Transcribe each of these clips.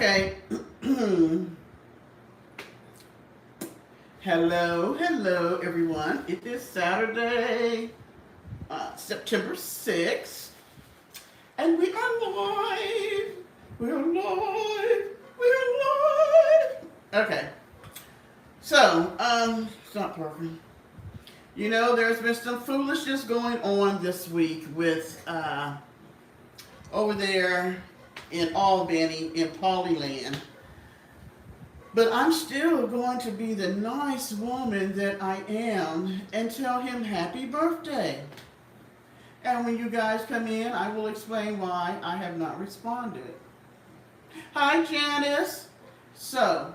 Okay. hello, everyone. It is Saturday, September 6th, and we are live. We're live. We're live. Okay. So, stop talking. You know, there's been some foolishness going on this week with, over there in Albany, in Paulie land. But I'm still going to be the nice woman that I am and tell him happy birthday. And when you guys come in, I will explain why I have not responded. Hi, Janice. So,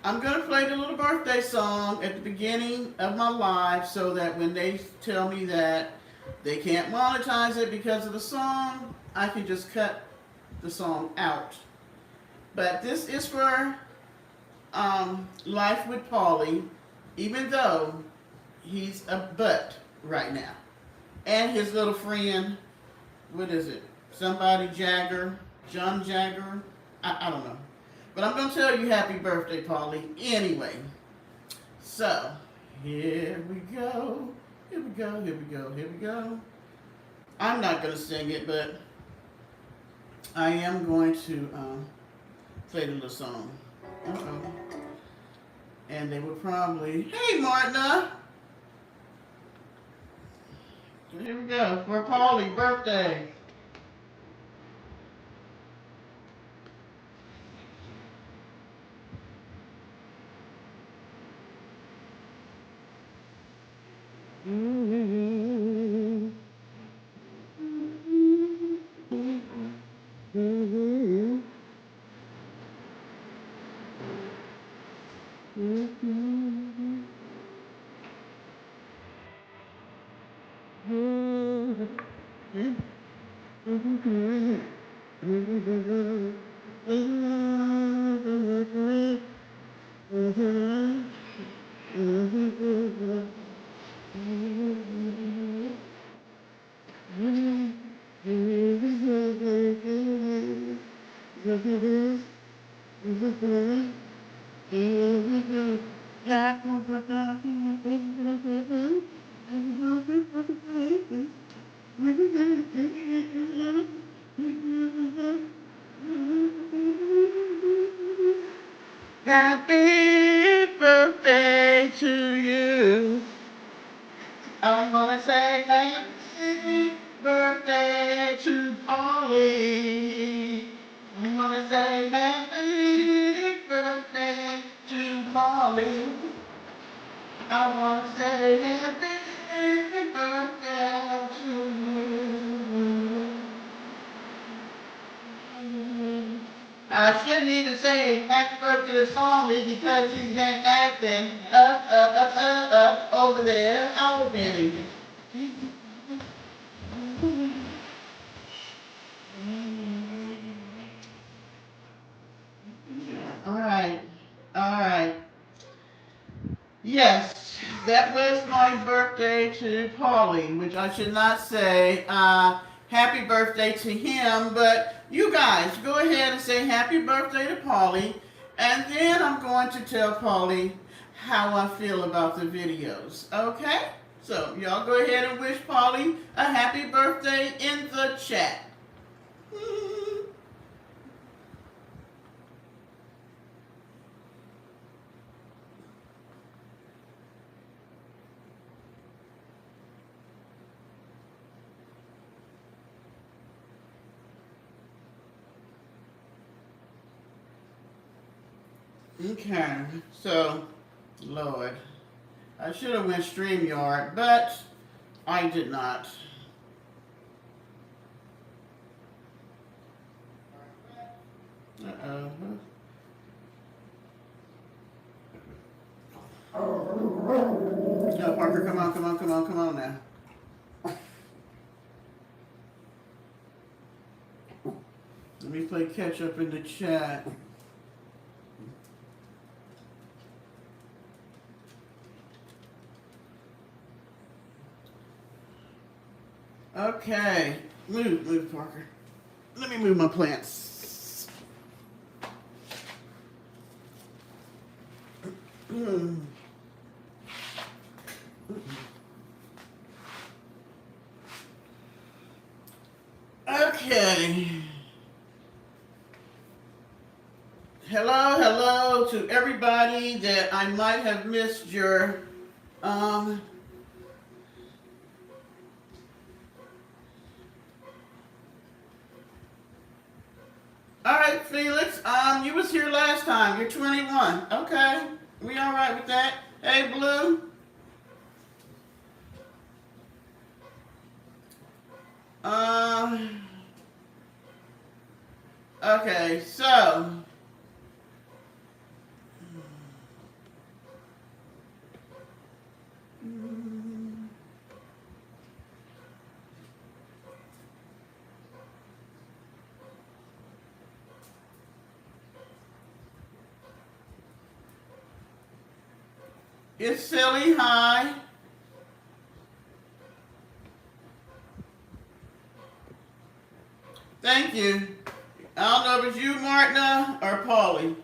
I'm going to play the little birthday song at the beginning of my live so that when they tell me that they can't monetize it because of the song, I can just cut the song out. But this is for Life with Paulie, even though he's a butt right now. And his little friend, what is it? Somebody Jagger, John Jagger? I don't know. But I'm going to tell you happy birthday, Paulie, anyway. So, here we go. Here we go, here we go, here we go. I'm not going to sing it, but I am going to play the little song. Uh-oh. And they would probably, hey, Martina. So here we go for Paulie's birthday. Happy birthday to you. I'm gonna say happy birthday to Paulie. I'm gonna say happy birthday to Paulie. I wanna say happy birthday to you. I shouldn't even say happy birthday to Paulie because he's been acting up over there, Albany. Alright, alright. Yes, that was my birthday to Paulie, which I should not say happy birthday to him, but you guys go ahead and say happy birthday to Paulie, and then I'm going to tell Paulie how I feel about the videos, okay? So y'all go ahead and wish Paulie a happy birthday in the chat. Okay, so, Lord, I should have went StreamYard, but I did not. Uh-oh. No, Parker, come on, come on, come on, come on now. Let me play catch up in the chat. Okay, move, Parker. Let me move my plants. Mm. Okay. Hello to everybody that I might have missed your um all right, Felix. You was here last time. You're 21. Okay. We all right with that? Hey, Blue. Um okay, so it's silly. Hi. Thank you. I don't know if it's you, Martina, or Paulie.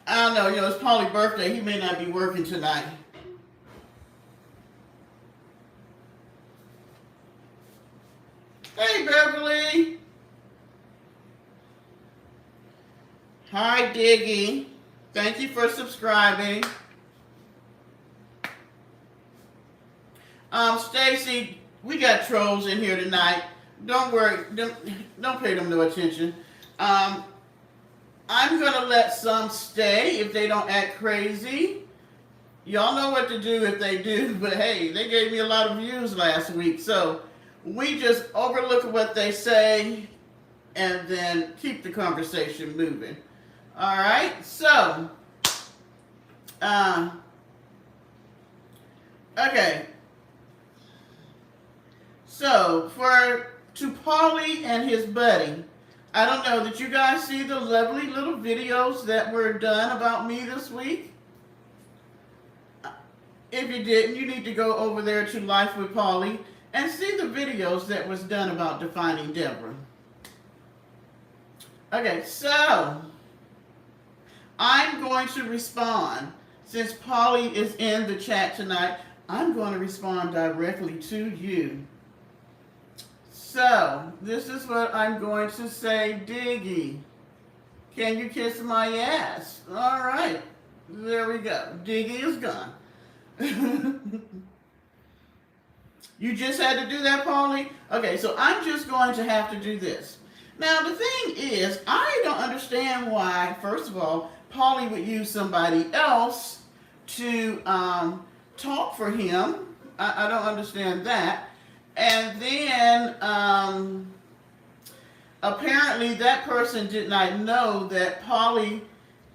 I don't know. It's Paulie's birthday. He may not be working tonight. Hey, Beverly. Hi, Diggy. Thank you for subscribing. Stacy, we got trolls in here tonight. Don't worry. Don't pay them no attention. I'm gonna let some stay if they don't act crazy. Y'all know what to do if they do, but hey, they gave me a lot of views last week, so we just overlook what they say and then keep the conversation moving. All right, so okay, so to Paulie and his buddy, I don't know, did you guys see the lovely little videos that were done about me this week? If you didn't, you need to go over there to Life with Paulie and see the videos that was done about defining Deborah. Okay, so I'm going to respond. Since Paulie is in the chat tonight, I'm going to respond directly to you. So, this is what I'm going to say, Diggy. Can you kiss my ass? All right. There we go. Diggy is gone. You just had to do that, Paulie? Okay, so I'm just going to have to do this. Now, the thing is, I don't understand why, first of all, Paulie would use somebody else to talk for him. I don't understand that. And then apparently that person did not know that Paulie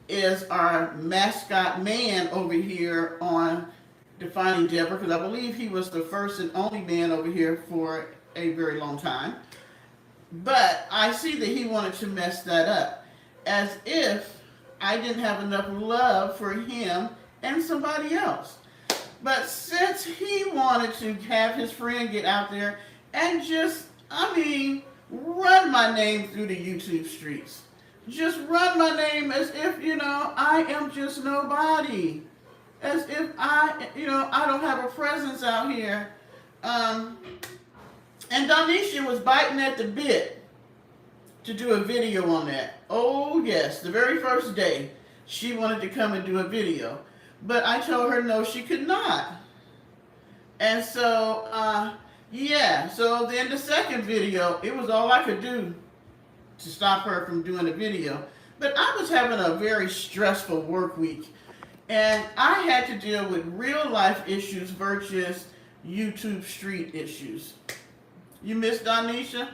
is our mascot man over here on Defining Deborah, because I believe he was the first and only man over here for a very long time. But I see that he wanted to mess that up, as if I didn't have enough love for him and somebody else. But since he wanted to have his friend get out there and just, run my name through the YouTube streets. Just run my name as if, I am just nobody. As if I don't have a presence out here. And Donisha was biting at the bit to do a video on that. Oh, yes, the very first day she wanted to come and do a video. But I told her no, she could not. And so, so then the second video, it was all I could do to stop her from doing the video. But I was having a very stressful work week. And I had to deal with real life issues versus YouTube street issues. You missed Donisha?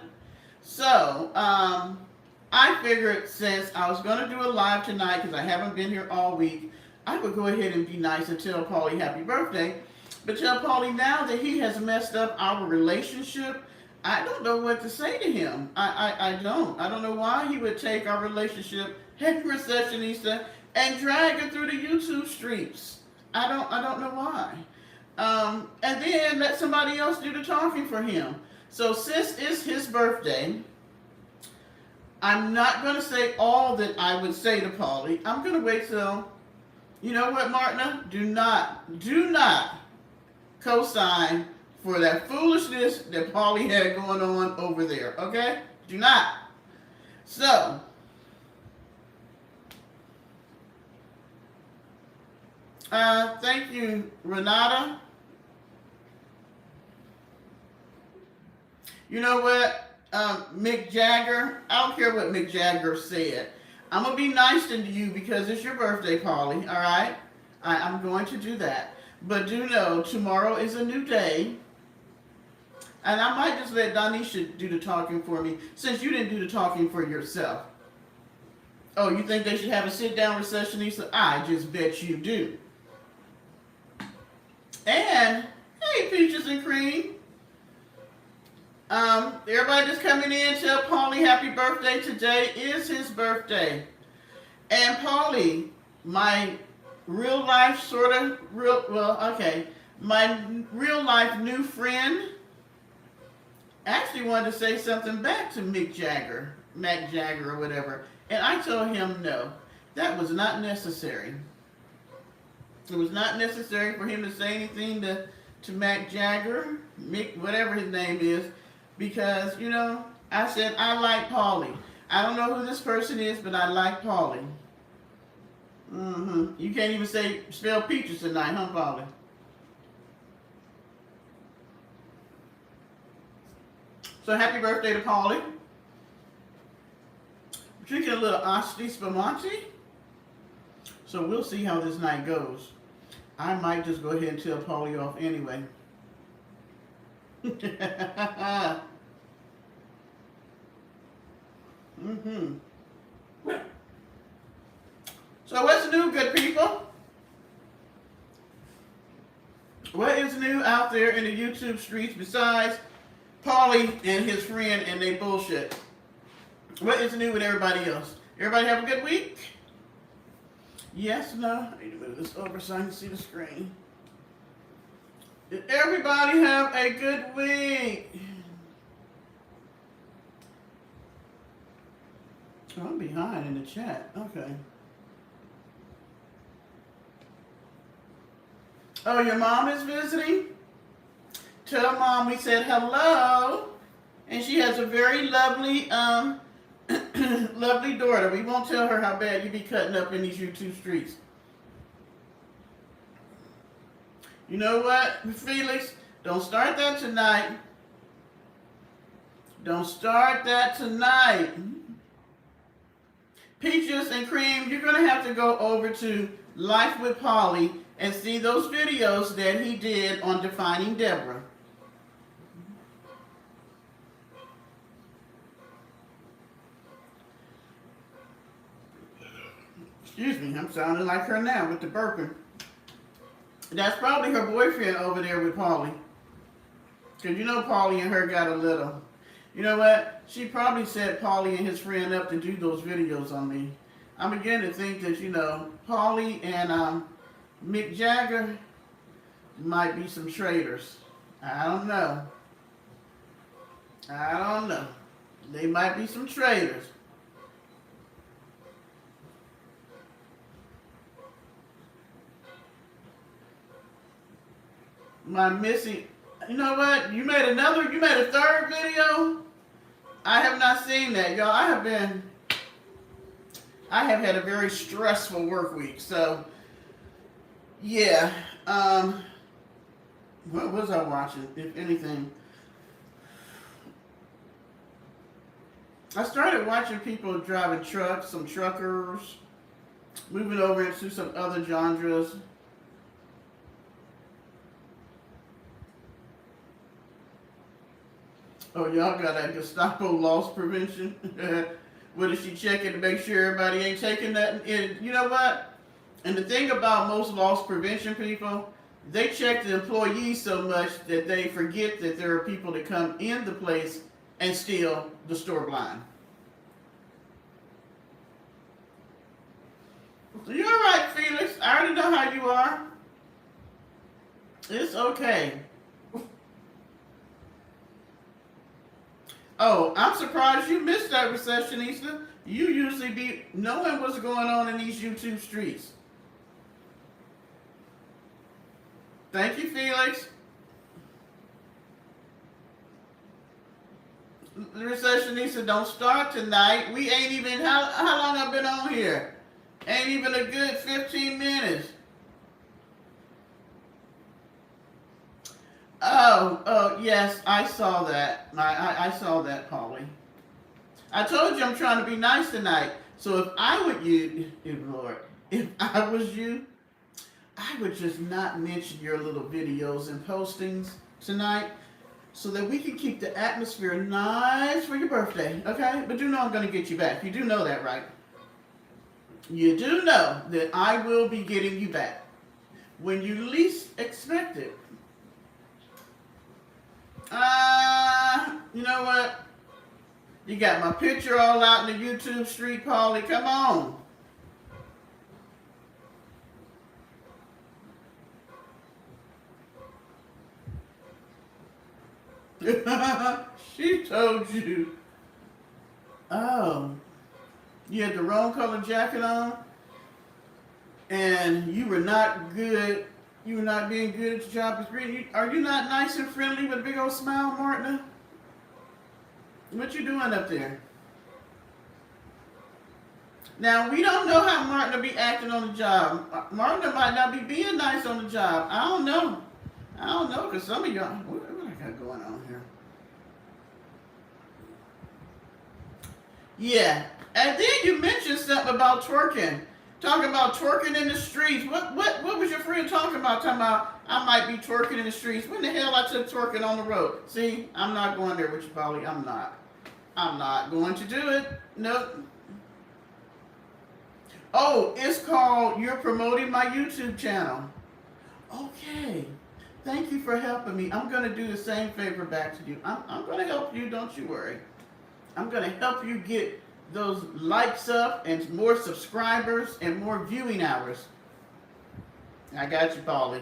So, I figured since I was going to do a live tonight, because I haven't been here all week, I would go ahead and be nice and tell Paulie happy birthday. But tell Paulie now that he has messed up our relationship, I don't know what to say to him. I don't. I don't know why he would take our relationship, hey, Recessionista, and drag it through the YouTube streets. I don't know why. And then let somebody else do the talking for him. So since it's his birthday, I'm not going to say all that I would say to Paulie. I'm going to wait till You know what, Martina? Do not co-sign for that foolishness that Paulie had going on over there. Okay? Do not. So, thank you, Renata. You know what, Mick Jagger? I don't care what Mick Jagger said. I'm going to be nice to you because it's your birthday, Paulie, all right? I'm going to do that. But do know, tomorrow is a new day. And I might just let Donisha do the talking for me since you didn't do the talking for yourself. Oh, you think they should have a sit-down receptionist? I just bet you do. And, hey, Peaches and Cream. Everybody that's coming in, tell Paulie happy birthday. Today is his birthday. And Paulie, my real life my real life new friend actually wanted to say something back to Mac Jagger or whatever. And I told him no, that was not necessary. It was not necessary for him to say anything to Mac Jagger, Mick, whatever his name is, because, you know, I said, I like Paulie. I don't know who this person is, but I like Paulie. You can't even spell peaches tonight, huh, Paulie? So happy birthday to Paulie. Drinking a little Asti Spumante. So we'll see how this night goes. I might just go ahead and tell Paulie off anyway. So what's new, good people? What is new out there in the YouTube streets besides Paulie and his friend and they bullshit? What is new with everybody else? Everybody have a good week? Yes, no? I need to move this over so I can see the screen. Did everybody have a good week? Oh, I'm behind in the chat. Okay. Oh, your mom is visiting? Tell mom we said hello. And she has a very lovely, lovely daughter. We won't tell her how bad you be cutting up in these YouTube streets. You know what, Felix? Don't start that tonight. Don't start that tonight. Peaches and Cream, you're going to have to go over to Life with Paulie and see those videos that he did on Defining Deborah. Excuse me, I'm sounding like her now with the burping. That's probably her boyfriend over there with Paulie. Because you know Paulie and her got a little. You know what? She probably set Paulie and his friend up to do those videos on me. I'm beginning to think that, you know, Paulie and Mick Jagger might be some traitors. I don't know. They might be some traitors. My Missy, you know what? You made a third video? I have not seen that, y'all. I have had a very stressful work week, so yeah. What was I watching, if anything? I started watching people driving trucks, some truckers, moving over into some other genres. Oh, y'all got that Gestapo loss prevention? What is she checking to make sure everybody ain't taking that? And you know what? And the thing about most loss prevention people, they check the employees so much that they forget that there are people that come in the place and steal the store blind. So you're all right, Felix. I already know how you are. It's okay. Oh, I'm surprised you missed that, Receptionista. You usually be knowing what's going on in these YouTube streets. Thank you, Felix. The receptionist don't start tonight. We ain't even, how long I've been on here? Ain't even a good 15 minutes. Oh, yes, I saw that. I saw that, Paulie. I told you I'm trying to be nice tonight. So if I were you, Lord, if I was you, I would just not mention your little videos and postings tonight so that we can keep the atmosphere nice for your birthday, okay? But you know I'm going to get you back. You do know that, right? You do know that I will be getting you back when you least expect it. You know what? You got my picture all out in the YouTube street, Paulie. Come on. She told you. Oh, you had the wrong color jacket on, and you were not good. You were not being good at your job as greeting. Are you not nice and friendly with a big old smile, Martina? What you doing up there? Now, we don't know how Martina be acting on the job. Martina might not be being nice on the job. I don't know. I don't know, because some of y'all, what I got going on here? Yeah. And then you mentioned something about twerking. Talking about twerking in the streets. What was your friend talking about? Talking about I might be twerking in the streets. When the hell I took twerking on the road? See, I'm not going there with you, Paulie. I'm not. I'm not going to do it. Nope. Oh, it's called You're Promoting My YouTube Channel. Okay. Thank you for helping me. I'm going to do the same favor back to you. I'm going to help you. Don't you worry. I'm going to help you get those likes up and more subscribers and more viewing hours. I got you, Paulie.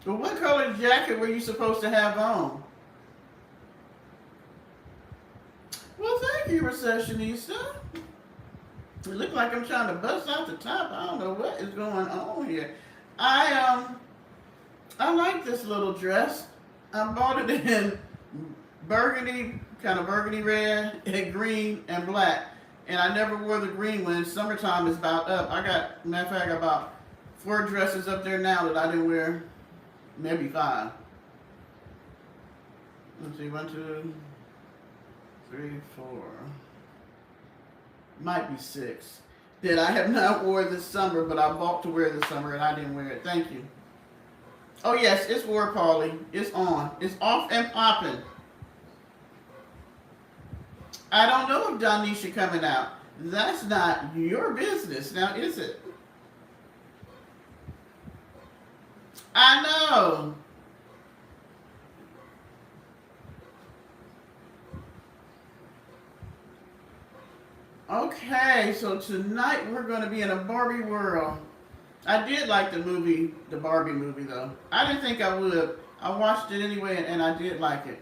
Well, what color jacket were you supposed to have on? Well, thank you, receptionista. It looked like I'm trying to bust out the top. I don't know what is going on here. I like this little dress. I bought it in burgundy, kind of burgundy red, and green and black. And I never wore the green one. Summertime is about up. Matter of fact, I got about 4 dresses up there now that I didn't wear. Maybe 5. Let's see, 1, 2, 3, 4. Might be 6. That I have not wore this summer, but I bought to wear this summer and I didn't wear it. Thank you. Oh yes, it's wore, Paulie. It's on. It's off and popping. I don't know if Donisha coming out. That's not your business, now is it? I know. Okay, so tonight we're going to be in a Barbie world. I did like the Barbie movie though. I didn't think I would. I watched it anyway and I did like it.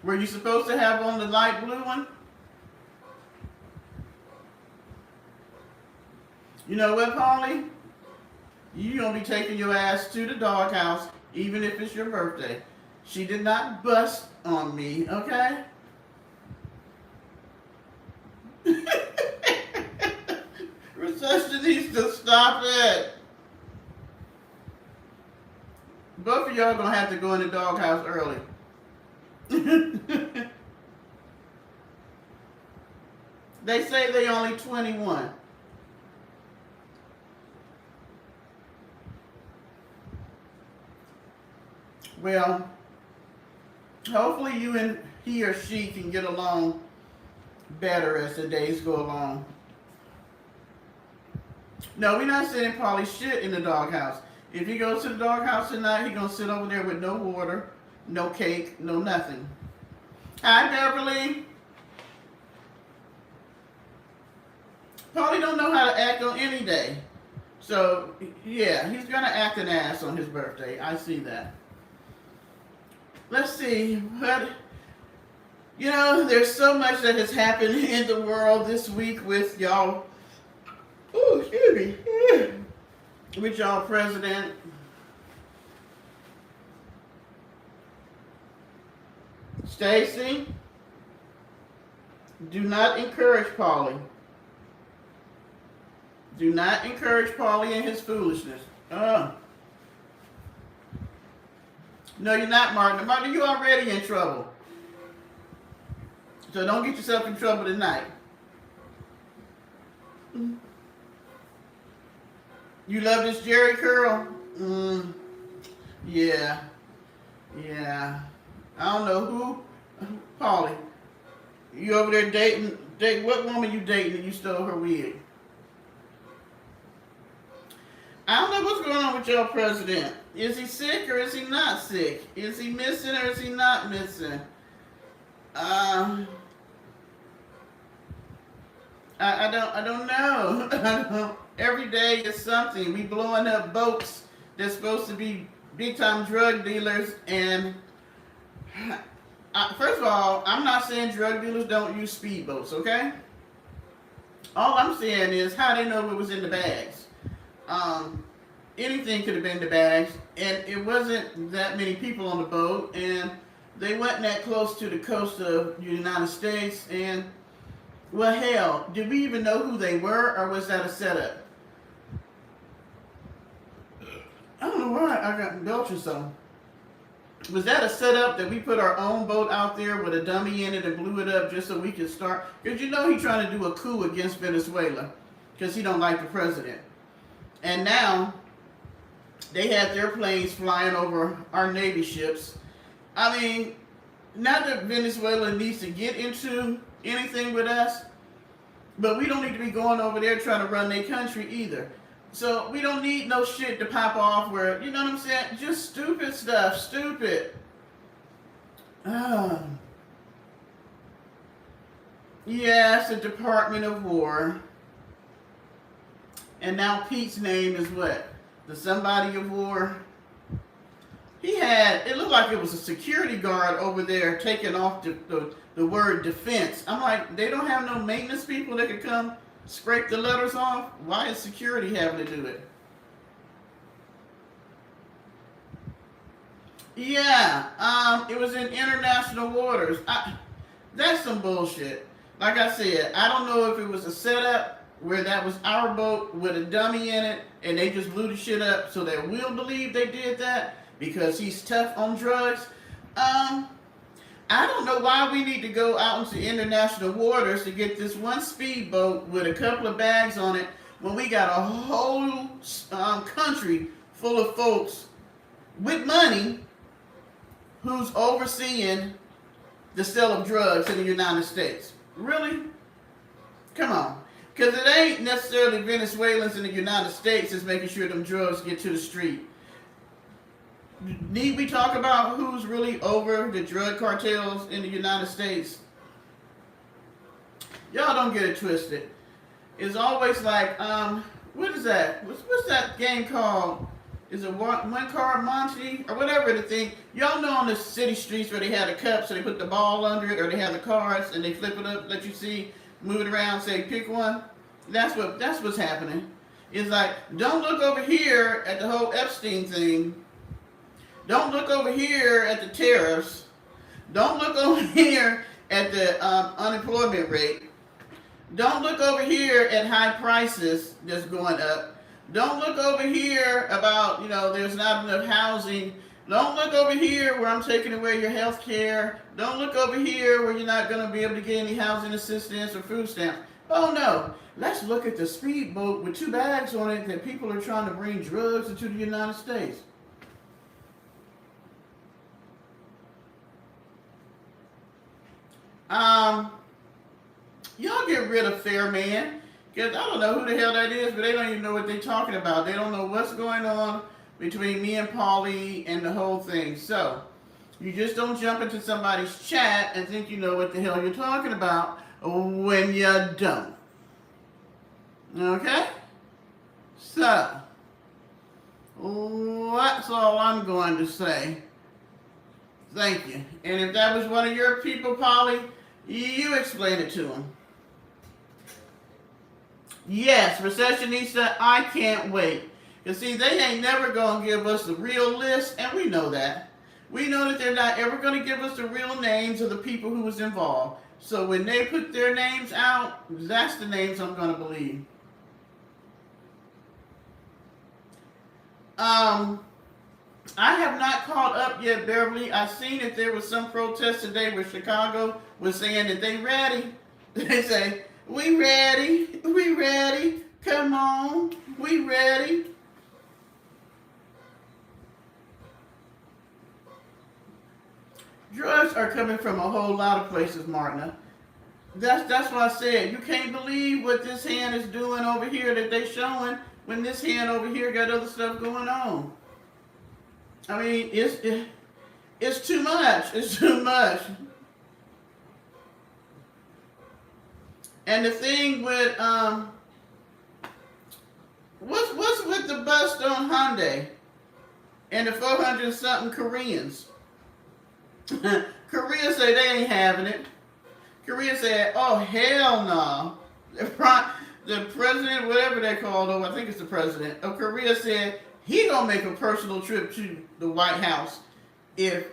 Were you supposed to have on the light blue one? You know what, Paulie? You're going to be taking your ass to the doghouse, even if it's your birthday. She did not bust on me, okay? Recession needs to stop it. Both of y'all going to have to go in the doghouse early. They say they only 21. Well, hopefully you and he or she can get along better as the days go along. No, we're not sending Paulie shit in the doghouse. If he goes to the doghouse tonight, he's going to sit over there with no water, no cake, no nothing. Hi, Beverly. Paulie don't know how to act on any day. So, yeah, he's going to act an ass on his birthday. I see that. Let's see. What, there's so much that has happened in the world this week with y'all. Oh, excuse me. With y'all president. Stacy, do not encourage Paulie. Do not encourage Paulie and his foolishness. No, you're not, Martin. Martin, you're already in trouble. So don't get yourself in trouble tonight. You love this Jerry curl? Yeah. Yeah. I don't know who. Paulie, you over there dating what woman you dating and you stole her wig? I don't know what's going on with your president. Is he sick or is he not sick? Is he missing or is he not missing? I don't know. Every day is something. We blowing up boats that's supposed to be big time drug dealers, and first of all, I'm not saying drug dealers don't use speedboats, okay? All I'm saying is how they know what was in the bags. Anything could have been in the bags, and it wasn't that many people on the boat, and they weren't that close to the coast of the United States, and well, hell, did we even know who they were, or was that a setup? I don't know why I got belching so. Was that a setup that we put our own boat out there with a dummy in it and blew it up just so we could start? Because he's trying to do a coup against Venezuela because he don't like the president. And now they have their planes flying over our Navy ships. I mean, not that Venezuela needs to get into anything with us, but we don't need to be going over there trying to run their country either. So we don't need no shit to pop off where, you know what I'm saying? Just stupid stuff, stupid. Yeah, it's the Department of War. And now Pete's name is what? The somebody of war. It looked like it was a security guard over there taking off the word defense. I'm like, they don't have no maintenance people that could come scrape the letters off? Why is security having to do it? Yeah, it was in international waters. That's some bullshit. Like I said, I don't know if it was a setup where that was our boat with a dummy in it and they just blew the shit up so that we'll believe they did that because he's tough on drugs. I don't know why we need to go out into international waters to get this one speedboat with a couple of bags on it when we got a whole country full of folks with money who's overseeing the sale of drugs in the United States. Really? Come on. Because it ain't necessarily Venezuelans in the United States that's making sure them drugs get to the street. Need we talk about who's really over the drug cartels in the United States? Y'all don't get it twisted. It's always like, what is that? What's that game called? Is it one card Monty? Or whatever the thing. Y'all know on the city streets where they have the cups, so they put the ball under it, or they have the cards, and they flip it up, let you see, move it around, say pick one. That's what's happening. It's like, don't look over here at the whole Epstein thing. Don't look over here at the tariffs. Don't look over here at the unemployment rate. Don't look over here at high prices that's going up. Don't look over here about, there's not enough housing. Don't look over here where I'm taking away your health care. Don't look over here where you're not going to be able to get any housing assistance or food stamps. Oh no, let's look at the speedboat with 2 bags on it that people are trying to bring drugs into the United States. Y'all get rid of Fairman, because I don't know who the hell that is, but they don't even know what they're talking about. They don't know what's going on between me and Paulie and the whole thing. So, you just don't jump into somebody's chat and think you know what the hell you're talking about when you don't. Okay? So, that's all I'm going to say. Thank you. And if that was one of your people, Paulie, you explain it to them. Yes, Recessionista, I can't wait. Because, see, they ain't never going to give us the real list, and we know that. We know that they're not ever going to give us the real names of the people who was involved. So when they put their names out, that's the names I'm going to believe. I have not caught up yet, Beverly. I seen that there was some protest today where Chicago was saying that they ready. They say, we ready, come on, we ready. Drugs are coming from a whole lot of places, Martina. That's why I said you can't believe what this hand is doing over here that they showing when this hand over here got other stuff going on. I mean, it's too much. It's too much. And the thing with what's with the bust on Hyundai and the 400 something Koreans? Korea say they ain't having it. Korea said, "Oh hell no." The president, whatever they called him, I think it's the president of Korea, said he gonna make a personal trip to the White House if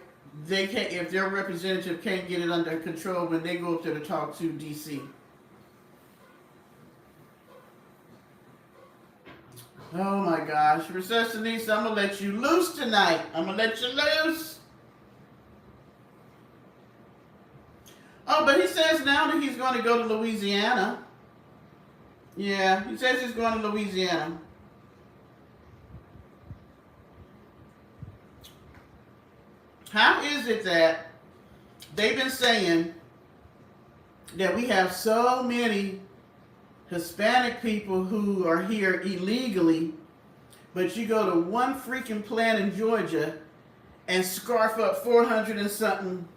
their representative can't get it under control when they go up there to talk to DC. Oh my gosh, Recessionista, I'm gonna let you loose tonight. I'm gonna let you loose. Oh, but he says now that he's going to go to Louisiana. Yeah, he says he's going to Louisiana. How is it that they've been saying that we have so many Hispanic people who are here illegally, but you go to one freaking plant in Georgia and scarf up 400 and something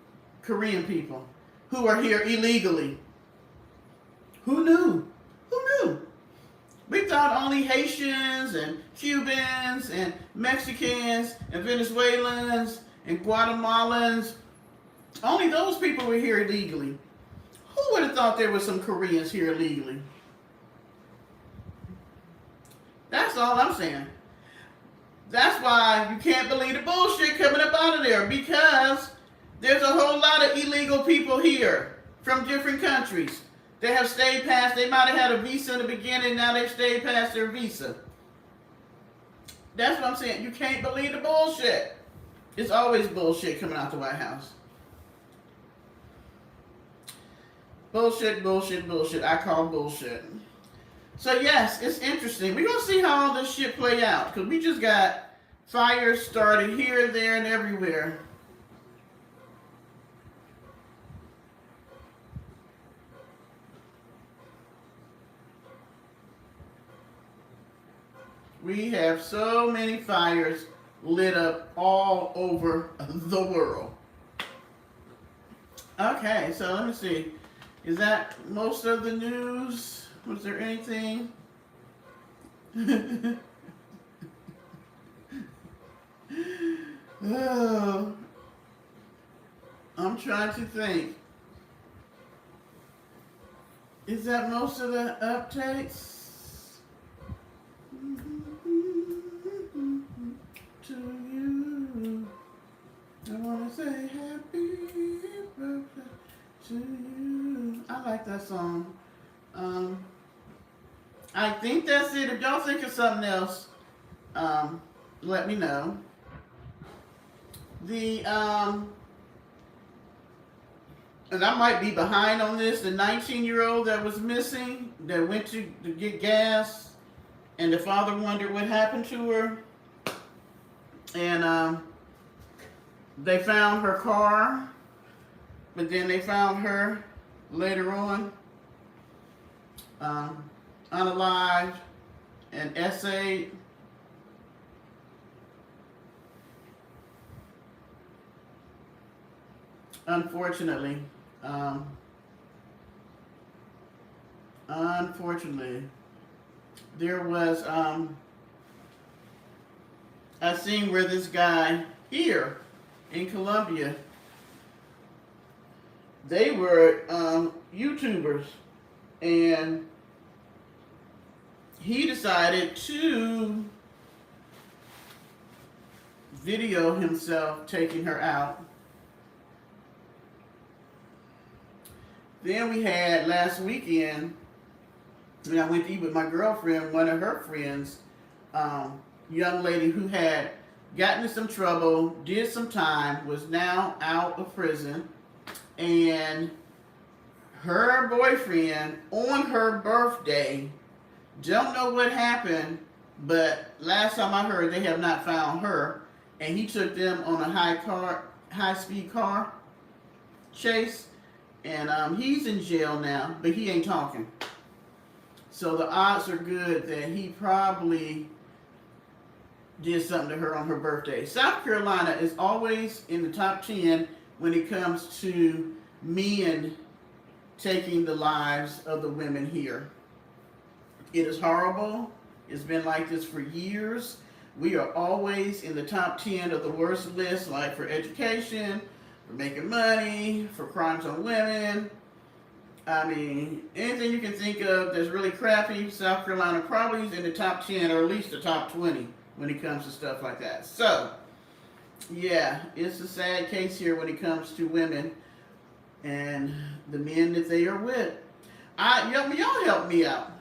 Korean people who are here illegally? Who knew? Who knew? We thought only Haitians and Cubans and Mexicans and Venezuelans and Guatemalans, only those people were here illegally. Who would have thought there were some Koreans here illegally? That's all I'm saying. That's why you can't believe the bullshit coming up out of there, because there's a whole lot of illegal people here from different countries. They have stayed past, they might have had a visa in the beginning, now they've stayed past their visa. That's what I'm saying. You can't believe the bullshit. It's always bullshit coming out the White House. Bullshit, bullshit, bullshit. I call bullshit. So yes, it's interesting. We're going to see how all this shit play out, because we just got fires started here, there, and everywhere. We have so many fires lit up all over the world. Okay, so let me see. Is that most of the news? Was there anything? Oh, I'm trying to think. Is that most of the updates? To you, I want to say happy birthday to you. I like that song. I think that's it. If y'all think of something else, let me know. And I might be behind on this, the 19-year-old that was missing, that went to get gas, and the father wondered what happened to her. And they found her car, but then they found her later on, unalived and essayed. Unfortunately, There was I seen where this guy here in Colombia, they were YouTubers, and he decided to video himself taking her out. Then we had last weekend when I went to eat with my girlfriend, one of her friends, young lady who had gotten in some trouble, did some time, was now out of prison, and her boyfriend on her birthday, don't know what happened, but last time I heard they have not found her, and he took them on a high speed car chase, and he's in jail now, but he ain't talking. So the odds are good that he probably did something to her on her birthday. South Carolina is always in the top 10 when it comes to men taking the lives of the women here. It is horrible. It's been like this for years. We are always in the top 10 of the worst list, like for education, for making money, for crimes on women. I mean, anything you can think of that's really crappy, South Carolina probably is in the top 10 or at least the top 20 when it comes to stuff like that. So, yeah, it's a sad case here when it comes to women and the men that they are with. Y'all help me out.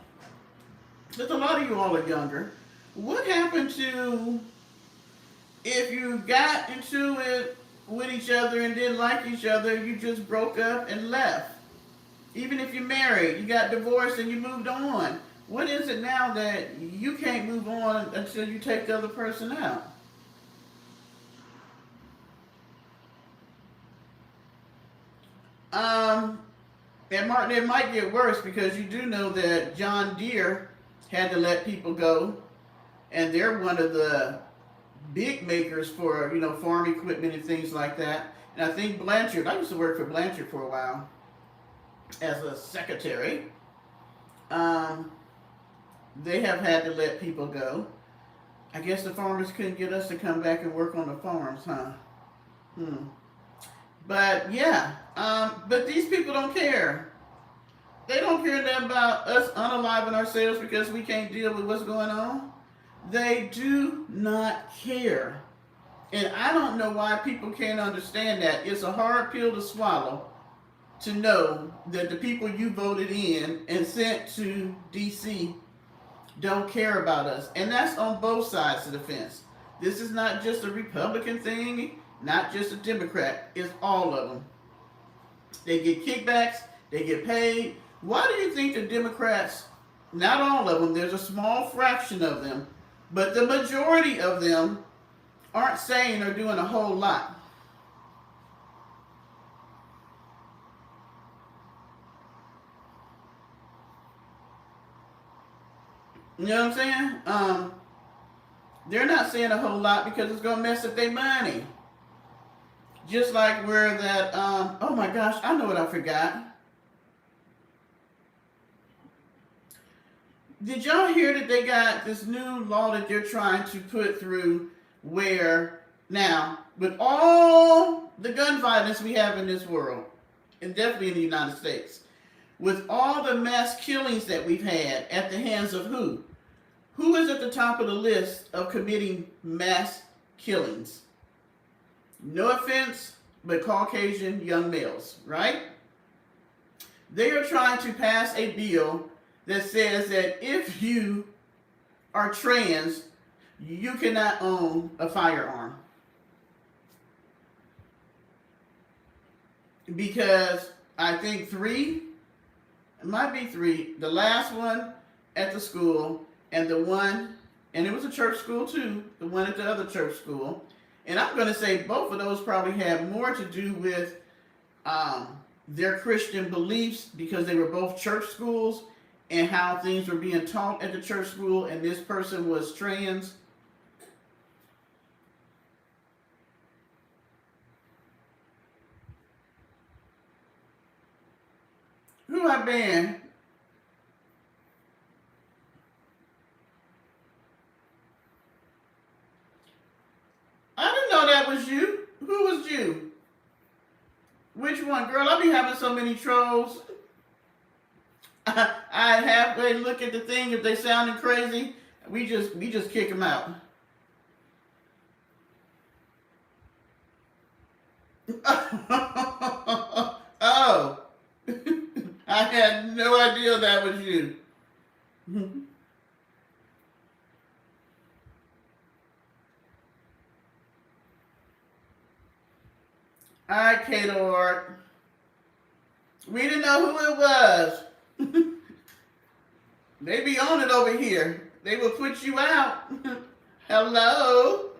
Because a lot of you all are younger. What happened to if you got into it with each other and didn't like each other, you just broke up and left? Even if you're married, you got divorced and you moved on. What is it now that you can't move on until you take the other person out? It might get worse because you do know that John Deere had to let people go, and they're one of the big makers for farm equipment and things like that. And I think Blanchard. I used to work for Blanchard for a while as a secretary. Um, they have had to let people go. I guess the farmers couldn't get us to come back and work on the farms, huh? But yeah, but these people don't care. They don't care that about us unaliving ourselves because we can't deal with what's going on. They do not care. And I don't know why people can't understand that. It's a hard pill to swallow to know that the people you voted in and sent to DC don't care about us. And that's on both sides of the fence. This is not just a Republican thing, not just a Democrat. It's all of them. They get kickbacks, they get paid. Why do you think the Democrats, not all of them, there's a small fraction of them, but the majority of them aren't saying or doing a whole lot? You know what I'm saying? They're not saying a whole lot because it's going to mess up their money. Just like where that, oh my gosh, I know what I forgot. Did y'all hear that they got this new law that they're trying to put through where now, with all the gun violence we have in this world, and definitely in the United States, with all the mass killings that we've had at the hands of who? Who is at the top of the list of committing mass killings? No offense, but Caucasian young males, right? They are trying to pass a bill that says that if you are trans, you cannot own a firearm. Because I think it might be three, the last one at the school, and the one, and it was a church school too, the one at the other church school. And I'm going to say both of those probably had more to do with their Christian beliefs because they were both church schools and how things were being taught at the church school, and this person was trans. Who I banned? having so many trolls, I halfway look at the thing. If they sounding crazy, we just kick them out. Oh, I had no idea that was you. All right, Kato Art. We didn't know who it was. They be on it over here. They will put you out. Hello.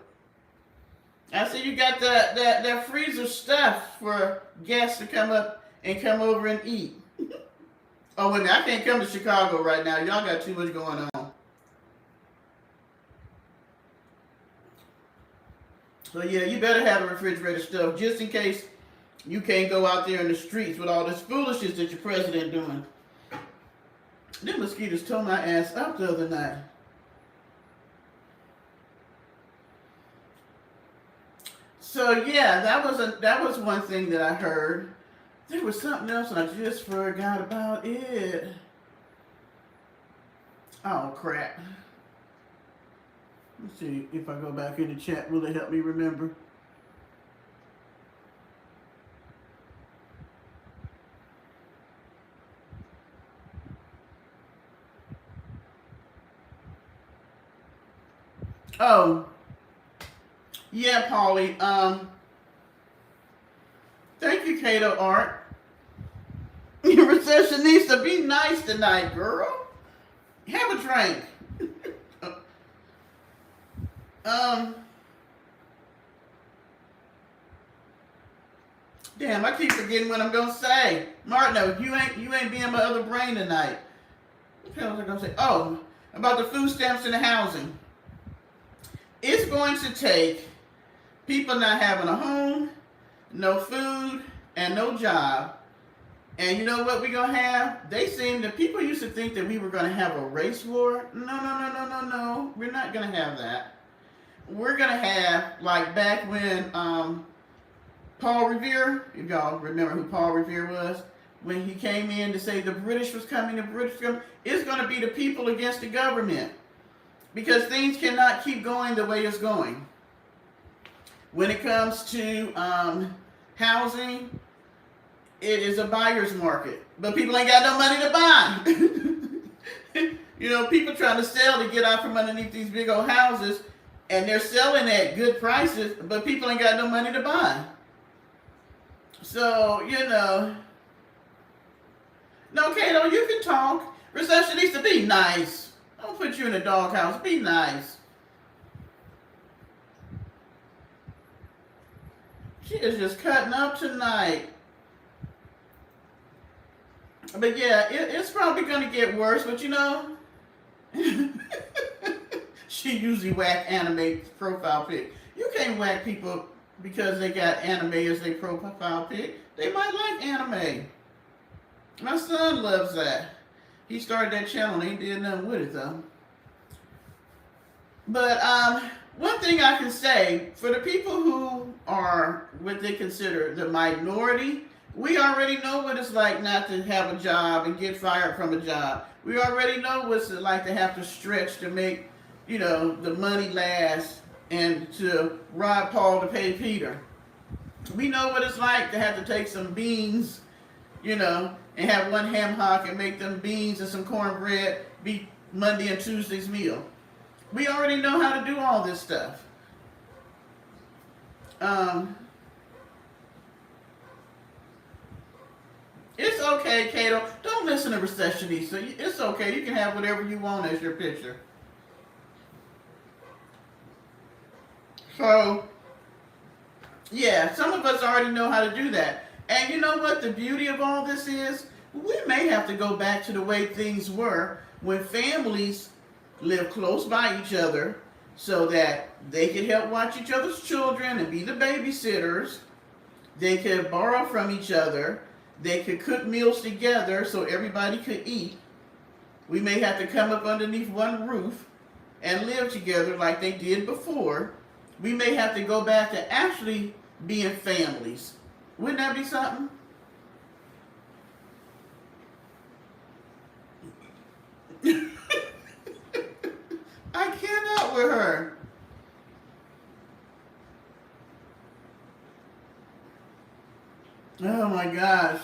I see you got that freezer stuff for guests to come up and come over and eat. Oh, wait a minute. I can't come to Chicago right now. Y'all got too much going on. So, yeah, you better have a refrigerator stuff just in case you can't go out there in the streets with all this foolishness that your president doing. Them mosquitoes tore my ass up the other night. So yeah, that was one thing that I heard. There was something else and I just forgot about it. Oh crap. Let's see if I go back in the chat, will it help me remember? Oh, yeah, Paulie. Thank you, Kato Art. Your recession needs to be nice tonight, girl. Have a drink. Damn, I keep forgetting what I'm gonna say. Martino, you ain't being my other brain tonight. What the hell was I gonna say? Oh, about the food stamps and the housing. It's going to take people not having a home, no food, and no job. And you know what we're going to have? People used to think that we were going to have a race war. No. We're not going to have that. We're going to have, like back when Paul Revere, if y'all remember who Paul Revere was, when he came in to say the British was coming, it's going to be the people against the government. Because things cannot keep going the way it's going. When it comes to housing, it is a buyer's market. But people ain't got no money to buy. You know, people trying to sell to get out from underneath these big old houses, and they're selling at good prices, but people ain't got no money to buy. So, you know. No, Kato, you can talk. Recession needs to be nice. Don't put you in a doghouse. Be nice. She is just cutting up tonight. But yeah, it's probably going to get worse. But you know, she usually whack anime profile pic. You can't whack people because they got anime as their profile pic. They might like anime. My son loves that. He started that channel and ain't did nothing with it though. But one thing I can say, for the people who are what they consider the minority, we already know what it's like not to have a job and get fired from a job. We already know what it's like to have to stretch to make, you know, the money last and to rob Paul to pay Peter. We know what it's like to have to take some beans, you know, and have one ham hock and make them beans and some cornbread be Monday and Tuesday's meal. We already know how to do all this stuff. It's okay, Kato. Don't listen to Recessionista. It's okay. You can have whatever you want as your picture. So, yeah, some of us already know how to do that. And you know what the beauty of all this is? We may have to go back to the way things were when families lived close by each other so that they could help watch each other's children and be the babysitters. They could borrow from each other. They could cook meals together so everybody could eat. We may have to come up underneath one roof and live together like they did before. We may have to go back to actually being families. Wouldn't that be something? up with her? Oh my gosh.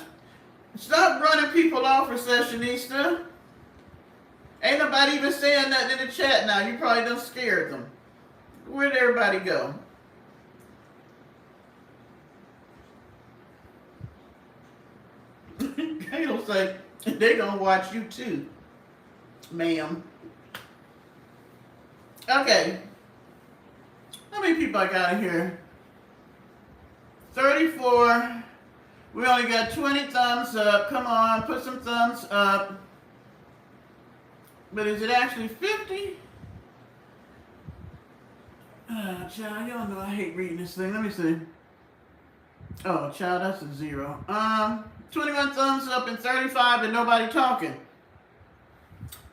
Stop running people off, Recessionista. Ain't nobody even saying nothing in the chat now. You probably done scared them. Where'd everybody go? Kayla say they gonna watch you too, ma'am. Okay. How many people I got in here? 34. We only got 20 thumbs up. Come on, put some thumbs up. But is it actually 50? Child, y'all know I hate reading this thing. Let me see. Oh, child, that's a 0. 21 thumbs up and 35 and nobody talking.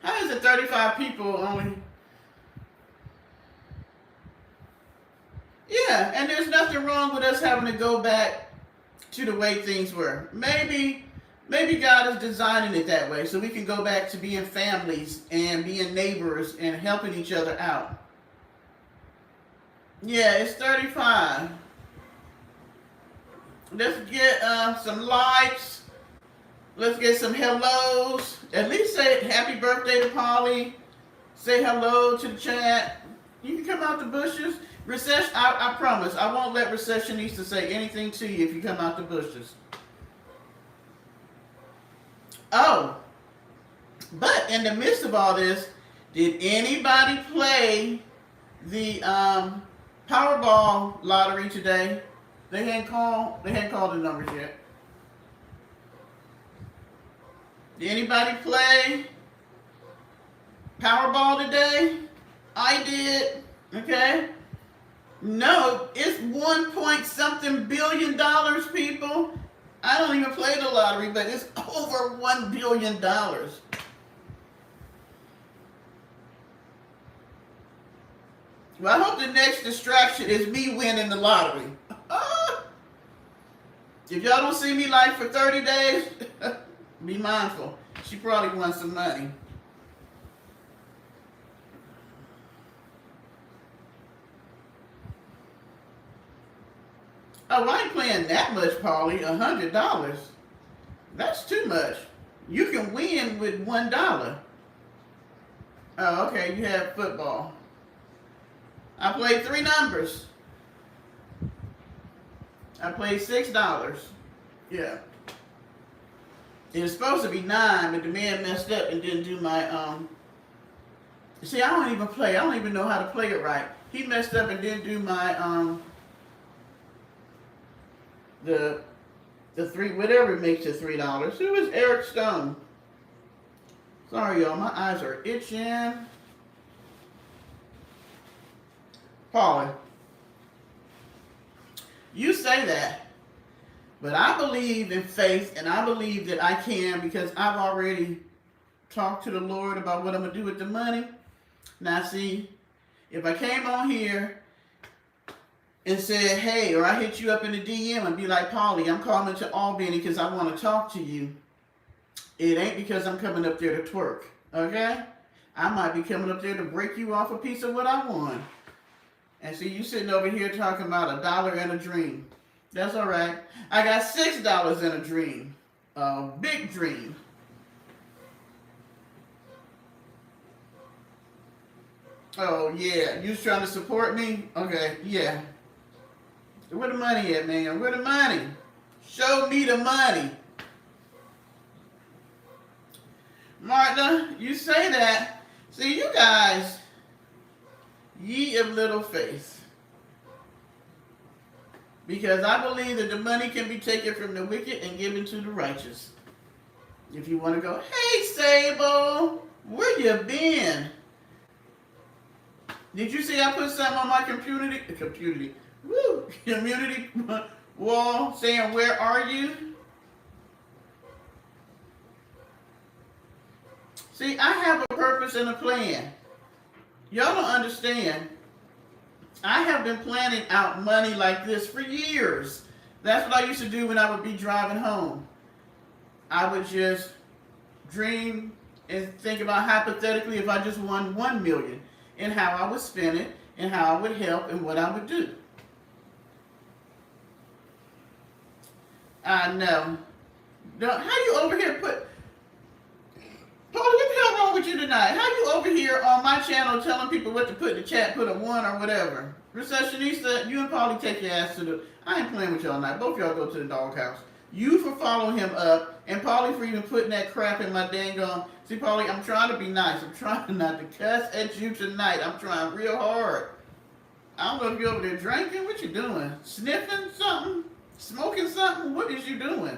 How is it 35 people only? Yeah, and there's nothing wrong with us having to go back to the way things were. Maybe God is designing it that way so we can go back to being families and being neighbors and helping each other out. Yeah, it's 35. Let's get some likes. Let's get some hellos. At least say happy birthday to Paulie. Say hello to the chat. You can come out the bushes. I promise, I won't let Recessionista say anything to you if you come out the bushes. Oh, but in the midst of all this, did anybody play the Powerball lottery today? They hadn't called the numbers yet. Did anybody play Powerball today? I did. Okay. No, it's 1 point something billion people. I don't even play the lottery, but it's over $1 billion. Well, I hope the next distraction is me winning the lottery. If y'all don't see me like for 30 days, be mindful. She probably won some money. Oh, I ain't playing that much, Paulie. $100. That's too much. You can win with $1. Oh, okay. You have football. I played 3 numbers. I played $6. Yeah. It was supposed to be 9, but the man messed up and didn't do my See, I don't even play. I don't even know how to play it right. He messed up and didn't do my the 3, whatever makes it $3. Who is Eric Stone? Sorry, y'all. My eyes are itching. Paulie, you say that, but I believe in faith, and I believe that I can because I've already talked to the Lord about what I'm going to do with the money. Now, see, if I came on here and said, hey, or I hit you up in the DM and be like, Paulie, I'm calling to Albany because I want to talk to you, it ain't because I'm coming up there to twerk, okay? I might be coming up there to break you off a piece of what I won. And see, you sitting over here talking about $1 and a dream. That's all right. I got $6 in a dream. A big dream. Oh, yeah. You was trying to support me? Okay, yeah. Where the money at, man? Where the money? Show me the money. Martha, you say that. See, you guys, ye of little faith. Because I believe that the money can be taken from the wicked and given to the righteous. If you want to go, hey, Sable, where you been? Did you see I put something on my community wall saying, where are you? See, I have a purpose and a plan. Y'all don't understand. I have been planning out money like this for years. That's what I used to do when I would be driving home. I would just dream and think about hypothetically if I just won $1 million. and how I would spend it and how I would help and what I would do. I know. How you over here put... Paulie, what the hell wrong with you tonight? How you over here on my channel telling people what to put in the chat, put a 1 or whatever? Receptionista, you and Paulie take your ass to the... I ain't playing with y'all tonight. Both y'all go to the doghouse. You for following him up, and Paulie for even putting that crap in my dang on. See, Paulie, I'm trying to be nice. I'm trying not to cuss at you tonight. I'm trying real hard. I don't know if you're over there drinking. What you doing? Sniffing something? Smoking something? What is you doing?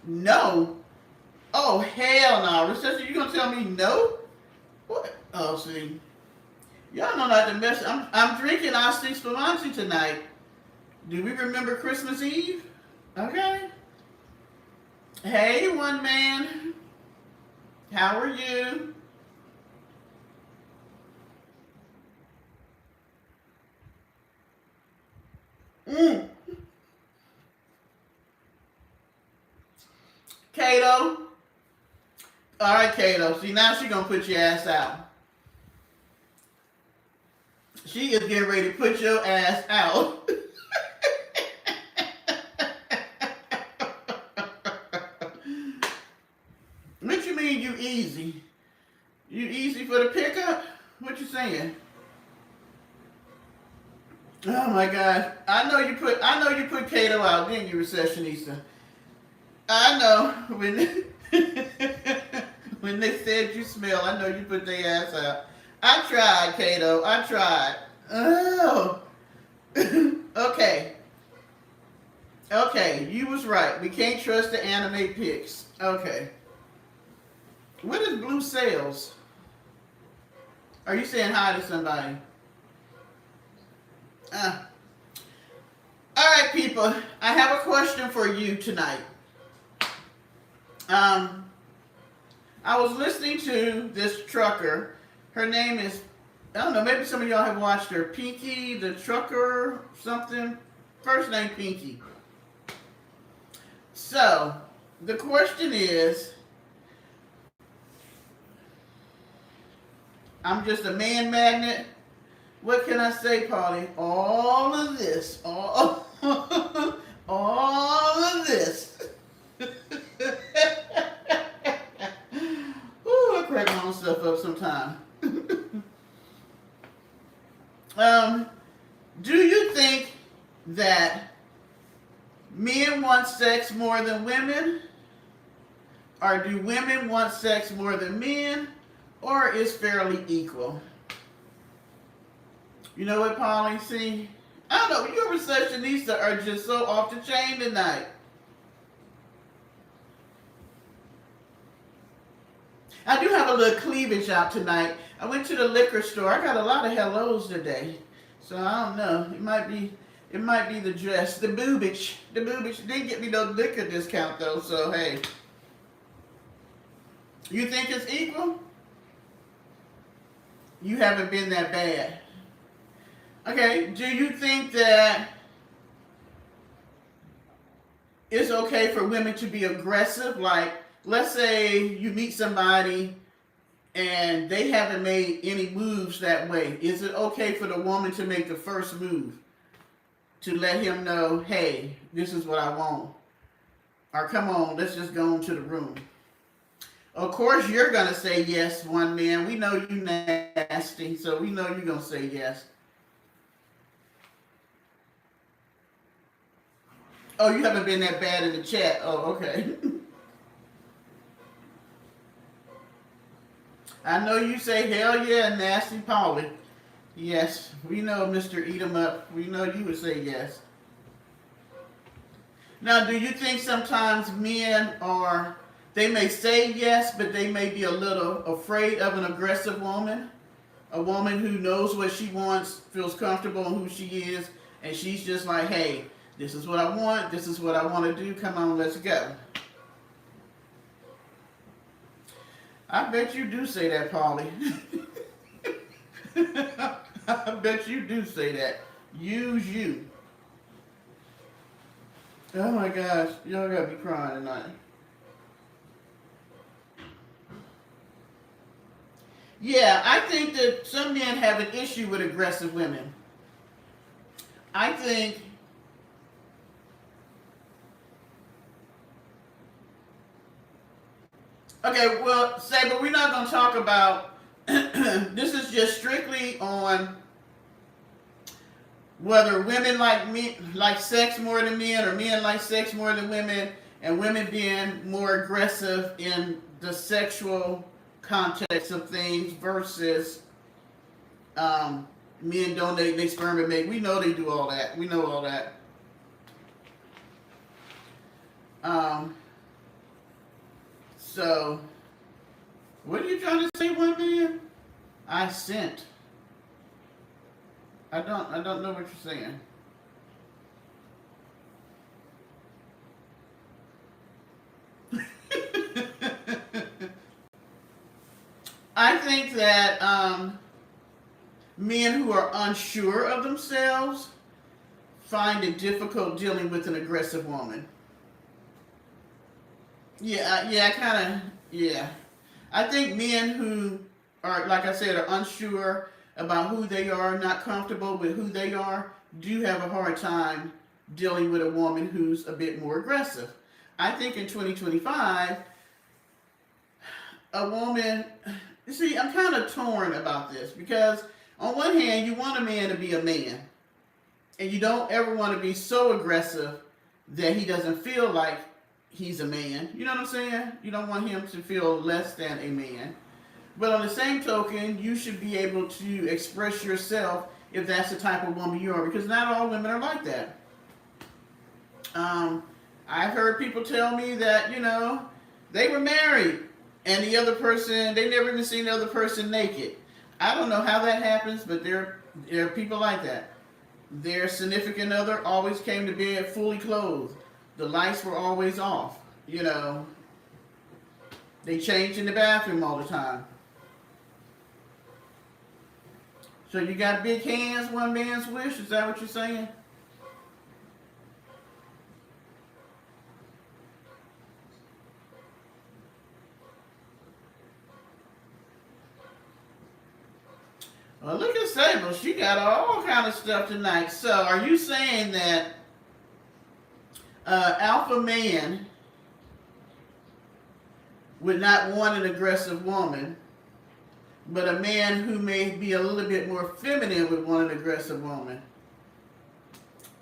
No. Oh, hell no. Reception, you gonna tell me no? What? Oh, see. Y'all know not to mess. I'm drinking Asti Spumante tonight. Do we remember Christmas Eve? Okay. Hey, one man. How are you? Kato. All right, Kato. See, now she gonna put your ass out. She is getting ready to put your ass out. What you mean you easy? You easy for the pickup? What you saying? Oh my God! I know you put Kato out, didn't you, receptionista? I know when when they said you smell, I know you put their ass out. I tried, Kato. I tried. Oh. Okay. Okay, you was right. We can't trust the anime pics. Okay. What is blue sales? Are you saying hi to somebody? All right, people. I have a question for you tonight. I was listening to this trucker. Her name is, I don't know, maybe some of y'all have watched her. Pinky the Trucker something. First name Pinky. So, the question is, I'm just a man magnet. What can I say, Paulie? All of this. All of this. Ooh, I crack my own stuff up sometime. Do you think that men want sex more than women? Or do women want sex more than men? Or is fairly equal? You know what, Paulie? See? I don't know. You and receptionista are just so off the chain tonight. I do have a little cleavage out tonight. I went to the liquor store. I got a lot of hellos today. So I don't know. It might be the dress. The boobage. The boobage didn't get me no liquor discount though, so hey. You think it's equal? You haven't been that bad. Okay, do you think that it's okay for women to be aggressive? Like, let's say you meet somebody and they haven't made any moves that way. Is it okay for the woman to make the first move? To let him know, hey, this is what I want. Or come on, let's just go into the room. Of course, you're going to say yes, one man. We know you nasty, so we know you're going to say yes. Oh, you haven't been that bad in the chat. Oh, okay. I know you say, hell yeah, nasty Paulie. Yes, we know, Mr. Eat 'em Up. We know you would say yes. Now, do you think sometimes men are, they may say yes, but they may be a little afraid of an aggressive woman? A woman who knows what she wants, feels comfortable in who she is, and she's just like, hey, this is what I want, this is what I want to do, come on, let's go. I bet you do say that, Paulie. I bet you do say that. Use you. Oh my gosh, y'all got me crying tonight. Yeah, I think that some men have an issue with aggressive women. I think, okay, well, say, but we're not going to talk about, this is just strictly on whether women like sex more than men, or men like sex more than women, and women being more aggressive in the sexual context of things versus men donating their sperm and make. We know they do all that. We know all that. Um, so, what are you trying to say, one man? I sent. I don't know what you're saying. I think that men who are unsure of themselves find it difficult dealing with an aggressive woman. Yeah, I kind of, yeah. I think men who are, like I said, are unsure about who they are, not comfortable with who they are, do have a hard time dealing with a woman who's a bit more aggressive. I think in 2025, a woman, you see, I'm kind of torn about this because on one hand, you want a man to be a man, and you don't ever want to be so aggressive that he doesn't feel like he's a man. You know what I'm saying? You don't want him to feel less than a man. But on the same token, you should be able to express yourself if that's the type of woman you are, because not all women are like that. Um, I've heard people tell me that, they were married and the other person, they never even seen the other person naked. I don't know how that happens, but there are people like that. Their significant other always came to bed fully clothed. The lights were always off. They changed in the bathroom all the time. So you got big hands, one man's wish? Is that what you're saying? Well, look at Sable. She got all kind of stuff tonight. So are you saying that alpha man would not want an aggressive woman, but a man who may be a little bit more feminine would want an aggressive woman?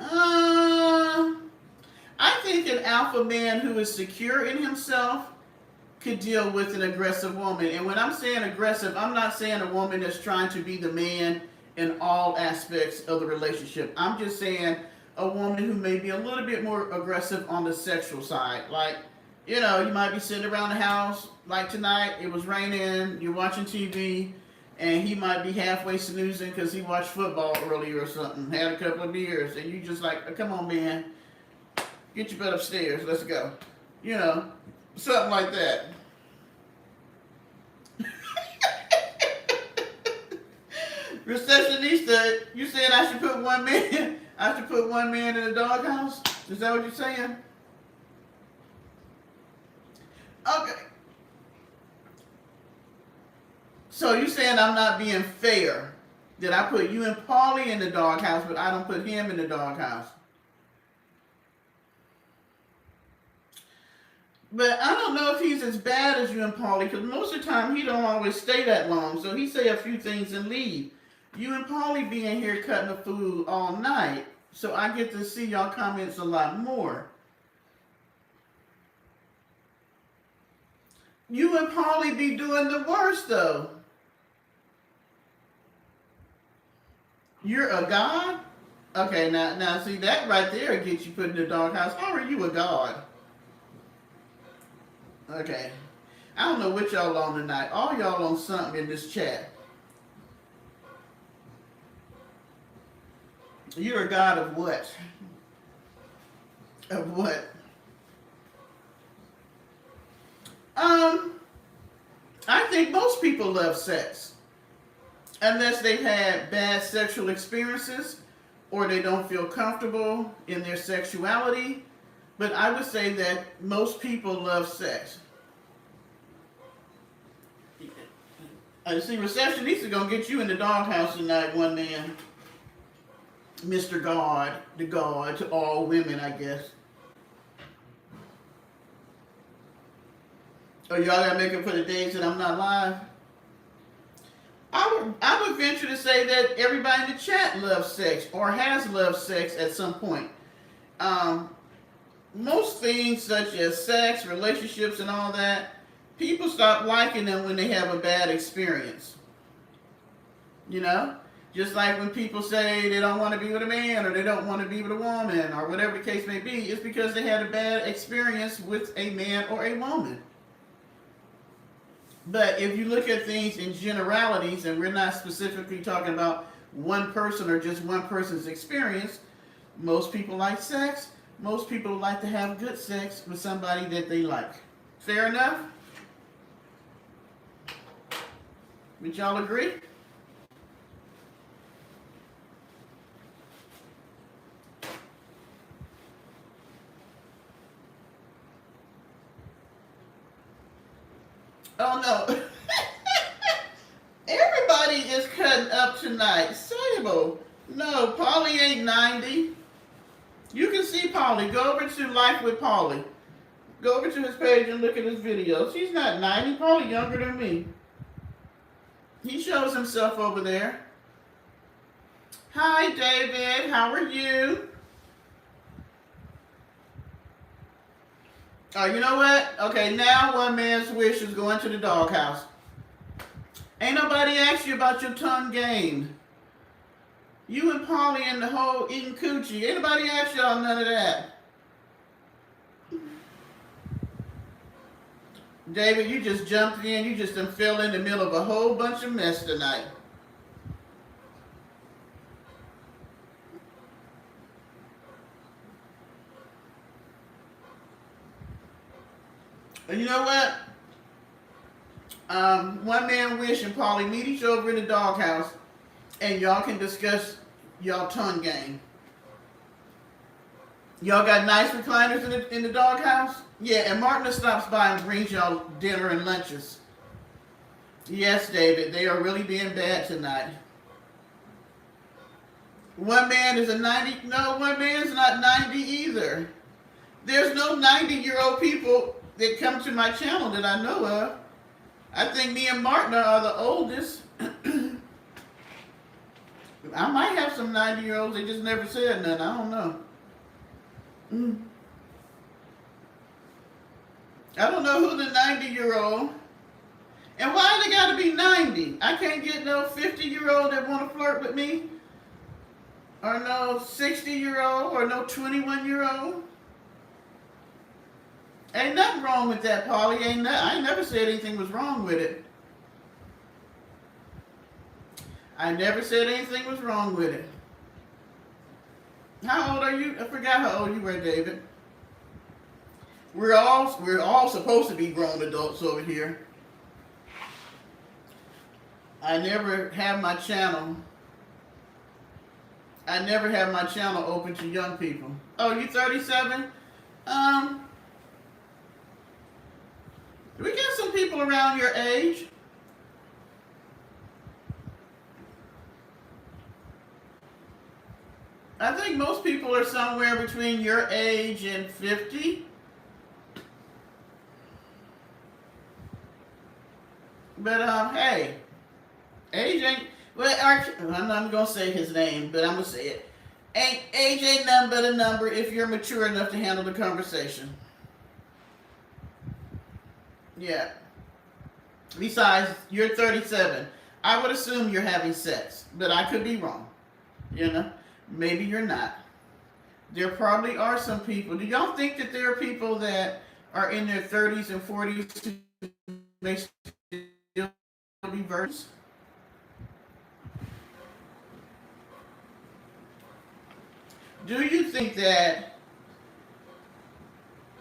Uh, I think an alpha man who is secure in himself could deal with an aggressive woman. And when I'm saying aggressive, I'm not saying a woman that's trying to be the man in all aspects of the relationship. I'm just saying a woman who may be a little bit more aggressive on the sexual side. Like, you might be sitting around the house, like tonight, it was raining, you're watching TV, and he might be halfway snoozing because he watched football earlier or something, had a couple of beers, and you just like, come on, man, get your butt upstairs, let's go. Something like that. Receptionista, you said I should put one man. I should put one man in the doghouse. Is that what you're saying? Okay. So you saying I'm not being fair? That I put you and Paulie in the doghouse, but I don't put him in the doghouse? But I don't know if he's as bad as you and Paulie, because most of the time he don't always stay that long. So he say a few things and leave. You and Paulie being here cutting the food all night, so I get to see y'all comments a lot more. You and Paulie be doing the worst though. You're a god? Okay, now see that right there gets you put in the doghouse. How are you a god? Okay. I don't know what y'all on tonight. All y'all on something in this chat. You're a god of what? Of what? I think most people love sex. Unless they've had bad sexual experiences or they don't feel comfortable in their sexuality. But I would say that most people love sex. See, receptionist is gonna get you in the doghouse tonight, one man. Mr. God, the God to all women, I guess. Oh, y'all gotta make it for the days that I'm not live. I would venture to say that everybody in the chat loves sex or has loved sex at some point. Most things such as sex, relationships, and all that, people stop liking them when they have a bad experience. You know? Just like when people say they don't want to be with a man or they don't want to be with a woman or whatever the case may be, it's because they had a bad experience with a man or a woman. But if you look at things in generalities, and we're not specifically talking about one person or just one person's experience, most people like sex. Most people like to have good sex with somebody that they like. Fair enough? Would y'all agree? Oh no. Everybody is cutting up tonight. Sable. No, Paulie ain't 90. You can see Paulie. Go over to Life with Paulie. Go over to his page and look at his videos. He's not 90. Paulie younger than me. He shows himself over there. Hi, David. How are you? Oh, you know what? Okay, now one man's wish is going to the doghouse. Ain't nobody asked you about your tongue game. You and Paulie and the whole eating coochie. Ain't nobody asked y'all none of that. David, you just jumped in. You just done fell in the middle of a whole bunch of mess tonight. And you know what? One man wish and Paulie meet each other in the doghouse, and y'all can discuss y'all tongue game. Y'all got nice recliners in the doghouse? Yeah, and Martina stops by and brings y'all dinner and lunches. Yes, David, they are really being bad tonight. One man is a 90. No, one man's not 90 either. There's no 90-year-old people that come to my channel that I know of. I think me and Martina are the oldest. I might have some 90-year-olds. They just never said nothing. I don't know. I don't know who the 90-year-old. And why they got to be 90? I can't get no 50-year-old that want to flirt with me. Or no 60-year-old or no 21-year-old. Ain't nothing wrong with that, Paulie. I ain't never said anything was wrong with it. I never said anything was wrong with it. How old are you? I forgot how old you were, David. We're all supposed to be grown adults over here. I never have my channel open to young people. Oh, you 37? We got some people around your age. I think most people are somewhere between your age and 50. But hey, age ain't. Well, I'm not gonna say his name, but I'm gonna say it. Age ain't nothing but a number if you're mature enough to handle the conversation. Yeah. Besides, you're 37. I would assume you're having sex, but I could be wrong. You know, maybe you're not. There probably are some people. Do y'all think that there are people that are in their 30s and 40s who may still be virgins? Do you think that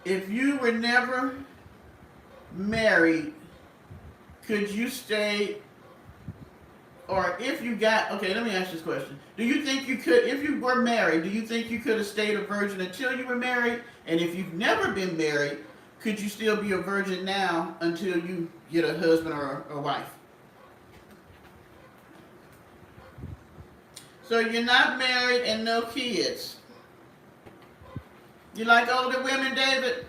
if you were never married, could you stay, or if you got, okay, let me ask this question. Do you think you could, if you were married, do you think you could have stayed a virgin until you were married? And if you've never been married, could you still be a virgin now until you get a husband or a wife? So you're not married and no kids. You like older women, David?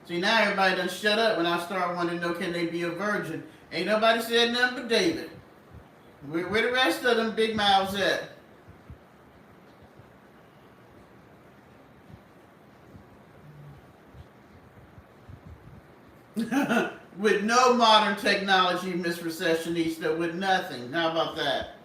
See, now everybody done shut up when I start wanting to know, can they be a virgin? Ain't nobody said nothing but David. Where the rest of them big mouths at? With no modern technology, Miss Recessionista, with nothing. How about that?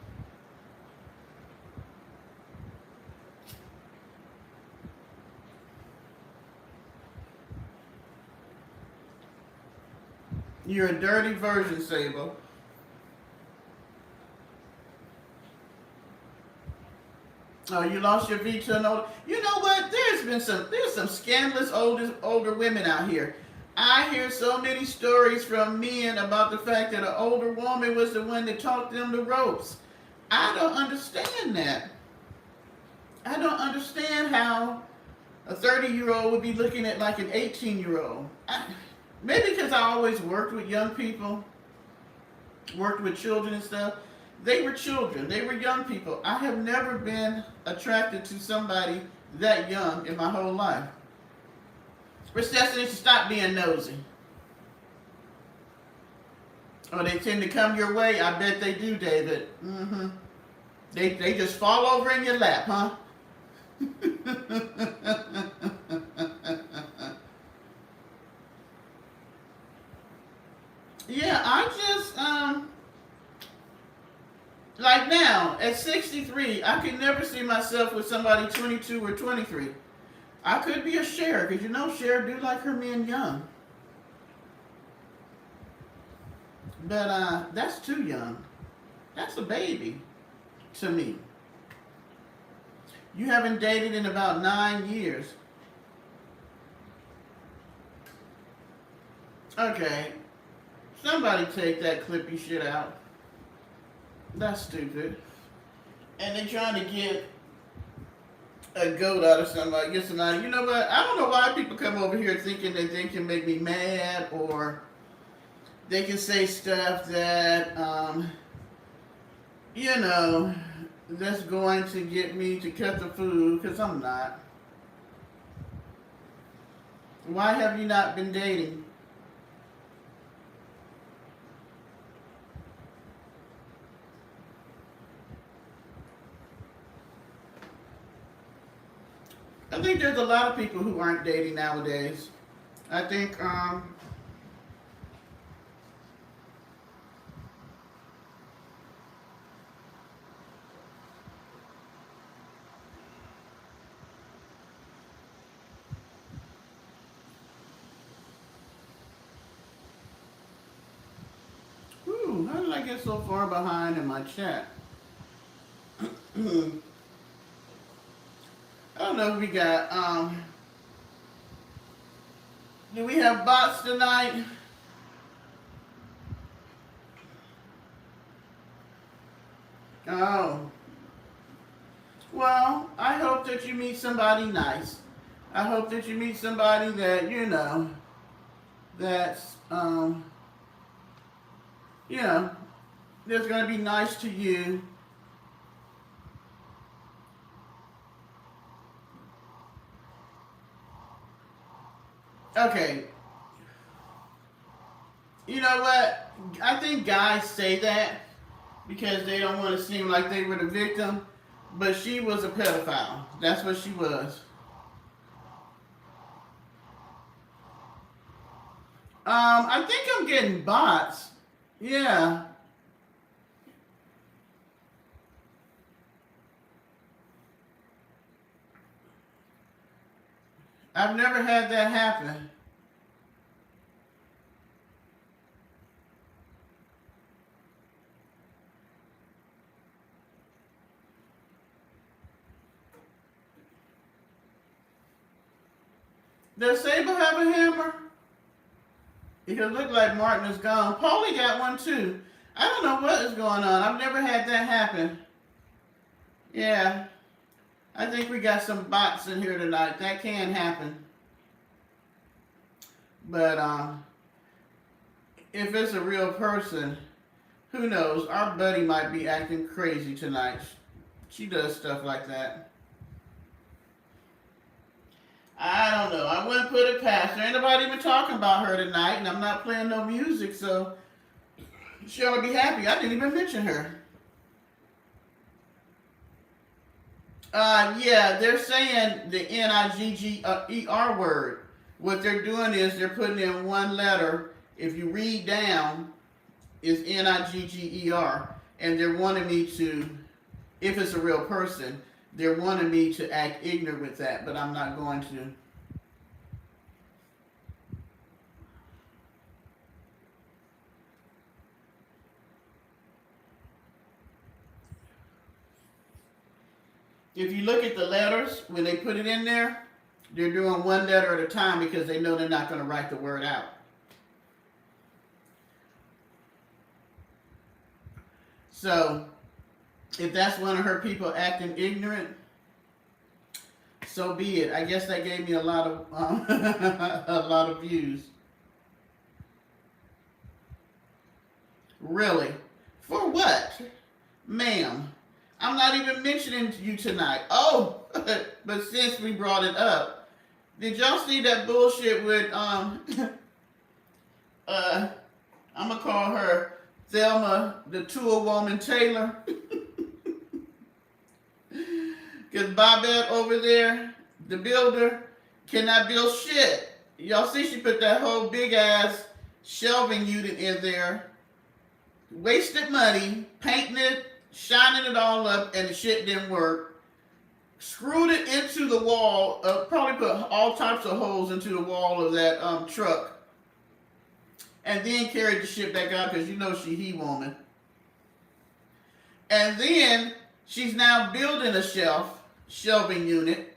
You're a dirty virgin, Sable. Oh, you lost your V to an older. You know what? There's some scandalous older women out here. I hear so many stories from men about the fact that an older woman was the one that taught them the ropes. I don't understand that. I don't understand how a 30-year-old would be looking at like an 18-year-old. Maybe because I always worked with young people, worked with children and stuff. They were children. They were young people. I have never been attracted to somebody that young in my whole life. Recession needs to stop being nosy. Oh, they tend to come your way? I bet they do, David. Mm-hmm. They just fall over in your lap, huh? Yeah, I just, like now, at 63, I could never see myself with somebody 22 or 23. I could be a Cher, because you know Cher do like her men young. But that's too young. That's a baby to me. You haven't dated in about 9 years. Okay. Somebody take that clippy shit out. That's stupid. And they're trying to get a goat out of somebody, get somebody. You know what? I don't know why people come over here thinking that they can make me mad or they can say stuff that, you know, that's going to get me to cut the food, because I'm not. Why have you not been dating? I think there's a lot of people who aren't dating nowadays. I think, how did I get so far behind in my chat? I don't know if we got, do we have bots tonight? Oh. Well, I hope that you meet somebody nice. I hope that you meet somebody that, you know, that's, you know, that's going to be nice to you. Okay. You know what? I think guys say that because they don't want to seem like they were the victim, but she was a pedophile. That's what she was. I think I'm getting bots. Yeah. I've never had that happen. Does Sable have a hammer? It could look like Martin is gone. Paulie got one too. I don't know what is going on. I've never had that happen. Yeah. I think we got some bots in here tonight. That can happen. But if it's a real person, who knows? Our buddy might be acting crazy tonight. She does stuff like that. I don't know. I wouldn't put it past her. Ain't nobody even talking about her tonight, and I'm not playing no music, so she ought to be happy. I didn't even mention her. Yeah, they're saying the Nigger word. What they're doing is they're putting in one letter. If you read down, is Nigger, and they're wanting me to, if it's a real person, they're wanting me to act ignorant with that, but I'm not going to. If you look at the letters, when they put it in there, they're doing one letter at a time because they know they're not going to write the word out. So, if that's one of her people acting ignorant, so be it. I guess that gave me a lot of a lot of views. Really? For what, ma'am? I'm not even mentioning you tonight. Oh, but since we brought it up, did y'all see that bullshit with I'm gonna call her Thelma the Tool Woman Taylor? Because Bobette over there, the builder, cannot build shit. Y'all see she put that whole big ass shelving unit in there, wasted money, painting it, shining it all up, and the shit didn't work. Screwed it into the wall, probably put all types of holes into the wall of that truck, and then carried the shit back out because you know she he-woman. And then she's now building a shelving unit,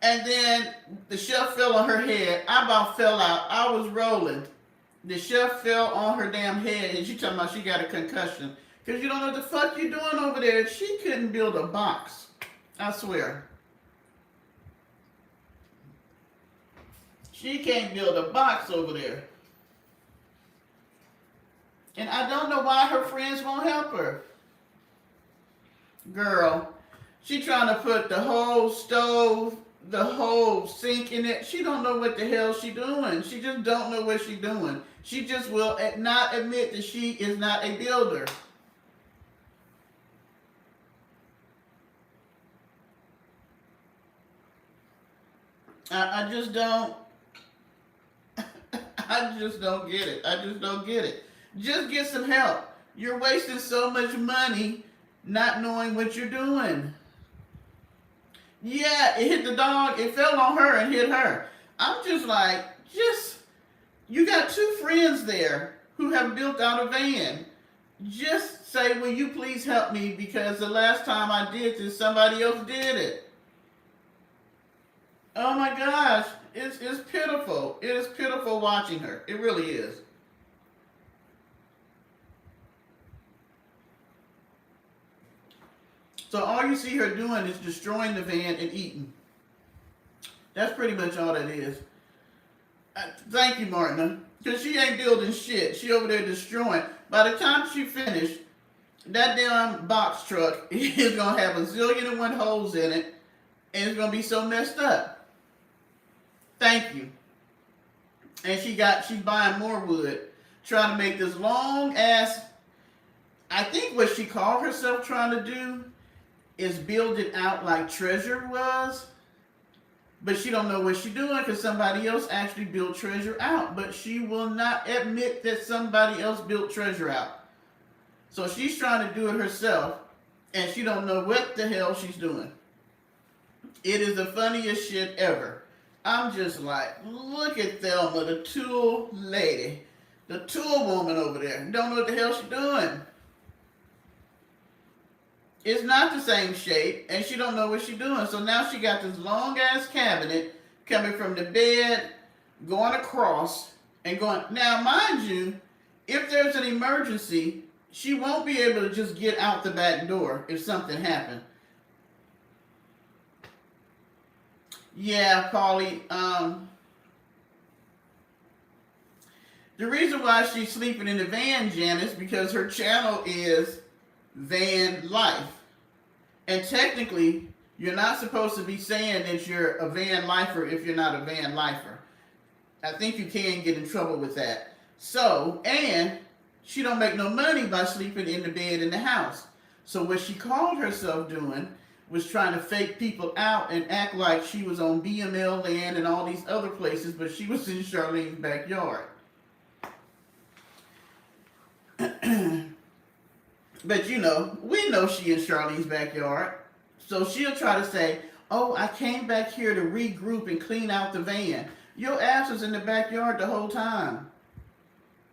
and then the shelf fell on her head. I about fell out. I was rolling. The shelf fell on her damn head, and she talking about she got a concussion. Because you don't know what the fuck you doing over there. She couldn't build a box. I swear. She can't build a box over there. And I don't know why her friends won't help her. Girl, she trying to put the whole stove, the whole sink in it. She don't know what the hell she doing. She just don't know what she doing. She just will not admit that she is not a builder. I just don't. I just don't get it. I just don't get it. Just get some help. You're wasting so much money not knowing what you're doing. Yeah, it hit the dog. It fell on her and hit her. I'm just like, you got two friends there who have built out a van. Just say, will you please help me because the last time I did this, somebody else did it. Oh my gosh, it's pitiful. It is pitiful watching her. It really is. So all you see her doing is destroying the van and eating. That's pretty much all that is. Thank you, Martina. Because she ain't building shit. She over there destroying. By the time she finished, that damn box truck is going to have a zillion and one holes in it. And it's going to be so messed up. Thank you. And she's buying more wood. Trying to make this long ass, I think what she called herself trying to do is build it out like Treasure was. But she don't know what she's doing because somebody else actually built Treasure out. But she will not admit that somebody else built Treasure out. So she's trying to do it herself. And she don't know what the hell she's doing. It is the funniest shit ever. I'm just like, look at Thelma, the tool lady. The tool woman over there. Don't know what the hell she's doing. It's not the same shape, and she don't know what she's doing. So now she got this long-ass cabinet coming from the bed, going across, and going. Now, mind you, if there's an emergency, she won't be able to just get out the back door if something happened. Yeah, Paulie. The reason why she's sleeping in the van, Janice, because her channel is van life. And technically, you're not supposed to be saying that you're a van lifer if you're not a van lifer. I think you can get in trouble with that. So, and she don't make no money by sleeping in the bed in the house. So what she called herself doing was trying to fake people out and act like she was on BML land and all these other places, but she was in Charlene's backyard. But you know, we know she in Charlene's backyard. So she'll try to say, oh, I came back here to regroup and clean out the van. Your ass was in the backyard the whole time.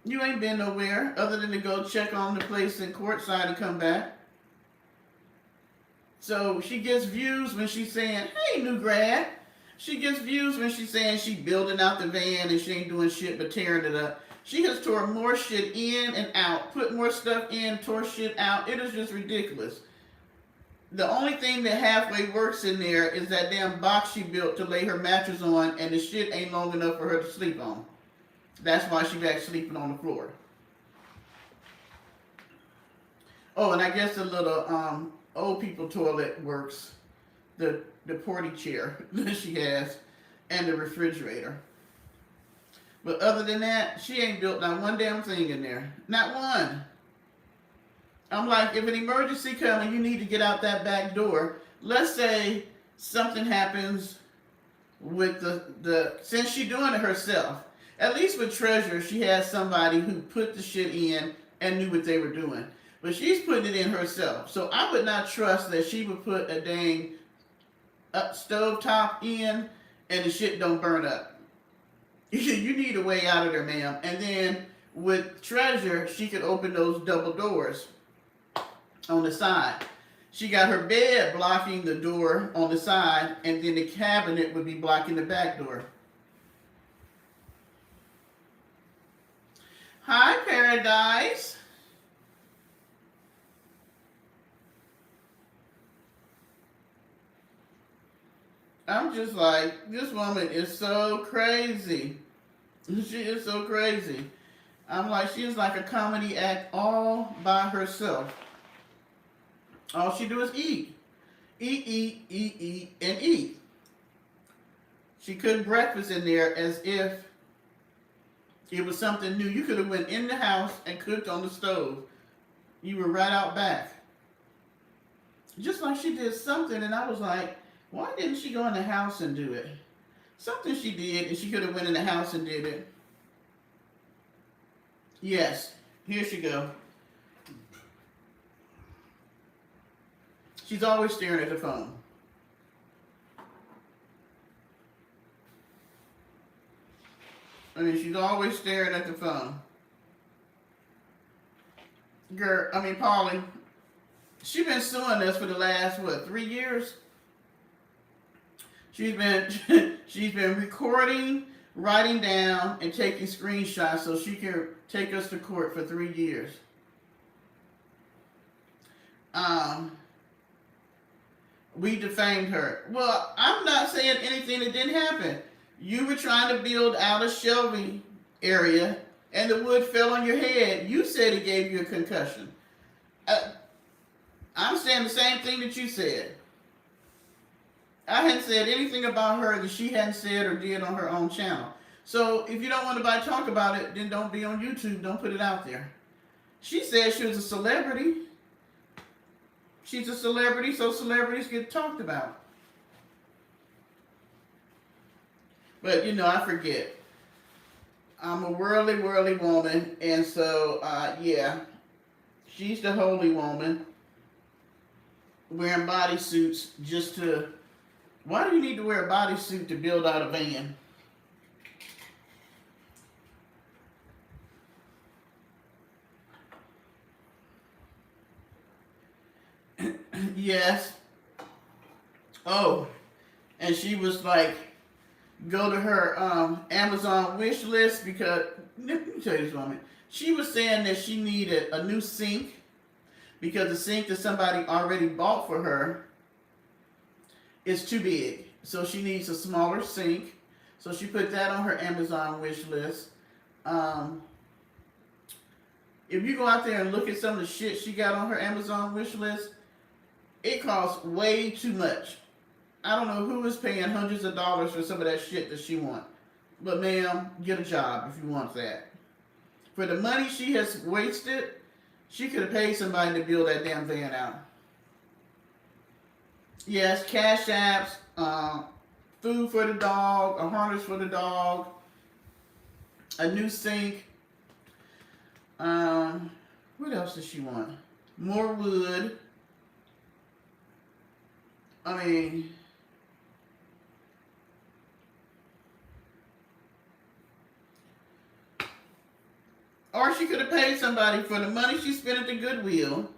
You ain't been nowhere other than to go check on the place in Courtside and come back. So she gets views when she's saying, hey, new grad. She gets views when she's saying she building out the van and she ain't doing shit but tearing it up. She has tore more shit in and out, put more stuff in, tore shit out. It is just ridiculous. The only thing that halfway works in there is that damn box she built to lay her mattress on, and the shit ain't long enough for her to sleep on. That's why she's back sleeping on the floor. Oh, and I guess the little old people toilet works. The porty chair that she has, and the refrigerator. But other than that, she ain't built not one damn thing in there. Not one. I'm like, if an emergency comes and you need to get out that back door, let's say something happens with since she's doing it herself. At least with Treasure, she has somebody who put the shit in and knew what they were doing. But she's putting it in herself. So I would not trust that she would put a dang stove top in and the shit don't burn up. You need a way out of there, ma'am. And then with Treasure, she could open those double doors on the side. She got her bed blocking the door on the side, and then the cabinet would be blocking the back door. Hi, Paradise. I'm just like, this woman is so crazy. She is so crazy. I'm like, she is like a comedy act all by herself. All she do is eat. Eat, and eat. She cooked breakfast in there as if it was something new. You could have went in the house and cooked on the stove. You were right out back. Just like she did something, and I was like, why didn't she go in the house and do it? Something she did, and she could have went in the house and did it. Yes, here she go. She's always staring at the phone. I mean, she's always staring at the phone. Paulie, she's been suing us for the last, 3 years? She's been recording, writing down, and taking screenshots so she can take us to court for 3 years. We defamed her. Well, I'm not saying anything that didn't happen. You were trying to build out a shelving area, and the wood fell on your head. You said it gave you a concussion. I'm saying the same thing that you said. I hadn't said anything about her that she hadn't said or did on her own channel. So if you don't want anybody to talk about it, then don't be on YouTube. Don't put it out there. She said she was a celebrity. She's a celebrity, so celebrities get talked about. But, I forget. I'm a worldly woman, and so, yeah. She's the holy woman wearing bodysuits just to... Why do you need to wear a bodysuit to build out a van? Yes. Oh, and she was like, go to her Amazon wish list because, let me tell you something. She was saying that she needed a new sink because the sink that somebody already bought for her is too big. So she needs a smaller sink. So she put that on her Amazon wish list. Um, if you go out there and look at some of the shit she got on her Amazon wish list, it costs way too much. I don't know who is paying hundreds of dollars for some of that shit that she wants. But ma'am, get a job if you want that. For the money she has wasted, she could have paid somebody to build that damn van out. Yes, cash apps, food for the dog, a harness for the dog, a new sink. What else does she want? More wood. I mean, or she could have paid somebody for the money she spent at the Goodwill,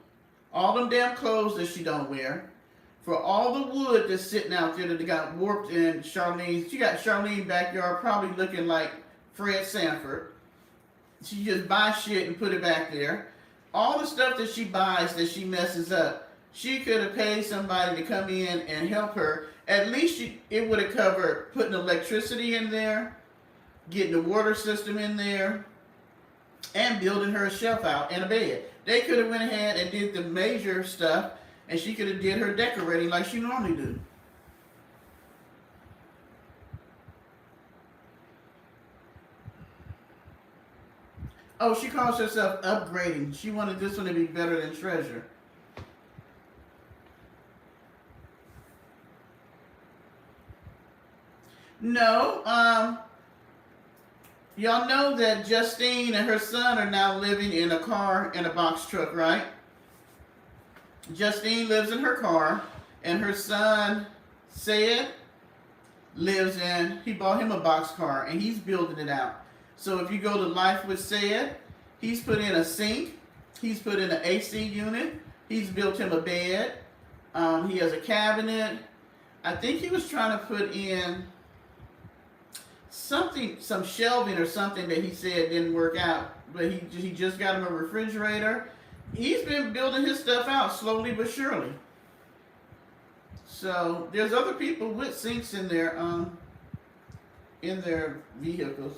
all them damn clothes that she don't wear, for all the wood that's sitting out there that got warped in Charlene's. She got Charlene's backyard probably looking like Fred Sanford. She just buys shit and put it back there. All the stuff that she buys that she messes up, she could have paid somebody to come in and help her. At least it would have covered putting electricity in there, getting the water system in there, and building her a shelf out and a bed. They could have went ahead and did the major stuff, and she could have did her decorating like she normally do. Oh, she calls herself upgrading. She wanted this one to be better than Treasure. No, y'all know that Justine and her son are now living in a car and a box truck, right? Justine lives in her car, and her son, Sayed, he bought him a box car, and he's building it out. So if you go to Life with Sayed, he's put in a sink, he's put in an AC unit, he's built him a bed, he has a cabinet. I think he was trying to put in some shelving or something that he said didn't work out, but he just got him a refrigerator. He's been building his stuff out slowly but surely. So there's other people with sinks in their vehicles.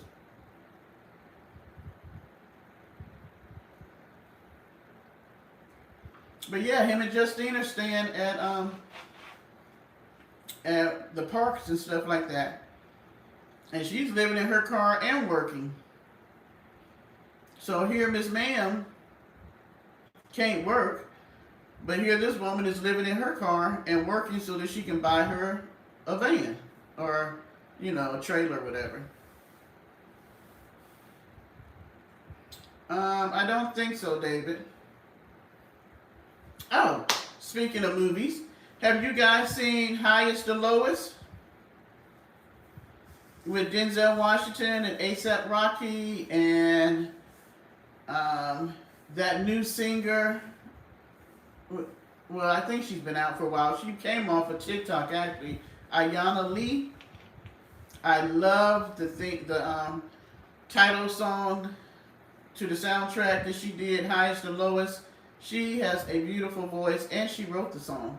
But yeah, him and Justine are staying at the parks and stuff like that. And she's living in her car and working. So here Miss Ma'am can't work, but here this woman is living in her car and working so that she can buy her a van or, a trailer or whatever. I don't think so, David. Oh, speaking of movies, have you guys seen Highest to Lowest? With Denzel Washington and A$AP Rocky and that new singer. Well, I think she's been out for a while. She came off of TikTok actually. Ayana Lee. I love the title song to the soundtrack that she did, Highest to Lowest. She has a beautiful voice and she wrote the song.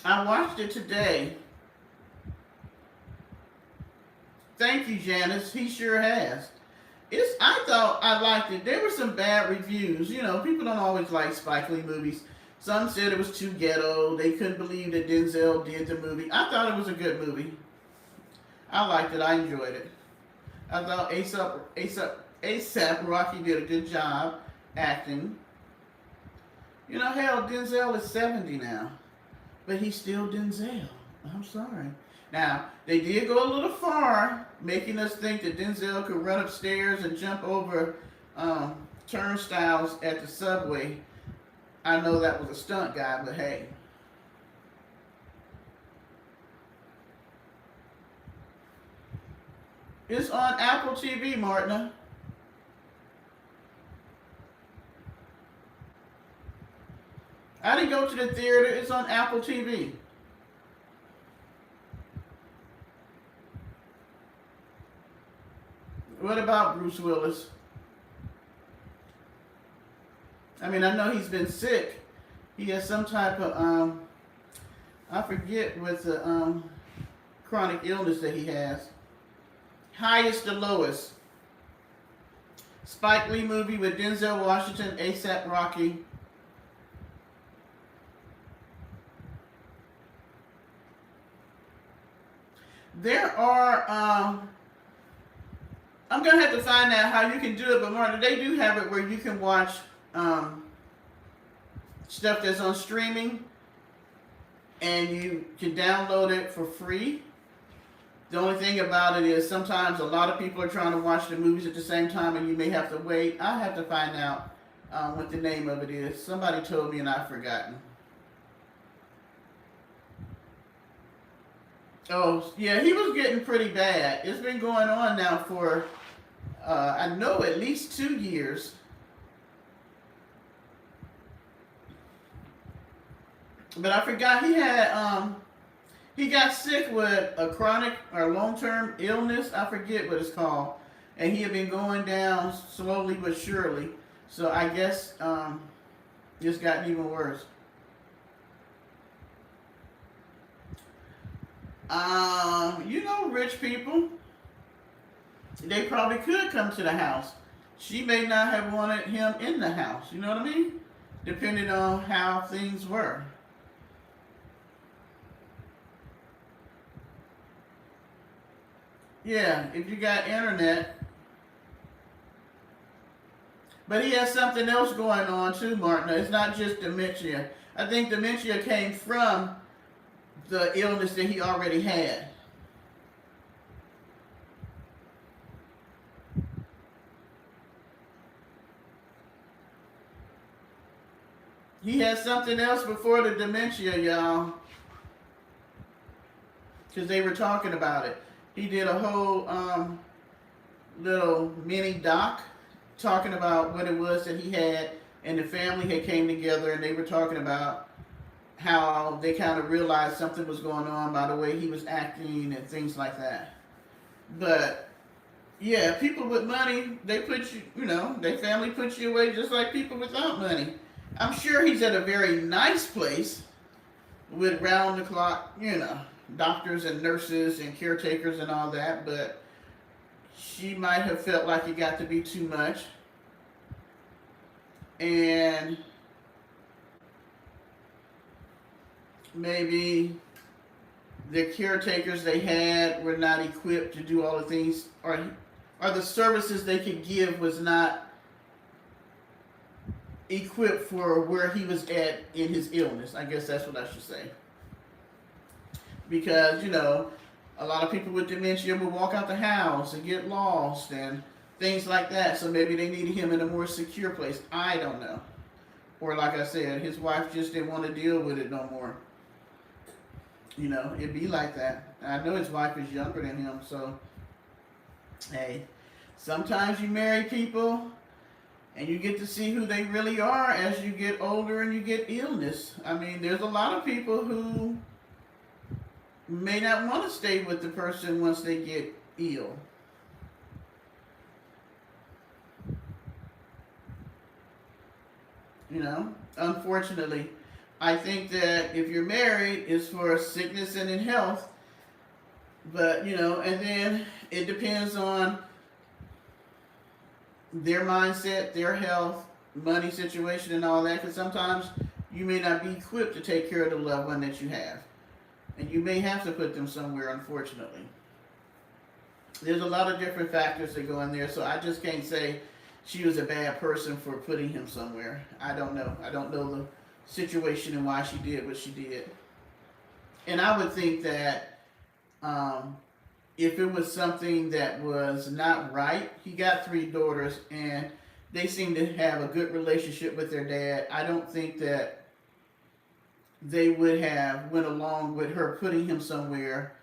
I watched it today. Thank you, Janice. He sure has. I thought I liked it. There were some bad reviews. People don't always like Spike Lee movies. Some said it was too ghetto. They couldn't believe that Denzel did the movie. I thought it was a good movie. I liked it. I enjoyed it. I thought A$AP Rocky did a good job acting. Hell, Denzel is 70 now. But he's still Denzel. I'm sorry. Now, they did go a little far, making us think that Denzel could run upstairs and jump over turnstiles at the subway. I know that was a stunt guy, but hey. It's on Apple TV, Martina. I didn't go to the theater. It's on Apple TV. What about Bruce Willis? I mean, I know he's been sick. He has some type of, I forget what chronic illness that he has. Highest to lowest. Spike Lee movie with Denzel Washington, A$AP Rocky. There are, I'm going to have to find out how you can do it, but Martin, they do have it where you can watch stuff that's on streaming and you can download it for free. The only thing about it is sometimes a lot of people are trying to watch the movies at the same time and you may have to wait. I have to find out what the name of it is. Somebody told me and I've forgotten. Oh, yeah, he was getting pretty bad. It's been going on now for, I know, at least 2 years. But I forgot he got sick with a chronic or long-term illness. I forget what it's called. And he had been going down slowly but surely. So I guess it's gotten even worse. You know, rich people, they probably could come to the house. She may not have wanted him in the house. You know what I mean? Depending on how things were. Yeah, if you got internet. But he has something else going on too, Martin. It's not just dementia. I think dementia came from the illness that he already had. He had something else before the dementia, y'all. Because they were talking about it. He did a whole little mini doc talking about what it was that he had, and the family had came together and they were talking about how they kind of realized something was going on by the way he was acting and things like that. But yeah, people with money, they put you, you know, their family puts you away just like people without money. I'm sure he's at a very nice place with round the clock, you know, doctors and nurses and caretakers and all that, but she might have felt like it got to be too much. And maybe the caretakers they had were not equipped to do all the things, or the services they could give was not equipped for where he was at in his illness. I guess that's what I should say. Because, you know, a lot of people with dementia will walk out the house and get lost and things like that. So maybe they needed him in a more secure place. I don't know. Or like I said, his wife just didn't want to deal with it no more. You know, it'd be like that. I know his wife is younger than him, so hey, sometimes you marry people and you get to see who they really are as you get older and you get illness. I mean, there's a lot of people who may not want to stay with the person once they get ill. You know, unfortunately, I think that if you're married, it's for sickness and in health. But, you know, and then it depends on their mindset, their health, money situation and all that. Because sometimes you may not be equipped to take care of the loved one that you have. And you may have to put them somewhere, unfortunately. There's a lot of different factors that go in there. So I just can't say she was a bad person for putting him somewhere. I don't know. I don't know the situation and why she did what she did. And I would think that if it was something that was not right, he got 3 daughters and they seem to have a good relationship with their dad. I don't think that they would have went along with her putting him somewhere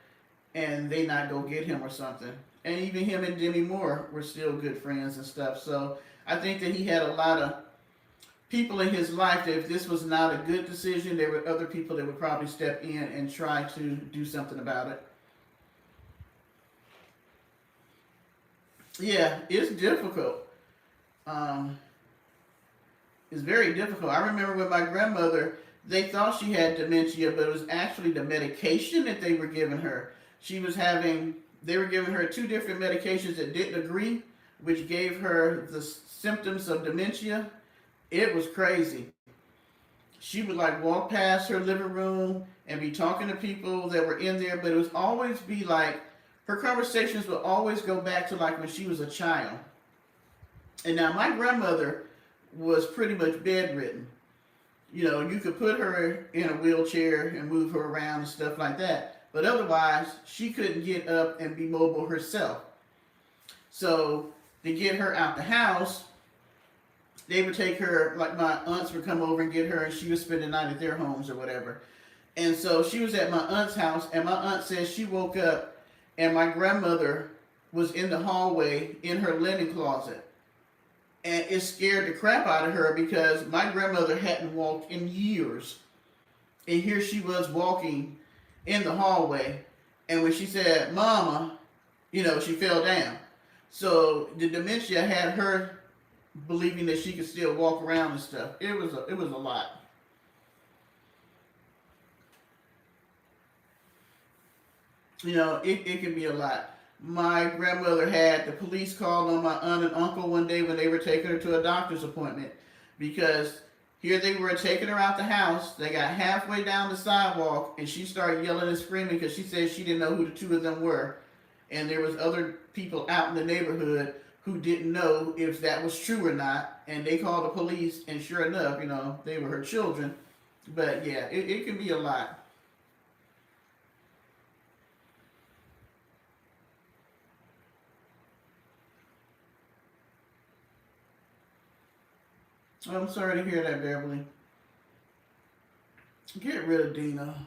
and they not go get him or something. And even him and Demi Moore were still good friends and stuff. So I think that he had a lot of people in his life that if this was not a good decision, there were other people that would probably step in and try to do something about it. Yeah, it's difficult. It's very difficult. I remember with my grandmother, they thought she had dementia, but it was actually the medication that they were giving her. She was having, they were giving her two different medications that didn't agree, which gave her the symptoms of dementia. It was crazy. She would like walk past her living room and be talking to people that were in there, but it would always be like her conversations would always go back to like when she was a child. And now my grandmother was pretty much bedridden. You know, you could put her in a wheelchair and move her around and stuff like that. But otherwise, she couldn't get up and be mobile herself. So to get her out the house, they would take her, like my aunts would come over and get her, and she would spend the night at their homes or whatever. And so she was at my aunt's house, and my aunt says she woke up and my grandmother was in the hallway in her linen closet. And it scared the crap out of her because my grandmother hadn't walked in years. And here she was walking in the hallway. And when she said, Mama, you know, she fell down. So the dementia had her believing that she could still walk around and stuff. It was a lot. You know, it can be a lot. My grandmother had the police called on my aunt and uncle one day when they were taking her to a doctor's appointment because here they were taking her out the house. They got halfway down the sidewalk and she started yelling and screaming because she said she didn't know who the two of them were. And there was other people out in the neighborhood who didn't know if that was true or not. And they called the police and sure enough, you know, they were her children. But yeah, it can be a lot. I'm sorry to hear that, Beverly. Get rid of Dina.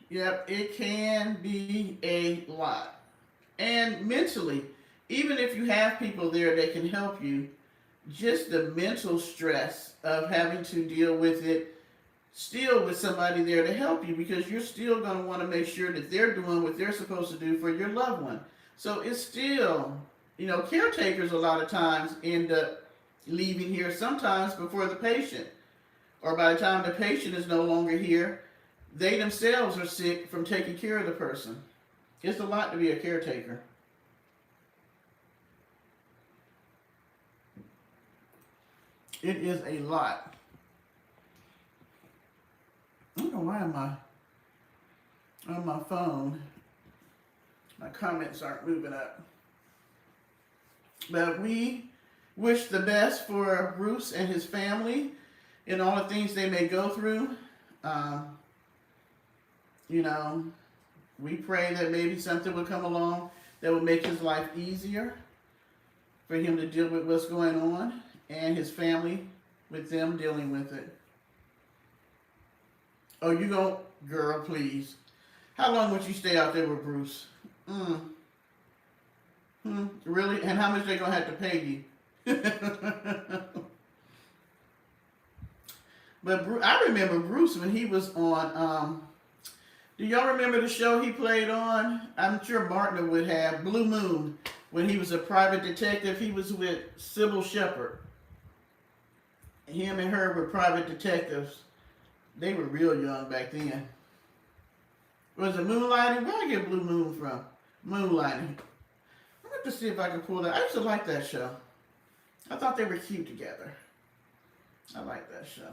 Yep, it can be a lot. And mentally, even if you have people there that can help you, just the mental stress of having to deal with it still with somebody there to help you because you're still going to want to make sure that they're doing what they're supposed to do for your loved one. So it's still, you know, caretakers a lot of times end up leaving here sometimes before the patient. Or by the time the patient is no longer here, they themselves are sick from taking care of the person. It's a lot to be a caretaker. It is a lot. I don't know why am I on my phone. My comments aren't moving up. But we wish the best for Bruce and his family and all the things they may go through. Um, you know, we pray that maybe something will come along that will make his life easier for him to deal with what's going on and his family with them dealing with it. Oh, you go, girl, please. How long would you stay out there with Bruce? Really? And how much they gonna have to pay you? But I remember Bruce when he was on. Do y'all remember the show he played on? I'm sure Martin would have Blue Moon. When he was a private detective, he was with Sybil Shepherd. Him and her were private detectives. They were real young back then. Was it Moonlighting? Where did I get Blue Moon from? Moonlighting. I'm going to see if I can pull that. I used to like that show. I thought they were cute together. I like that show.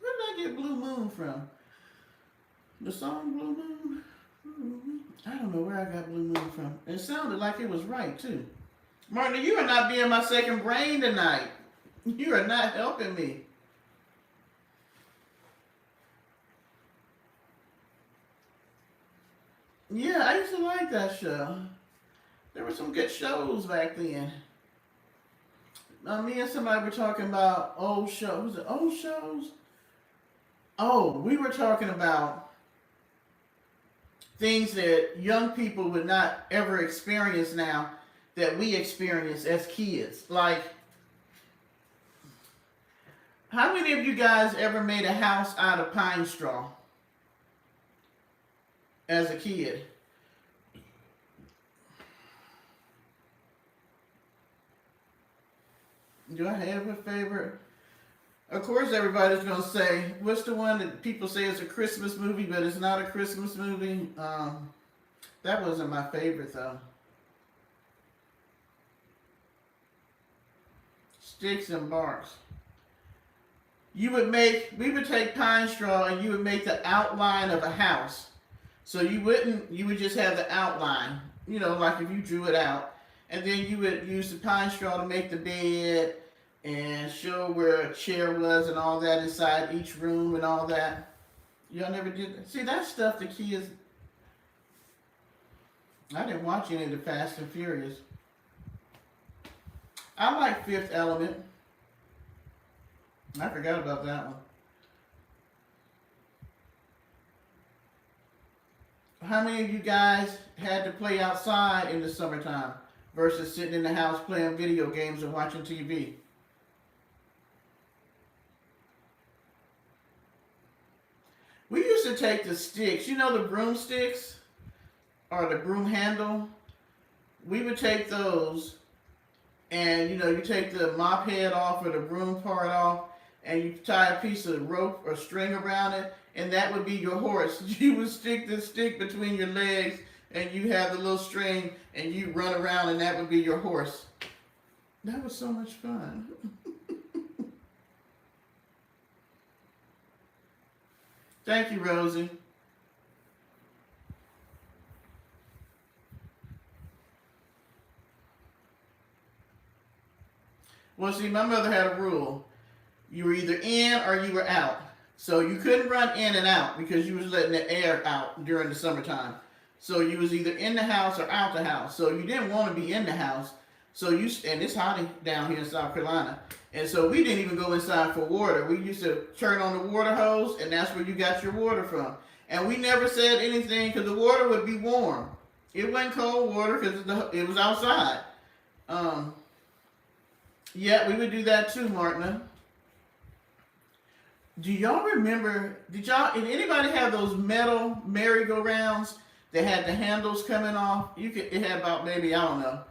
Where did I get Blue Moon from? The song Blue Moon? I don't know where I got Blue Moon from. It sounded like it was right, too. Martin, you are not being my second brain tonight. You are not helping me. Yeah, I used to like that show. There were some good shows back then. Me and somebody were talking about old shows. Was it old shows? Oh, we were talking about things that young people would not ever experience now that we experience as kids. Like, how many of you guys ever made a house out of pine straw as a kid? Do I have a favorite? Of course, everybody's gonna say, "What's the one that people say is a Christmas movie, but it's not a Christmas movie?" That wasn't my favorite though. Sticks and barks. We would take pine straw and you would make the outline of a house. So you would just have the outline, like if you drew it out. And then you would use the pine straw to make the bed and show where a chair was and all that inside each room and all that. Y'all never did that? See, that stuff the kids. I didn't watch any of the Fast and Furious. I like Fifth Element. I forgot about that one. How many of you guys had to play outside in the summertime versus sitting in the house playing video games and watching TV? We used to take the sticks, the broomsticks or the broom handle. We would take those and you take the mop head off or the broom part off and you tie a piece of rope or string around it, and that would be your horse. You would stick the stick between your legs and you have the little string and you run around and that would be your horse. That was so much fun. Thank you, Rosie. Well, see, my mother had a rule. You were either in or you were out. So you couldn't run in and out because you was letting the air out during the summertime. So you was either in the house or out the house. So you didn't want to be in the house. And it's hot down here in South Carolina. And so we didn't even go inside for water. We used to turn on the water hose, and that's where you got your water from. And we never said anything because the water would be warm. It wasn't cold water because it was outside. Yeah, we would do that too, Martina. Do y'all remember, did anybody have those metal merry-go-rounds that had the handles coming off? It had about maybe, I don't know,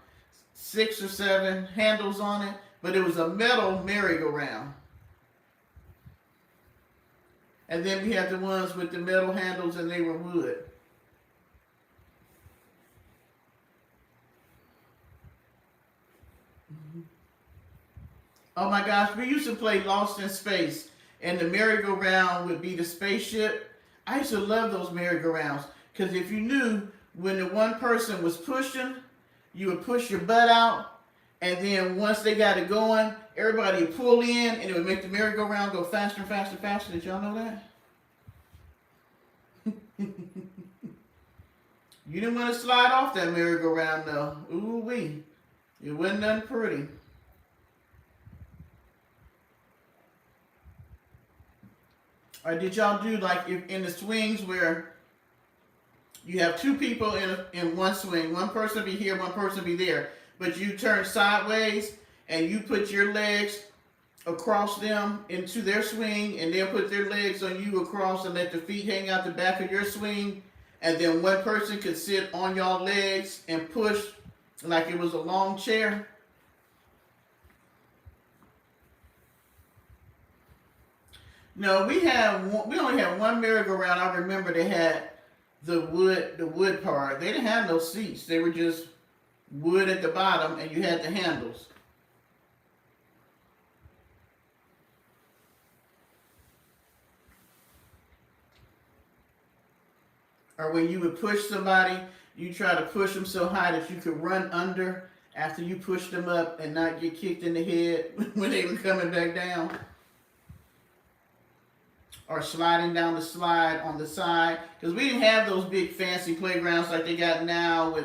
6 or 7 handles on it, but it was a metal merry-go-round. And then we had the ones with the metal handles and they were wood. Oh my gosh, we used to play Lost in Space, and the merry-go-round would be the spaceship. I used to love those merry-go-rounds, because if you knew when the one person was pushing, you would push your butt out, and then once they got it going, everybody would pull in, and it would make the merry-go-round go faster and faster and faster. Did y'all know that? You didn't want to slide off that merry-go-round, though. Ooh-wee. It wasn't nothing pretty. Or did y'all do like in the swings where you have 2 people in one swing, one person be here, one person be there, but you turn sideways and you put your legs across them into their swing, and they'll put their legs on you across and let the feet hang out the back of your swing, and then one person could sit on y'all legs and push like it was a long chair? No, we only had one merry-go-round. I remember they had the wood part. They didn't have no seats. They were just wood at the bottom, and you had the handles. Or when you would push somebody, you try to push them so high that you could run under after you pushed them up and not get kicked in the head when they were coming back down. Or sliding down the slide on the side, because we didn't have those big fancy playgrounds like they got now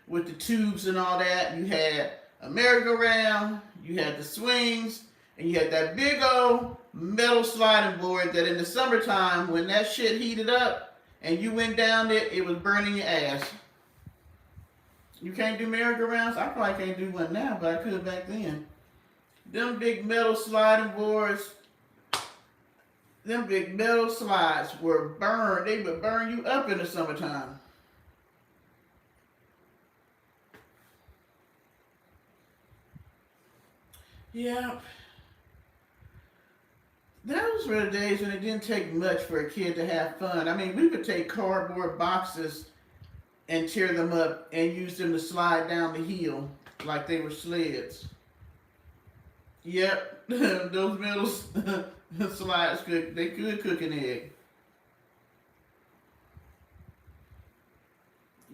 with the tubes and all that. You had a merry-go-round, you had the swings, and you had that big old metal sliding board that in the summertime, when that shit heated up and you went down it, it was burning your ass. You can't do merry-go-rounds? I probably can't do one now, but I could back then. Them big metal sliding boards, them big metal slides were burned. They would burn you up in the summertime. Yeah. Those were the days when it didn't take much for a kid to have fun. I mean, we would take cardboard boxes and tear them up and use them to slide down the hill like they were sleds. Yep, those metal slides could cook an egg.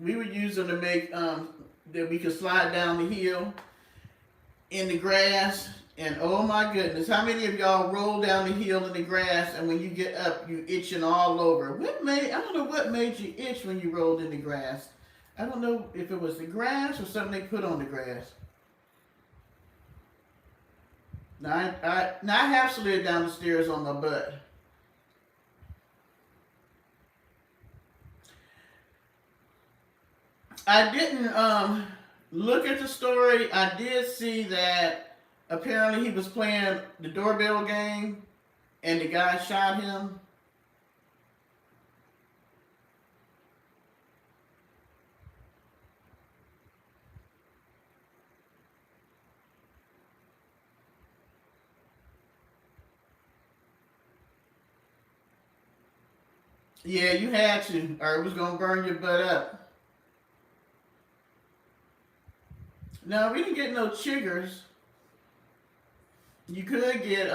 We would use them to make that we could slide down the hill in the grass. And oh my goodness, how many of y'all roll down the hill in the grass and when you get up, you itching all over? I don't know what made you itch when you rolled in the grass. I don't know if it was the grass or something they put on the grass. Now I have slid down the stairs on my butt. I didn't look at the story. I did see that apparently he was playing the doorbell game and the guy shot him. Yeah, you had to, or it was gonna burn your butt up. No, we didn't get no chiggers. You could get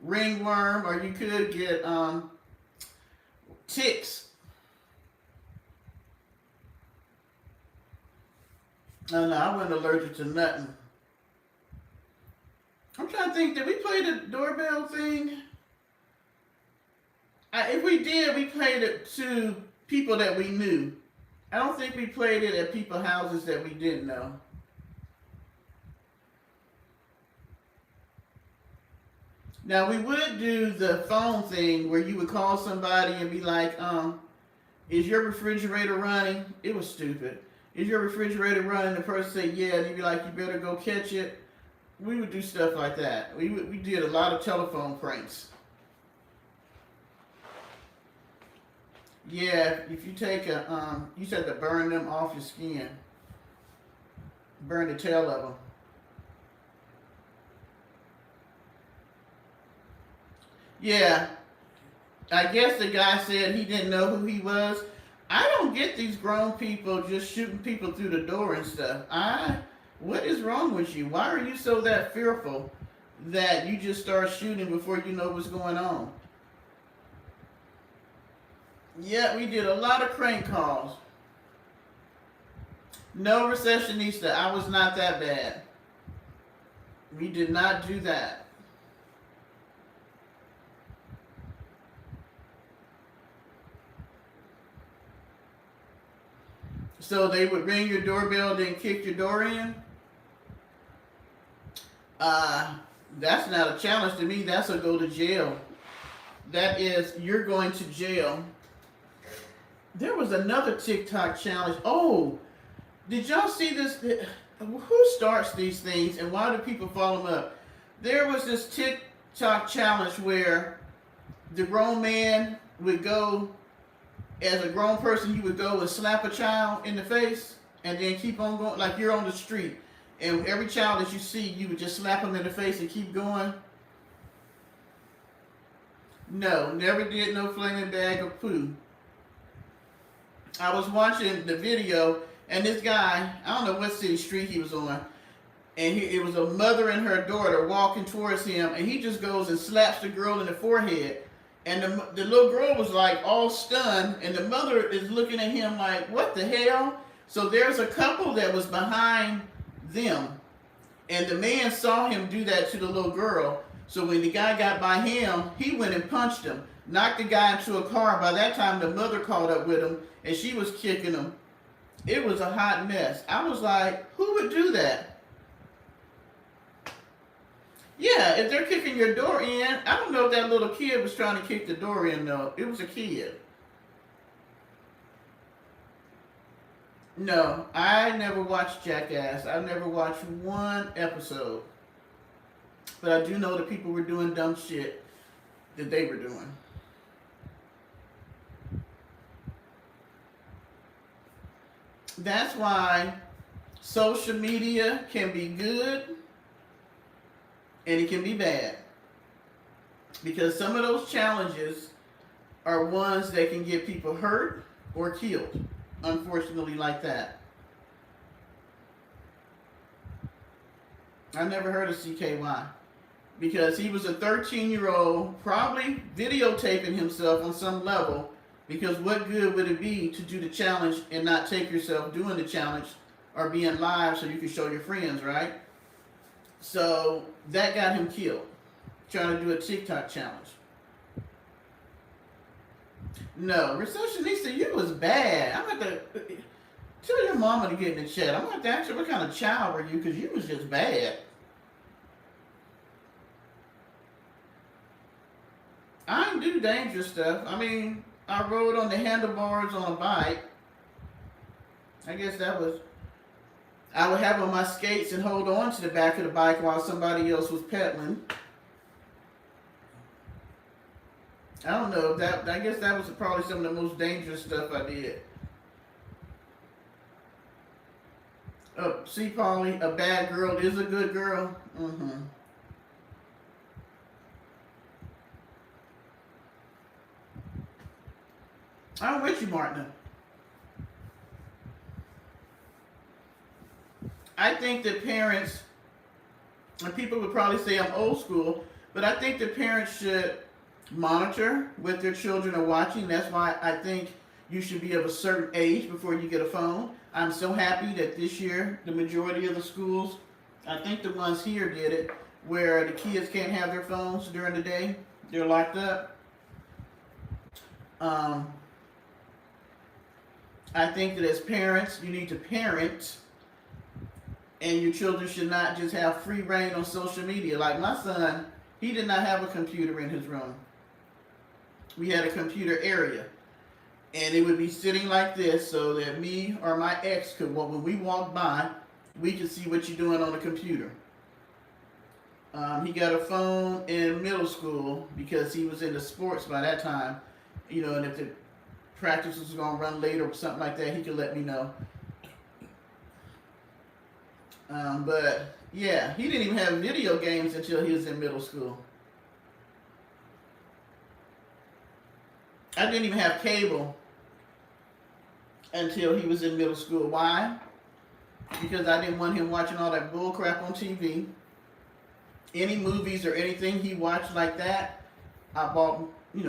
ringworm, or you could get ticks. Oh no, I wasn't allergic to nothing. I'm trying to think, did we play the doorbell thing? If we did, we played it to people that we knew. I don't think we played it at people's houses that we didn't know. Now we would do the phone thing where you would call somebody and be like, is your refrigerator running? It was stupid. Is your refrigerator running? The person said, yeah, and you'd be like, you better go catch it. We would do stuff like that. We did a lot of telephone pranks. Yeah, if you take you said to burn them off your skin. Burn the tail of them. Yeah, I guess the guy said he didn't know who he was. I don't get these grown people just shooting people through the door and stuff. What is wrong with you? Why are you so that fearful that you just start shooting before you know what's going on? Yeah, we did a lot of crank calls. No recessionista. I was not that bad. We did not do that. So they would ring your doorbell, then kick your door in? That's not a challenge to me. That's a go to jail. That is, you're going to jail. There was another TikTok challenge. Oh, did y'all see this? Who starts these things and why do people follow them up? There was this TikTok challenge where the grown man would go, as a grown person, you would go and slap a child in the face and then keep on going. Like you're on the street and every child that you see, you would just slap them in the face and keep going. No, never did no flaming bag of poo. I was watching the video, and this guy, I don't know what city street he was on, and it was a mother and her daughter walking towards him, and he just goes and slaps the girl in the forehead, and the little girl was like all stunned, and the mother is looking at him like, what the hell? So there's a couple that was behind them, and the man saw him do that to the little girl. So when the guy got by him, he went and punched him, knocked the guy into a car. By that time, the mother caught up with him, and she was kicking him. It was a hot mess. I was like, who would do that? Yeah, if they're kicking your door in, I don't know if that little kid was trying to kick the door in, though. It was a kid. No, I never watched Jackass. I never watched one episode. But I do know that people were doing dumb shit that they were doing. That's why social media can be good and it can be bad. because some of those challenges are ones that can get people hurt or killed, unfortunately, like that. I never heard of CKY because he was a 13-year-old, probably videotaping himself on some level. Because what good would it be to do the challenge and not take yourself doing the challenge or being live so you can show your friends, right? So that got him killed, trying to do a TikTok challenge. No, receptionista, you was bad. I'm going to tell your mama to get in the chat. I'm going to ask her what kind of child were you, because you was just bad. I didn't do dangerous stuff. I mean, I rode on the handlebars on a bike. I guess that was... I would have on my skates and hold on to the back of the bike while somebody else was pedaling. I don't know. I guess that was probably some of the most dangerous stuff I did. See, Paulie, a bad girl is a good girl. I'm with you, Martin. I think that parents, and people would probably say I'm old school, but I think that parents should monitor what their children are watching. That's why I think you should be of a certain age before you get a phone. I'm so happy that this year, the majority of the schools, I think the ones here did it, where the kids can't have their phones during the day. They're locked up. I think that as parents, you need to parent, and your children should not just have free reign on social media. Like my son, he did not have a computer in his room. We had a computer area, and it would be sitting like this so that me or my ex could, when we walked by, we could see what you're doing on the computer. He got a phone in middle school because he was into sports by that time, and if the practice was going to run late or something like that, he could let me know. But yeah, he didn't even have video games until he was in middle school. I didn't even have cable until he was in middle school. Why? Because I didn't want him watching all that bull crap on TV. Any movies or anything he watched like that, I bought, it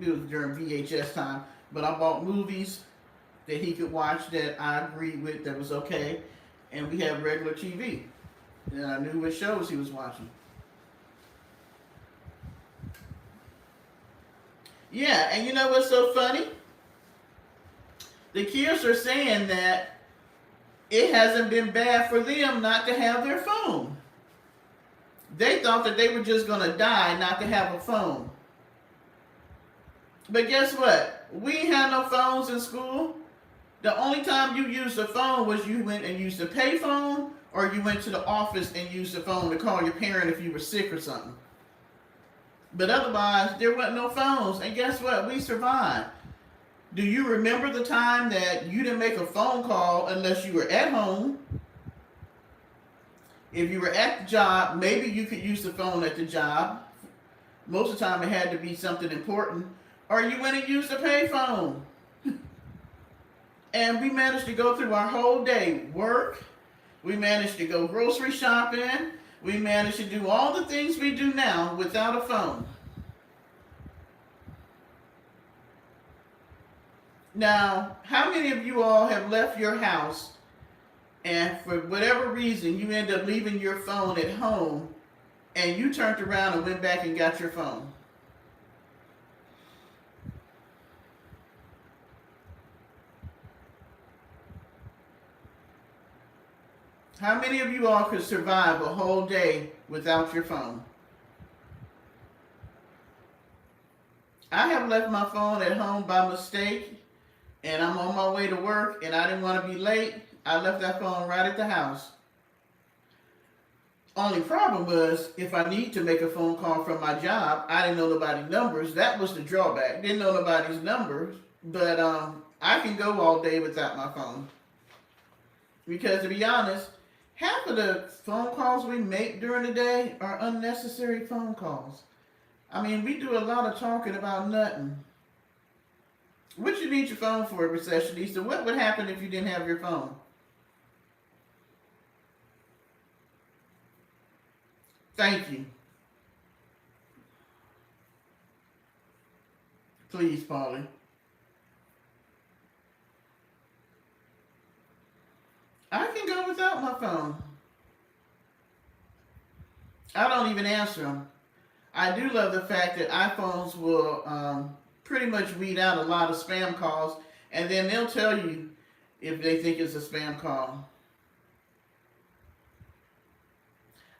was during VHS time, but I bought movies that he could watch that I agreed with that was okay, and we had regular TV. And I knew what shows he was watching. Yeah, and you know what's so funny? The kids are saying that it hasn't been bad for them not to have their phone. They thought that they were just going to die not to have a phone. But guess what? We ain't had no phones in school. The only time you used a phone was you went and used a pay phone, or you went to the office and used the phone to call your parent if you were sick or something. But otherwise, there wasn't no phones. And guess what? We survived. Do you remember the time that you didn't make a phone call unless you were at home? If you were at the job, maybe you could use the phone at the job. Most of the time it had to be something important. Or you went and used a pay phone. And we managed to go through our whole day. Work. We managed to go grocery shopping. We managed to do all the things we do now without a phone. Now, how many of you all have left your house and for whatever reason you end up leaving your phone at home and you turned around and went back and got your phone? How many of you all could survive a whole day without your phone? I have left my phone at home by mistake, and I'm on my way to work, and I didn't want to be late. I left that phone right at the house. Only problem was, if I need to make a phone call from my job, I didn't know nobody's numbers. That was the drawback. Didn't know nobody's numbers, but I can go all day without my phone. Because to be honest, half of the phone calls we make during the day are unnecessary phone calls. I mean, we do a lot of talking about nothing. What you need your phone for, recessionista? What would happen if you didn't have your phone? Thank you. Please, Paulie. I can go without my phone. I don't even answer them. I do love the fact that iPhones will pretty much weed out a lot of spam calls, and then they'll tell you if they think it's a spam call.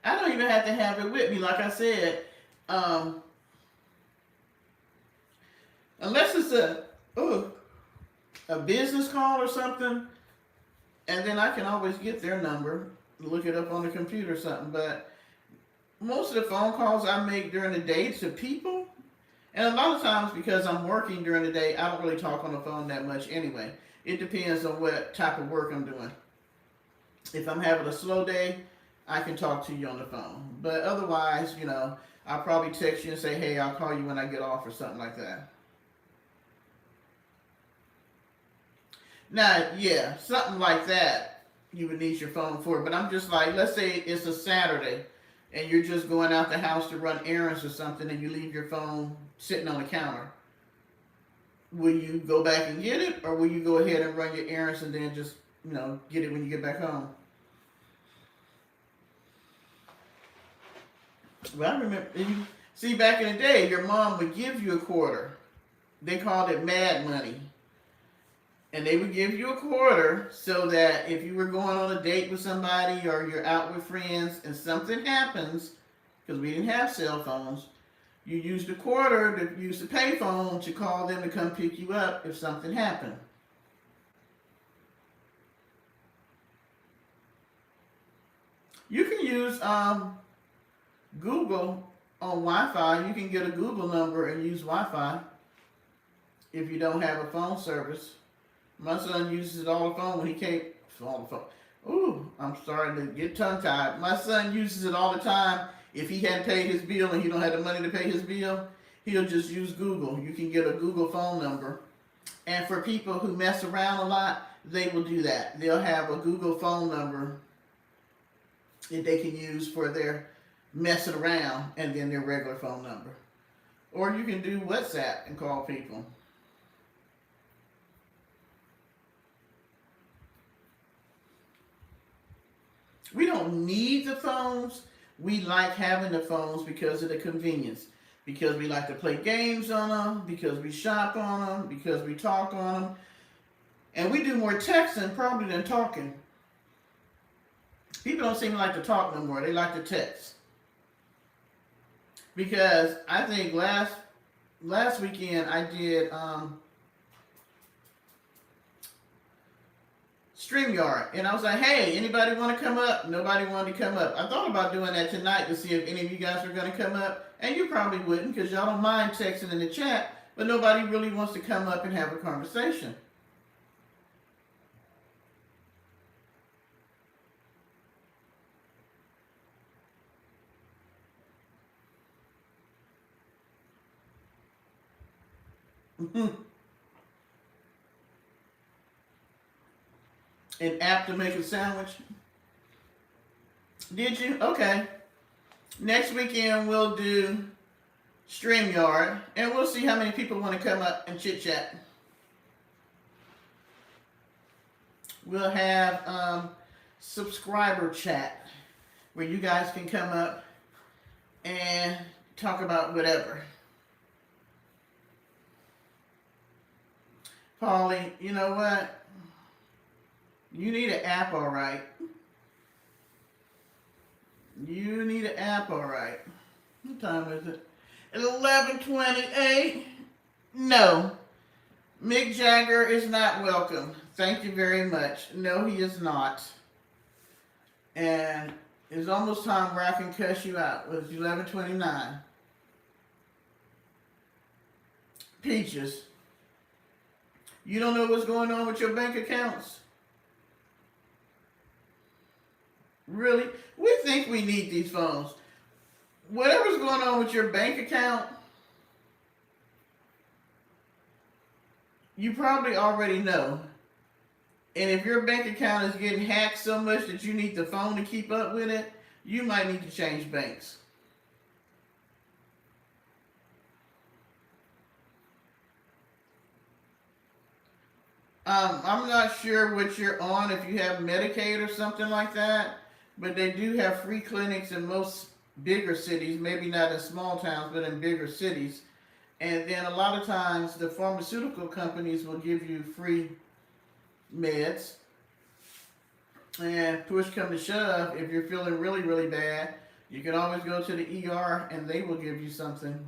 I don't even have to have it with me. Like I said, um, unless it's a business call or something, and then I can always get their number, look it up on the computer or something. But most of the phone calls I make during the day to people, and a lot of times because I'm working during the day, I don't really talk on the phone that much anyway. It depends on what type of work I'm doing. If I'm having a slow day, I can talk to you on the phone. But otherwise, I'll probably text you and say, hey, I'll call you when I get off or something like that. Now, yeah, something like that you would need your phone for. But I'm just like, let's say it's a Saturday and you're just going out the house to run errands or something and you leave your phone sitting on the counter. Will you go back and get it, or will you go ahead and run your errands and then just, get it when you get back home? Well, I remember, see, back in the day, your mom would give you a quarter. They called it mad money. And they would give you a quarter so that if you were going on a date with somebody or you're out with friends and something happens, because we didn't have cell phones, you used the quarter to use the payphone to call them to come pick you up if something happened. You can use Google on Wi-Fi. You can get a Google number and use Wi-Fi if you don't have a phone service. My son uses it all the phone when he can't. All the phone. Ooh, I'm starting to get tongue-tied. My son uses it all the time. If he hadn't paid his bill and he don't have the money to pay his bill, he'll just use Google. You can get a Google phone number. And for people who mess around a lot, they will do that. They'll have a Google phone number that they can use for their messing around and then their regular phone number. Or you can do WhatsApp and call people. We don't need the phones. We like having the phones because of the convenience. Because we like to play games on them, because we shop on them, because we talk on them. And we do more texting probably than talking. People don't seem to like to talk no more. They like to text. Because I think last weekend I did StreamYard. And I was like, hey, anybody want to come up? Nobody wanted to come up. I thought about doing that tonight to see if any of you guys were going to come up. And you probably wouldn't because y'all don't mind texting in the chat. But nobody really wants to come up and have a conversation. An app to make a sandwich? Did you? Okay. Next weekend we'll do StreamYard, and we'll see how many people want to come up and chit chat. We'll have subscriber chat where you guys can come up and talk about whatever. Paulie, you know what? You need an app, all right. You need an app, all right. What time is it? 11:28. No. Mick Jagger is not welcome. Thank you very much. No, he is not. And it's almost time where I can cuss you out. It's 11:29. Peaches. You don't know what's going on with your bank accounts? Really? We think we need these phones. Whatever's going on with your bank account, you probably already know. And if your bank account is getting hacked so much that you need the phone to keep up with it, you might need to change banks. I'm not sure what you're on, if you have Medicaid or something like that, but they do have free clinics in most bigger cities, maybe not in small towns, but in bigger cities. And then a lot of times the pharmaceutical companies will give you free meds. And push come to shove, if you're feeling really, really bad, you can always go to the ER and they will give you something.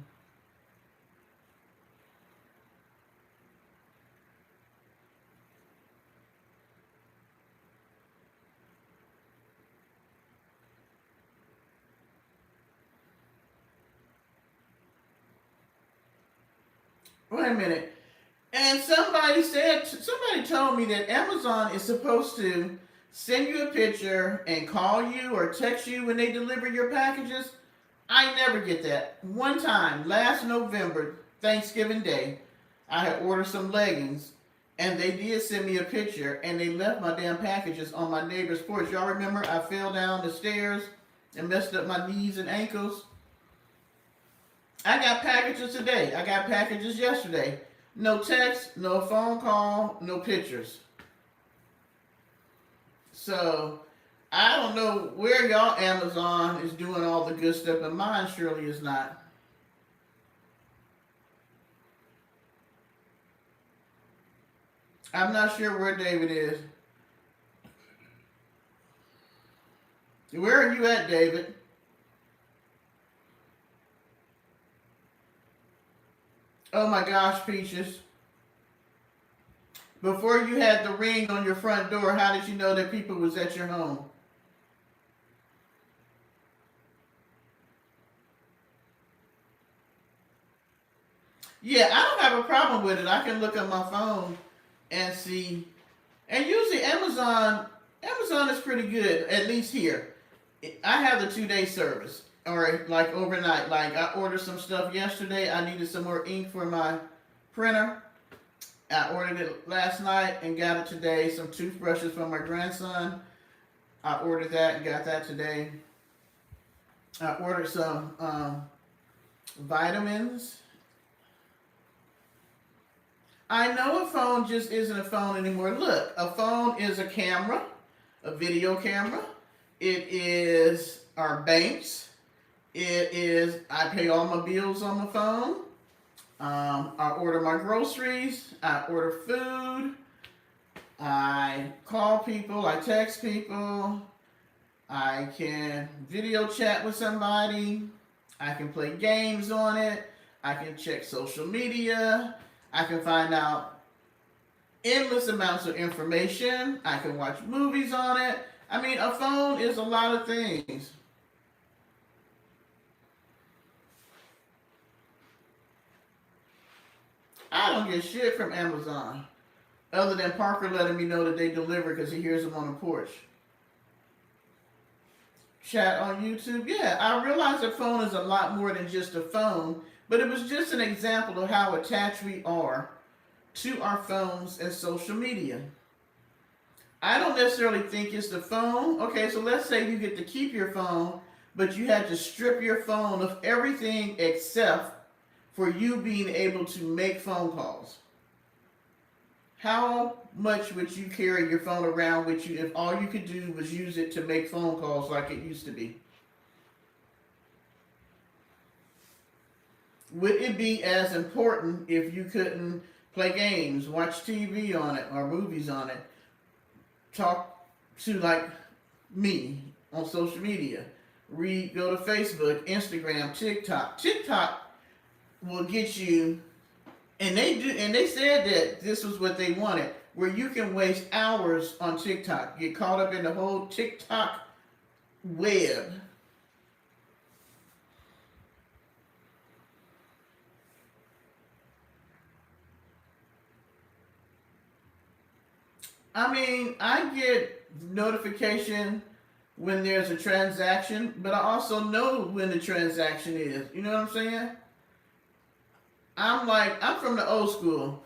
Wait a minute. And somebody told me that Amazon is supposed to send you a picture and call you or text you when they deliver your packages. I never get that. One time, last November, Thanksgiving Day, I had ordered some leggings and they did send me a picture and they left my damn packages on my neighbor's porch. Y'all remember I fell down the stairs and messed up my knees and ankles? I got packages today. I got packages yesterday. No text, no phone call, no pictures. So I don't know where y'all Amazon is doing all the good stuff, but mine surely is not. I'm not sure where David is. Where are you at, David? Oh my gosh, Peaches. Before you had the ring on your front door, how did you know that people was at your home? Yeah, I don't have a problem with it. I can look at my phone and see. And usually Amazon is pretty good, at least here. I have the 2-day service, or like overnight. Like I ordered some stuff yesterday. I needed some more ink for my printer. I ordered it last night and got it today. Some toothbrushes for my grandson. I ordered that and got that today. I ordered some vitamins. I know a phone just isn't a phone anymore. Look, a phone is a camera, a video camera. It is our banks. It is, I pay all my bills on my phone. I order my groceries. I order food. I call people. I text people. I can video chat with somebody. I can play games on it. I can check social media. I can find out endless amounts of information. I can watch movies on it. I mean, a phone is a lot of things. I don't get shit from Amazon, other than Parker letting me know that they deliver because he hears them on the porch. Chat on YouTube. Yeah, I realize a phone is a lot more than just a phone, but it was just an example of how attached we are to our phones and social media. I don't necessarily think it's the phone. Okay, so let's say you get to keep your phone, but you had to strip your phone of everything except for you being able to make phone calls. How much would you carry your phone around with you if all you could do was use it to make phone calls like it used to be? Would it be as important if you couldn't play games, watch TV on it, or movies on it, talk to like me on social media, go to Facebook, Instagram, TikTok? TikTok will get you, and they said that this was what they wanted, where you can waste hours on TikTok, get caught up in the whole TikTok web. I mean, I get notification when there's a transaction, but I also know when the transaction is. You know what I'm saying? I'm from the old school.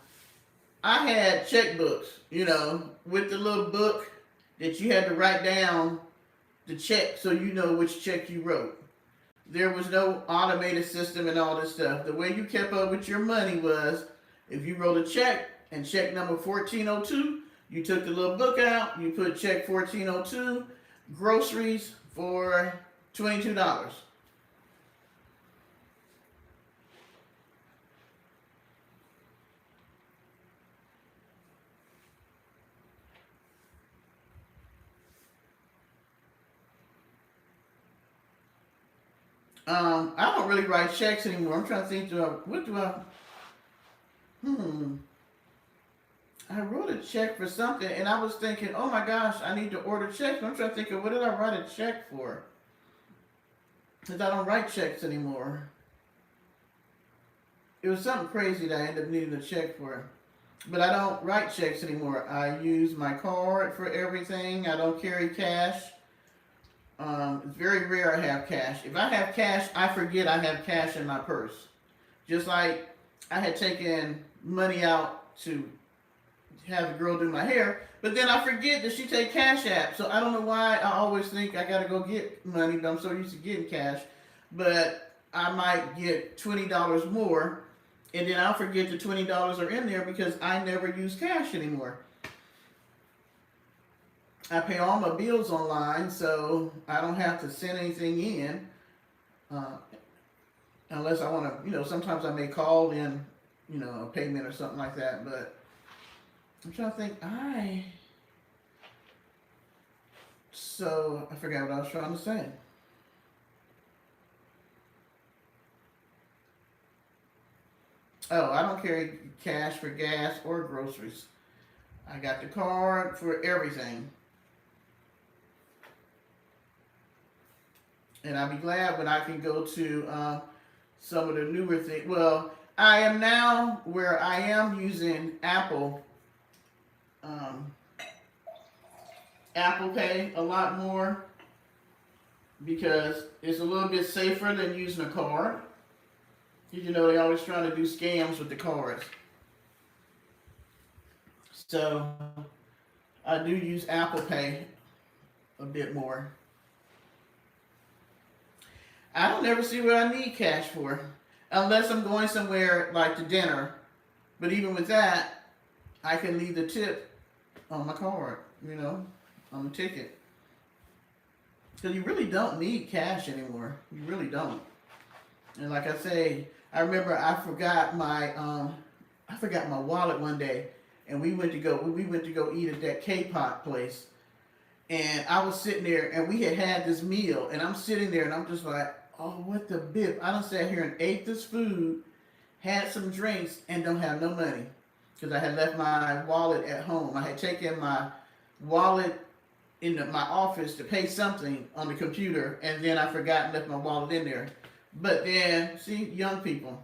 I had checkbooks, with the little book that you had to write down the check so you know which check you wrote. There was no automated system and all this stuff. The way you kept up with your money was if you wrote a check and check number 1402, you took the little book out, you put check 1402, groceries for $22. I don't really write checks anymore. I'm trying to think, what do I, hmm. I wrote a check for something and I was thinking, oh my gosh, I need to order checks. I'm trying to think of what did I write a check for? Because I don't write checks anymore. It was something crazy that I ended up needing a check for. But I don't write checks anymore. I use my card for everything. I don't carry cash. It's very rare I have cash. If I have cash, I forget I have cash in my purse. Just like I had taken money out to have the girl do my hair, but then I forget that she take Cash App. So I don't know why I always think I gotta go get money, but I'm so used to getting cash. But I might get $20 more, and then I'll forget the $20 are in there because I never use cash anymore. I pay all my bills online, so I don't have to send anything in, uh, unless I want to. Sometimes I may call in, a payment or something like that. But I'm trying to think. So I forgot what I was trying to say. Oh, I don't carry cash for gas or groceries. I got the card for everything. And I'll be glad when I can go to some of the newer things. Well, I am now where I am using um, Apple Pay a lot more because it's a little bit safer than using a card. They always trying to do scams with the cards. So I do use Apple Pay a bit more. I don't ever see what I need cash for, unless I'm going somewhere like to dinner. But even with that, I can leave the tip on my card, on the ticket. Because you really don't need cash anymore. You really don't. And like I say, I remember I forgot my wallet one day, and we went to go eat at that K-pop place. And I was sitting there, and we had this meal, and I'm sitting there, and I'm just like, oh, what the bip. I done sat here and ate this food, had some drinks, and don't have no money. Because I had left my wallet at home. I had taken my wallet in my office to pay something on the computer, and then I forgot and left my wallet in there. But then, see, young people.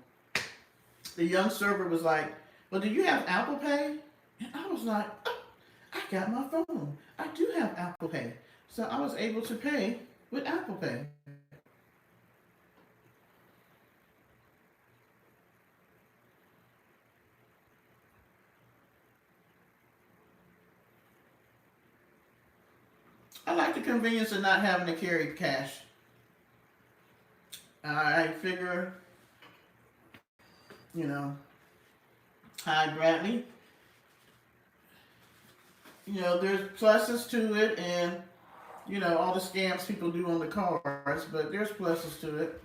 The young server was like, well, do you have Apple Pay? And I was like, oh, I got my phone. I do have Apple Pay. So I was able to pay with Apple Pay. I like the convenience of not having to carry cash. I figure, hi Bradley. There's pluses to it, and all the scams people do on the cars, but there's pluses to it.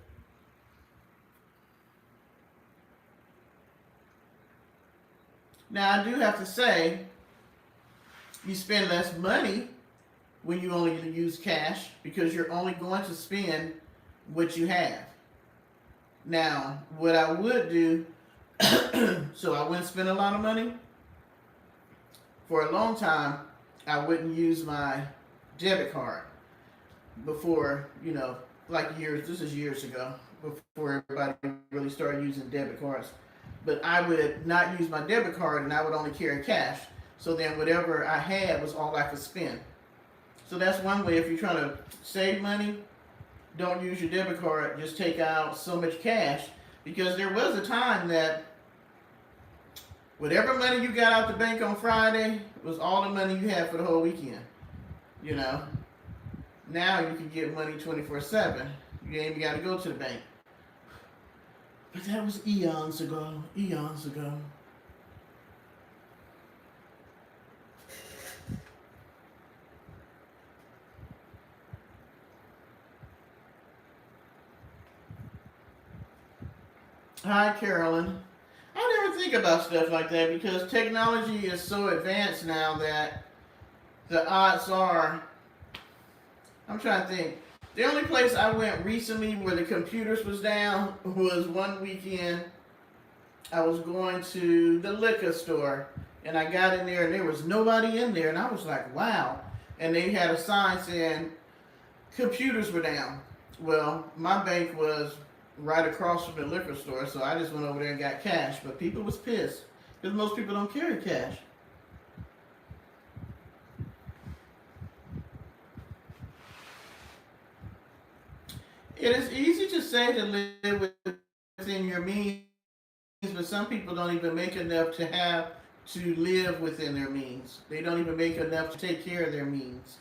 Now I do have to say, you spend less money when you only use cash because you're only going to spend what you have. Now, what I would do, so I wouldn't spend a lot of money. For a long time, I wouldn't use my debit card before, this is years ago, before everybody really started using debit cards. But I would not use my debit card and I would only carry cash. So then whatever I had was all I could spend. So that's one way. If you're trying to save money, don't use your debit card. Just take out so much cash. Because there was a time that Whatever money you got out the bank on Friday was all the money you had for the whole weekend. You know, now you can get money 24/7. You ain't even got to go to the bank. But that was eons ago. Eons ago. Hi, Carolyn. I never think about stuff like that because technology is so advanced now that the odds are. I'm trying to think. The only place I went recently where the computers was down was one weekend. I was going to the liquor store and I got in there and there was nobody in there and I was like, wow. And they had a sign saying computers were down. Well, my bank was right across from the liquor store, so I just went over there and got cash. But people was pissed because most people don't carry cash. It is easy to say to live within your means, but some people don't even make enough to live within their means. They don't even make enough to take care of their means.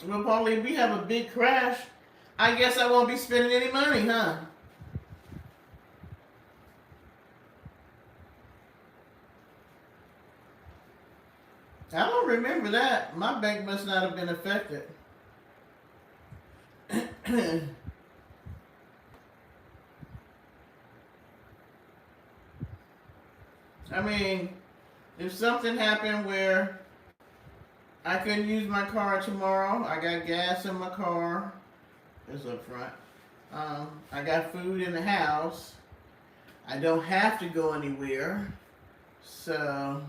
Well, Paulie, we have a big crash. I guess I won't be spending any money, huh? I don't remember that. My bank must not have been affected. I mean, if something happened where I couldn't use my car tomorrow, I got gas in my car. It's up front. I got food in the house. I don't have to go anywhere. So,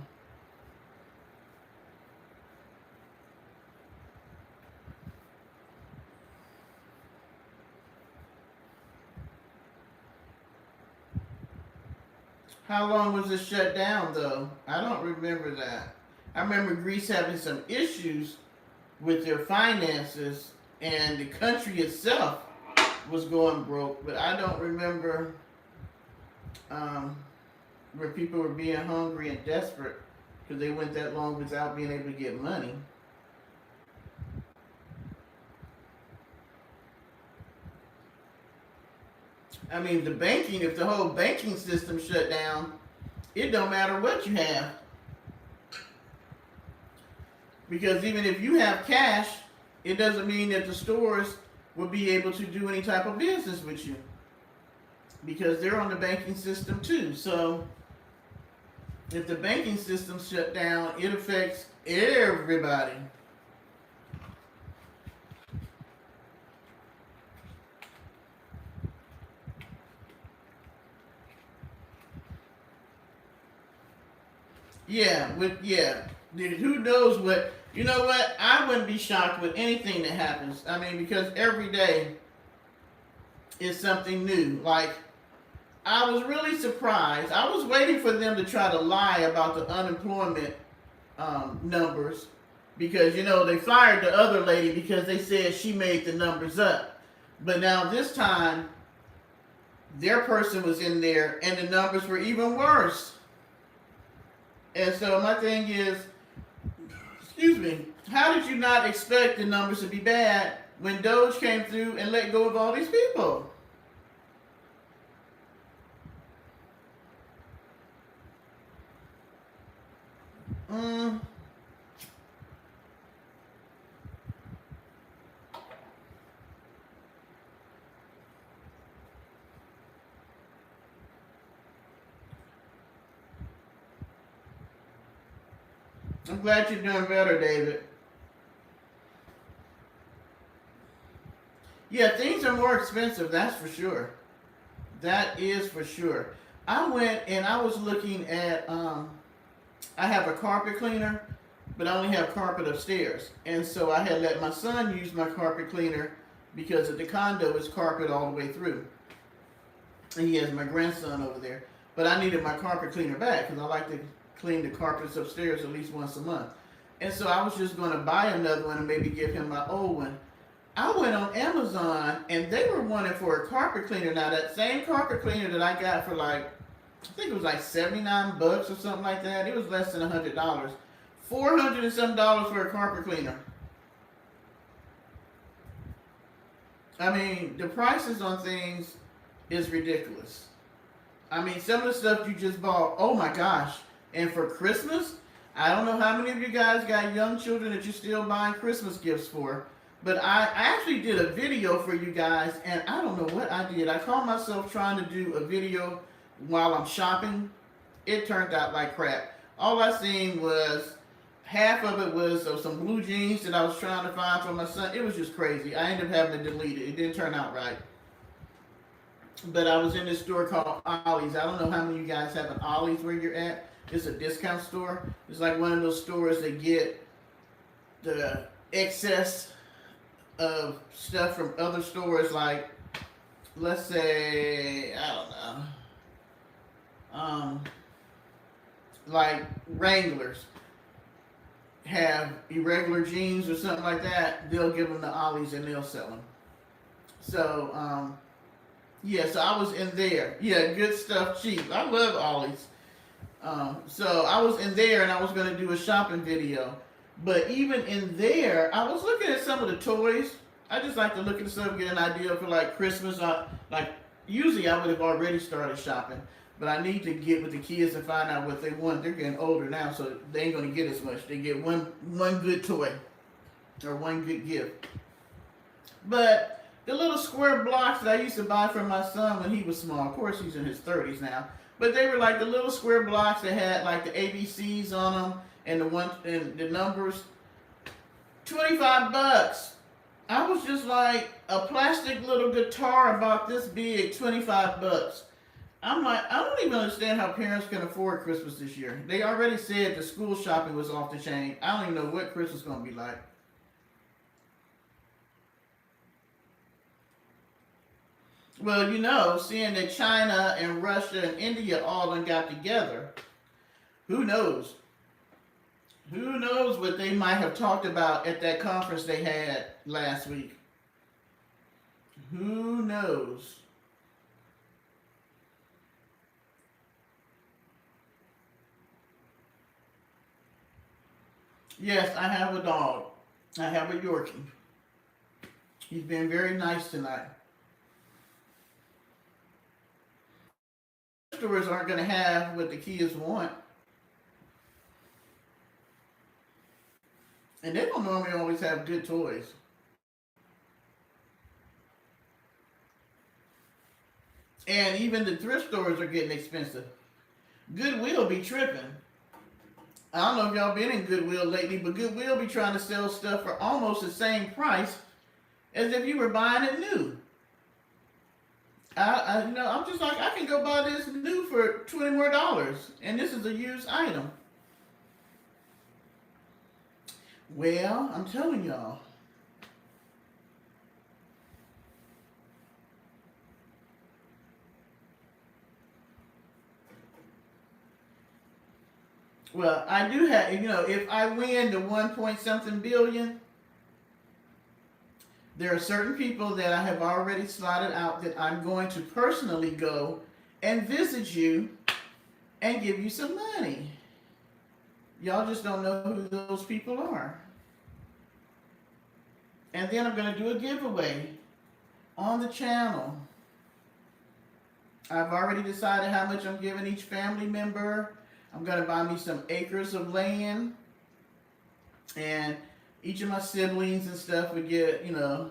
how long was it shut down, though? I don't remember that. I remember Greece having some issues with their finances, and the country itself was going broke. But I don't remember um, where people were being hungry and desperate because they went that long without being able to get money. I mean, the banking, if the whole banking system shut down, it don't matter what you have. Because even if you have cash, it doesn't mean that the stores will be able to do any type of business with you. Because they're on the banking system too. So if the banking system shut down, it affects everybody. Yeah. Who knows what? You know what? I wouldn't be shocked with anything that happens. I mean, because every day is something new. Like I was really surprised. I was waiting for them to try to lie about the unemployment numbers because they fired the other lady because they said she made the numbers up. But now this time, their person was in there and the numbers were even worse. And so my thing is, excuse me, how did you not expect the numbers to be bad when Doge came through and let go of all these people? Mm, I'm glad you're doing better, David. Yeah, things are more expensive, that's for sure. That is for sure. I went and I was looking at I have a carpet cleaner, but I only have carpet upstairs. And so I had let my son use my carpet cleaner because at the condo is carpet all the way through. And he has my grandson over there. But I needed my carpet cleaner back because I like to clean the carpets upstairs at least once a month. And so I was just going to buy another one and maybe give him my old one. I went on Amazon and they were wanting for a carpet cleaner. Now that same carpet cleaner that I got for like, I think it was like 79 bucks or something like that. It was less than $100. 400 and some dollars for a carpet cleaner. I mean, the prices on things is ridiculous. I mean, some of the stuff you just bought, oh my gosh. And for Christmas, I don't know how many of you guys got young children that you're still buying Christmas gifts for. But I actually did a video for you guys, and I don't know what I did. I caught myself trying to do a video while I'm shopping. It turned out like crap. All I seen was half of it was some blue jeans that I was trying to find for my son. It was just crazy. I ended up having to delete it. It didn't turn out right. But I was in this store called Ollie's. I don't know how many of you guys have an Ollie's where you're at. It's a discount store. It's like one of those stores that get the excess of stuff from other stores, like, let's say, I don't know, like Wranglers have irregular jeans or something like that. They'll give them to Ollie's and they'll sell them. So, yeah, so I was in there. Yeah, good stuff, cheap. I love Ollie's. So I was in there and I was going to do a shopping video. But even in there, I was looking at some of the toys. I just like to look at stuff, get an idea for like Christmas. Like usually I would have already started shopping, but I need to get with the kids and find out what they want. They're getting older now, so they ain't gonna get as much. They get one good toy or one good gift. But the little square blocks that I used to buy for my son when he was small, of course he's in his 30s now, but they were like the little square blocks that had like the ABCs on them and the numbers. 25 bucks. I was just like, a plastic little guitar about this big, 25 bucks. I'm like, I don't even understand how parents can afford Christmas this year. They already said the school shopping was off the chain. I don't even know what Christmas is going to be like. Well, you know, seeing that China and Russia and India all done got together, who knows? Who knows what they might have talked about at that conference they had last week? Who knows? Yes, I have a dog. I have a Yorkie. He's been very nice tonight. Stores aren't going to have what the kids want. And they don't normally always have good toys. And even the thrift stores are getting expensive. Goodwill be tripping. I don't know if y'all been in Goodwill lately, but Goodwill be trying to sell stuff for almost the same price as if you were buying it new. I'm just like, I can go buy this new for $20 more, and this is a used item. Well, I'm telling y'all. Well, I do have, if I win the 1 point something billion, there are certain people that I have already slotted out that I'm going to personally go and visit you and give you some money. Y'all just don't know who those people are. And then I'm going to do a giveaway on the channel. I've already decided how much I'm giving each family member. I'm going to buy me some acres of land. And each of my siblings and stuff would get, $1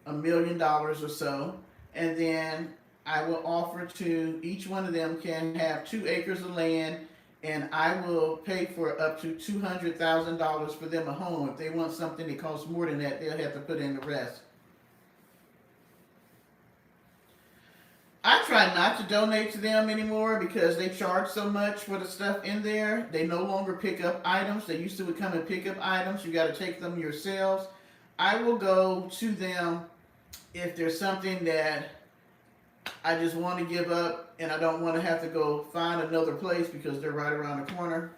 million or so. And then I will offer to each one of them can have 2 acres of land, and I will pay for up to $200,000 for them a home. If they want something that costs more than that, they'll have to put in the rest. I try not to donate to them anymore because they charge so much for the stuff in there. They no longer pick up items. They used to come and pick up items. You got to take them yourselves. I will go to them if there's something that I just want to give up and I don't want to have to go find another place because they're right around the corner.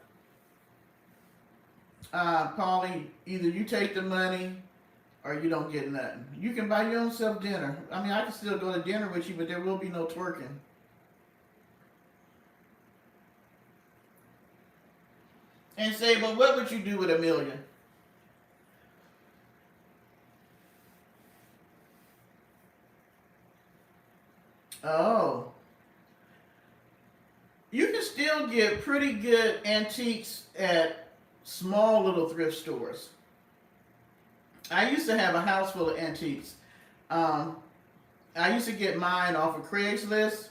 Paulie, either you take the money or you don't get nothing. You can buy your own self dinner. I mean, I can still go to dinner with you, but there will be no twerking. And say, but what would you do with $1 million? Oh, you can still get pretty good antiques at small little thrift stores. I used to have a house full of antiques. Um, I used to get mine off of Craigslist,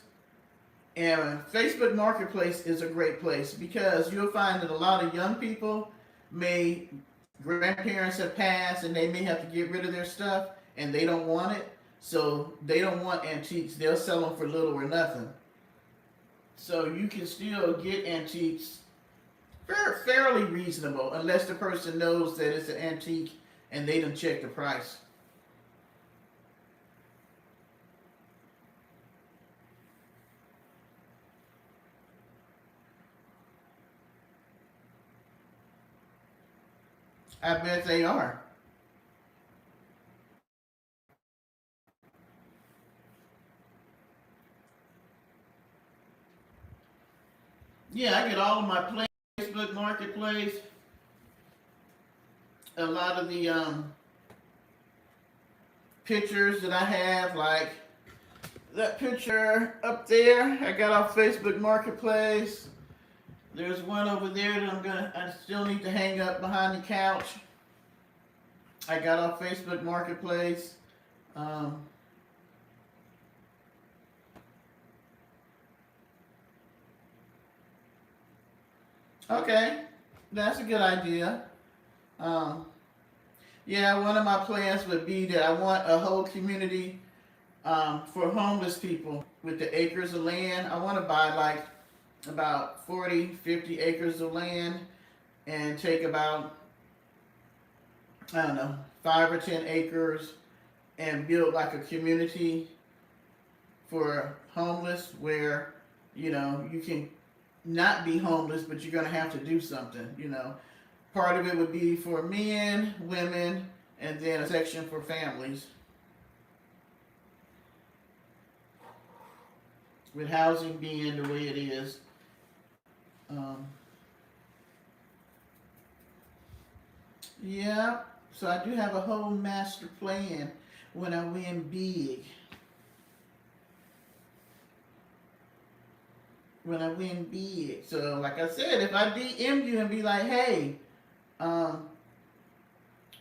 and Facebook Marketplace is a great place because you'll find that a lot of young people may grandparents have passed and they may have to get rid of their stuff and they don't want it. So they don't want antiques. They'll sell them for little or nothing. So you can still get antiques fairly reasonable unless the person knows that it's an antique and they done check the price. I bet they are. Yeah, I get all of my Facebook Marketplace. A lot of the pictures that I have, like that picture up there, I got off Facebook Marketplace. There's one over there that I still need to hang up behind the couch. I got off Facebook Marketplace. Um, okay, that's a good idea. Um, yeah, one of my plans would be that I want a whole community for homeless people with the acres of land. I want to buy like about 40, 50 acres of land and take about, I don't know, 5 or 10 acres and build like a community for homeless where, you can not be homeless, but you're going to have to do something. Part of it would be for men, women, and then a section for families. With housing being the way it is. Um, yeah, so I do have a whole master plan when I win big. When I win big. So, like I said, if I DM you and be like, hey, um,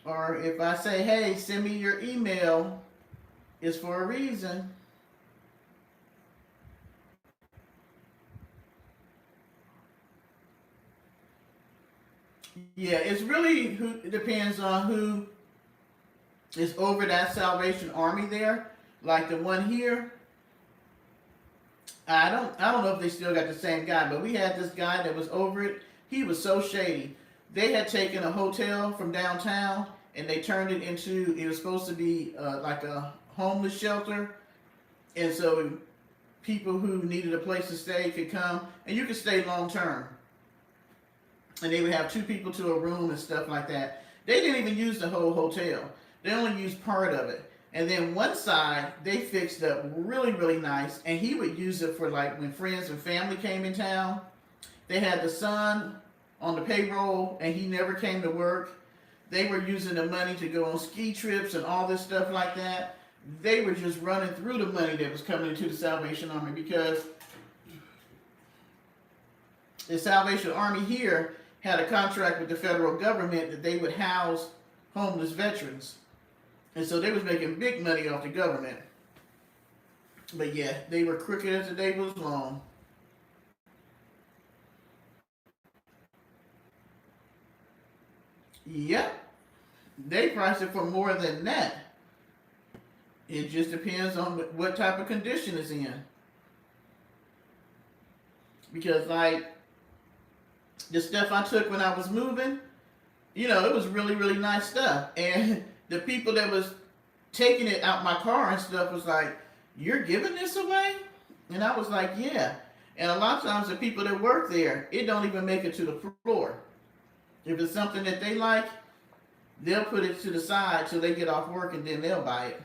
or if I say, hey, send me your email, it's for a reason. Yeah, it's really it depends on who is over that Salvation Army there. Like the one here, I don't know if they still got the same guy, but we had this guy that was over it. He was so shady. They had taken a hotel from downtown and they turned it into, it was supposed to be like a homeless shelter, and so people who needed a place to stay could come, and you could stay long term. And they would have two people to a room and stuff like that. They didn't even use the whole hotel. They only used part of it. And then one side they fixed up really, really nice, and he would use it for like when friends and family came in town. They had the son on the payroll, and he never came to work. They were using the money to go on ski trips and all this stuff like that. They were just running through the money that was coming into the Salvation Army because the Salvation Army here had a contract with the federal government that they would house homeless veterans. And so they was making big money off the government. But yeah, they were crooked as the day was long. Yep, they priced it for more than that. It just depends on what type of condition it's in. Because like the stuff I took when I was moving, it was really, really nice stuff. And the people that was taking it out my car and stuff was like, "You're giving this away?" And I was like, "Yeah." And a lot of times the people that work there, it don't even make it to the floor. If it's something that they like, they'll put it to the side till they get off work and then they'll buy it.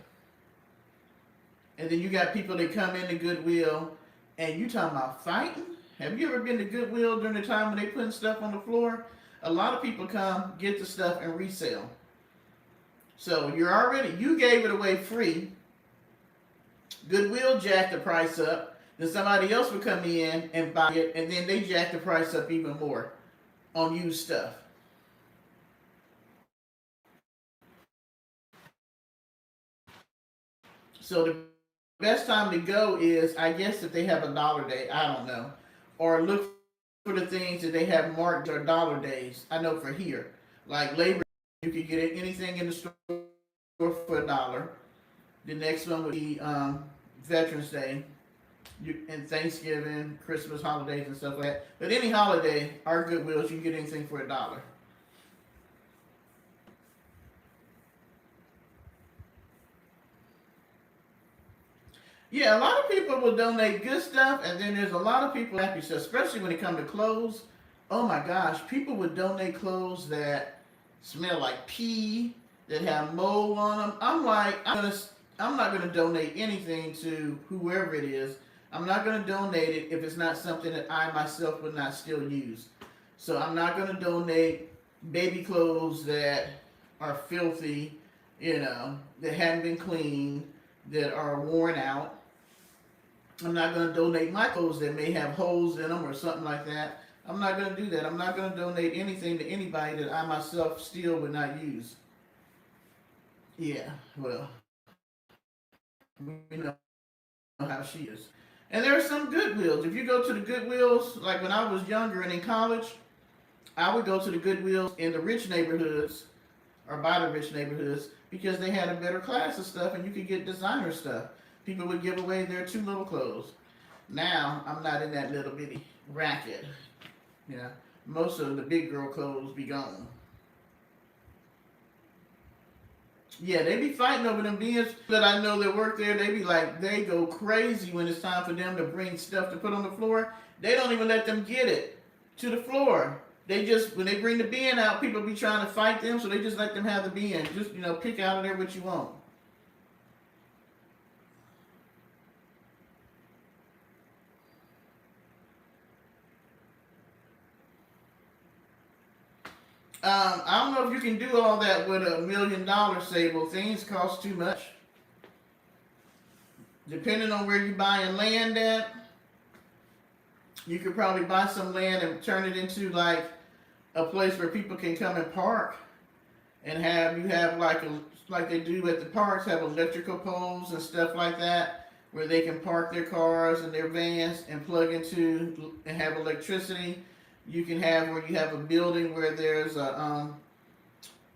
And then you got people that come into Goodwill and you talking about fighting? Have you ever been to Goodwill during the time when they putting stuff on the floor? A lot of people come, get the stuff, and resell. So you gave it away free. Goodwill jacked the price up. Then somebody else would come in and buy it, and then they jack the price up even more on used stuff. So the best time to go is, I guess, if they have a dollar day. I don't know, or look for the things that they have marked or dollar days. I know for here, like Labor, you could get anything in the store for $1. The next one would be Veterans Day, and Thanksgiving, Christmas, holidays, and stuff like that. But any holiday, our Goodwills, you can get anything for $1. Yeah, a lot of people will donate good stuff, and then there's a lot of people happy stuff, especially when it comes to clothes. Oh my gosh, people would donate clothes that smell like pee, that have mold on them. I'm like, I'm not gonna donate anything to whoever it is. I'm not gonna donate it if it's not something that I myself would not still use. So I'm not gonna donate baby clothes that are filthy, that haven't been cleaned, that are worn out. I'm not going to donate my clothes that may have holes in them or something like that. I'm not going to do that. I'm not going to donate anything to anybody that I myself still would not use. Yeah, well, we know how she is. And there are some Goodwills. If you go to the Goodwills, like when I was younger and in college, I would go to the Goodwills in the rich neighborhoods or by the rich neighborhoods because they had a better class of stuff and you could get designer stuff. People would give away their too little clothes. Now, I'm not in that little bitty racket. Yeah, most of the big girl clothes be gone. Yeah, they be fighting over them beans that I know that work there. They be like, they go crazy when it's time for them to bring stuff to put on the floor. They don't even let them get it to the floor. They just, when they bring the bin out, people be trying to fight them, so they just let them have the bin. Just, pick out of there what you want. I don't know if you can do all that with $1 million sable. Things cost too much. Depending on where you're buying land at, you could probably buy some land and turn it into like a place where people can come and park, and have like they do at the parks, have electrical poles and stuff like that, where they can park their cars and their vans and plug into and have electricity. You can have where you have a building where there's a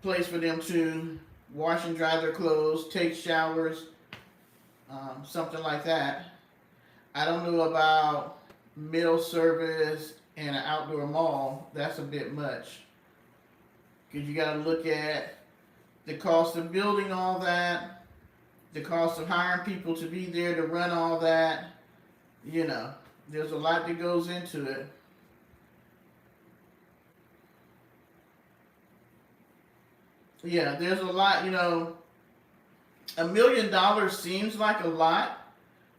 place for them to wash and dry their clothes, take showers, something like that. I don't know about meal service and an outdoor mall. That's a bit much. Because you got to look at the cost of building all that, the cost of hiring people to be there to run all that. There's a lot that goes into it. Yeah, there's a lot, $1 million seems like a lot,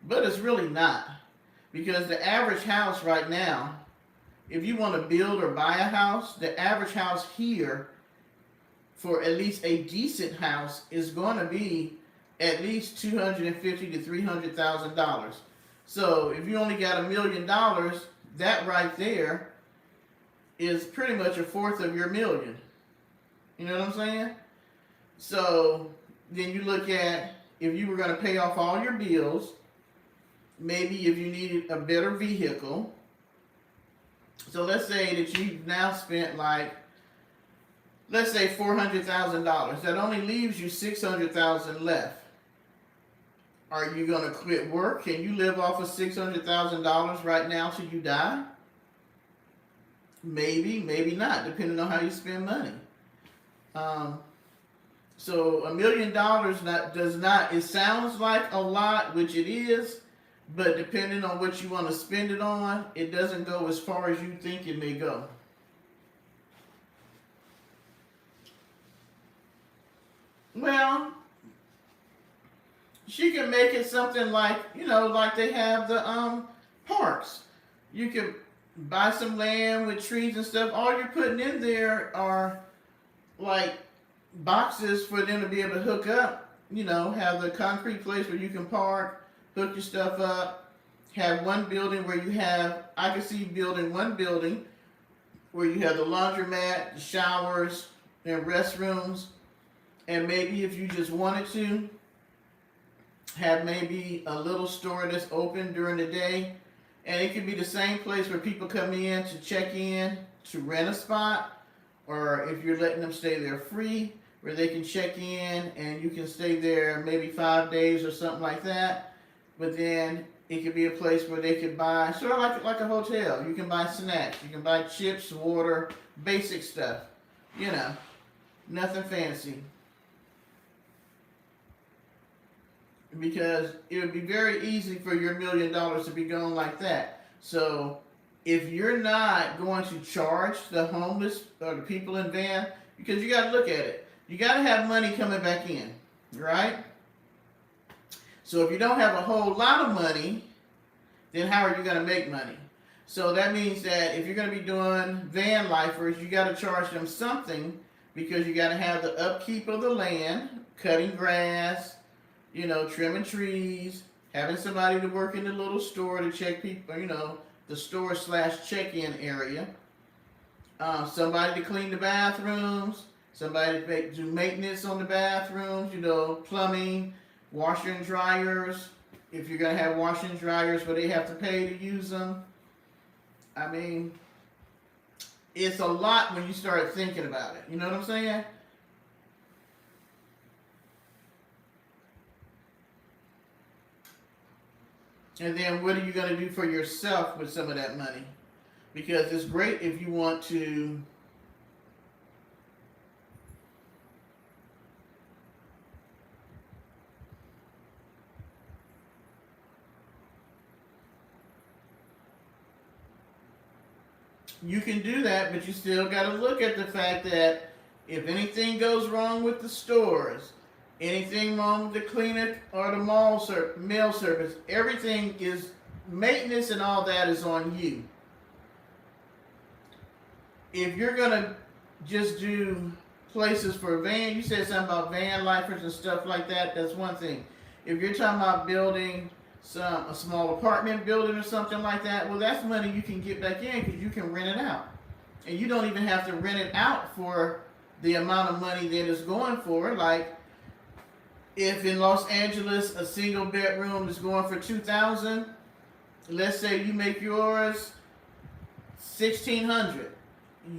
but it's really not. Because the average house right now, if you want to build or buy a house, the average house here for at least a decent house is going to be at least $250,000 to $300,000. So if you only got $1 million, that right there is pretty much a fourth of your million. You know what I'm saying? So then you look at if you were going to pay off all your bills, maybe if you needed a better vehicle. So let's say that you've now spent let's say $400,000. That only leaves you $600,000 left. Are you going to quit work? Can you live off of $600,000 right now till you die? Maybe, maybe not, depending on how you spend money. So $1 million does not, it sounds like a lot, which it is, but depending on what you want to spend it on, it doesn't go as far as you think it may go. Well, she can make it something like, like they have the parks. You can buy some land with trees and stuff. All you're putting in there are like boxes for them to be able to hook up. Have the concrete place where you can park, hook your stuff up. Have one building where I can see building one building where you have the laundromat, the showers, and restrooms, and maybe if you just wanted to, have maybe a little store that's open during the day, and it could be the same place where people come in to check in to rent a spot, or if you're letting them stay there free, where they can check in and you can stay there maybe 5 days or something like that. But then it could be a place where they could buy, sort of like a hotel. You can buy snacks, you can buy chips, water, basic stuff. Nothing fancy. Because it would be very easy for your $1 million to be gone like that. So if you're not going to charge the homeless or the people in van, because you got to look at it, you got to have money coming back in, right? So if you don't have a whole lot of money, then how are you going to make money? So that means that if you're going to be doing van lifers, you got to charge them something, because you got to have the upkeep of the land, cutting grass, trimming trees, having somebody to work in the little store to check people, the store / check-in area. Somebody to clean the bathrooms, somebody to do maintenance on the bathrooms, plumbing, washer and dryers. If you're going to have washer and dryers where they have to pay to use them. I mean, it's a lot when you start thinking about it. You know what I'm saying? And then what are you going to do for yourself with some of that money? Because it's great if you want to you can do that, but you still got to look at the fact that if anything goes wrong with the stores, anything wrong with the clinic or the mail service, everything is maintenance and all that is on you. If you're going to just do places for van, you said something about van lifers and stuff like that, that's one thing. If you're talking about building a small apartment building or something like that, well, that's money you can get back in because you can rent it out. And you don't even have to rent it out for the amount of money that it's going for. Like, if in Los Angeles a single bedroom is going for $2,000, let's say you make yours $1,600,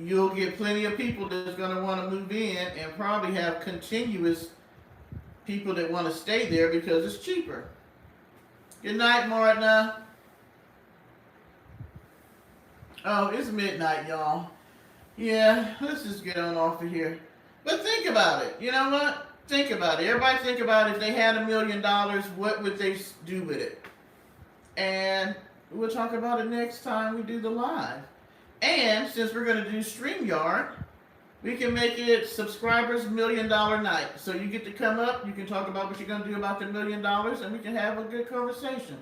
you'll get plenty of people that's going to want to move in, and probably have continuous people that want to stay there because it's cheaper. Good night, Martina. Oh, it's midnight, y'all. Yeah, let's just get on off of here. But think about it. You know what? Think about it. Everybody think about if they had $1 million, what would they do with it? And we'll talk about it next time we do the live. And since we're going to do StreamYard, we can make it subscribers $1 million night. So you get to come up, you can talk about what you're going to do about the $1 million, and we can have a good conversation.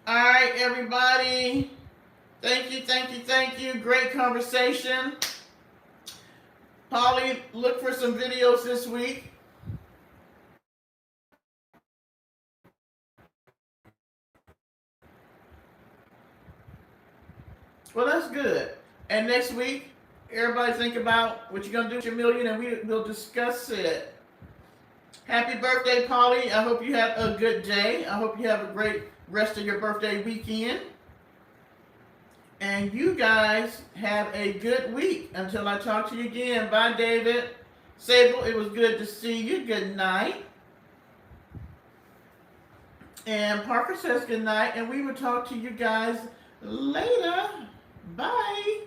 All right, everybody. Thank you, thank you, thank you. Great conversation. Paulie, look for some videos this week. Well, that's good. And next week, everybody think about what you're going to do with your $1 million, and we'll discuss it. Happy birthday, Paulie. I hope you have a good day. I hope you have a great rest of your birthday weekend. And you guys have a good week. Until I talk to you again. Bye, David. Sable, it was good to see you. Good night. And Parker says good night. And we will talk to you guys later. Bye.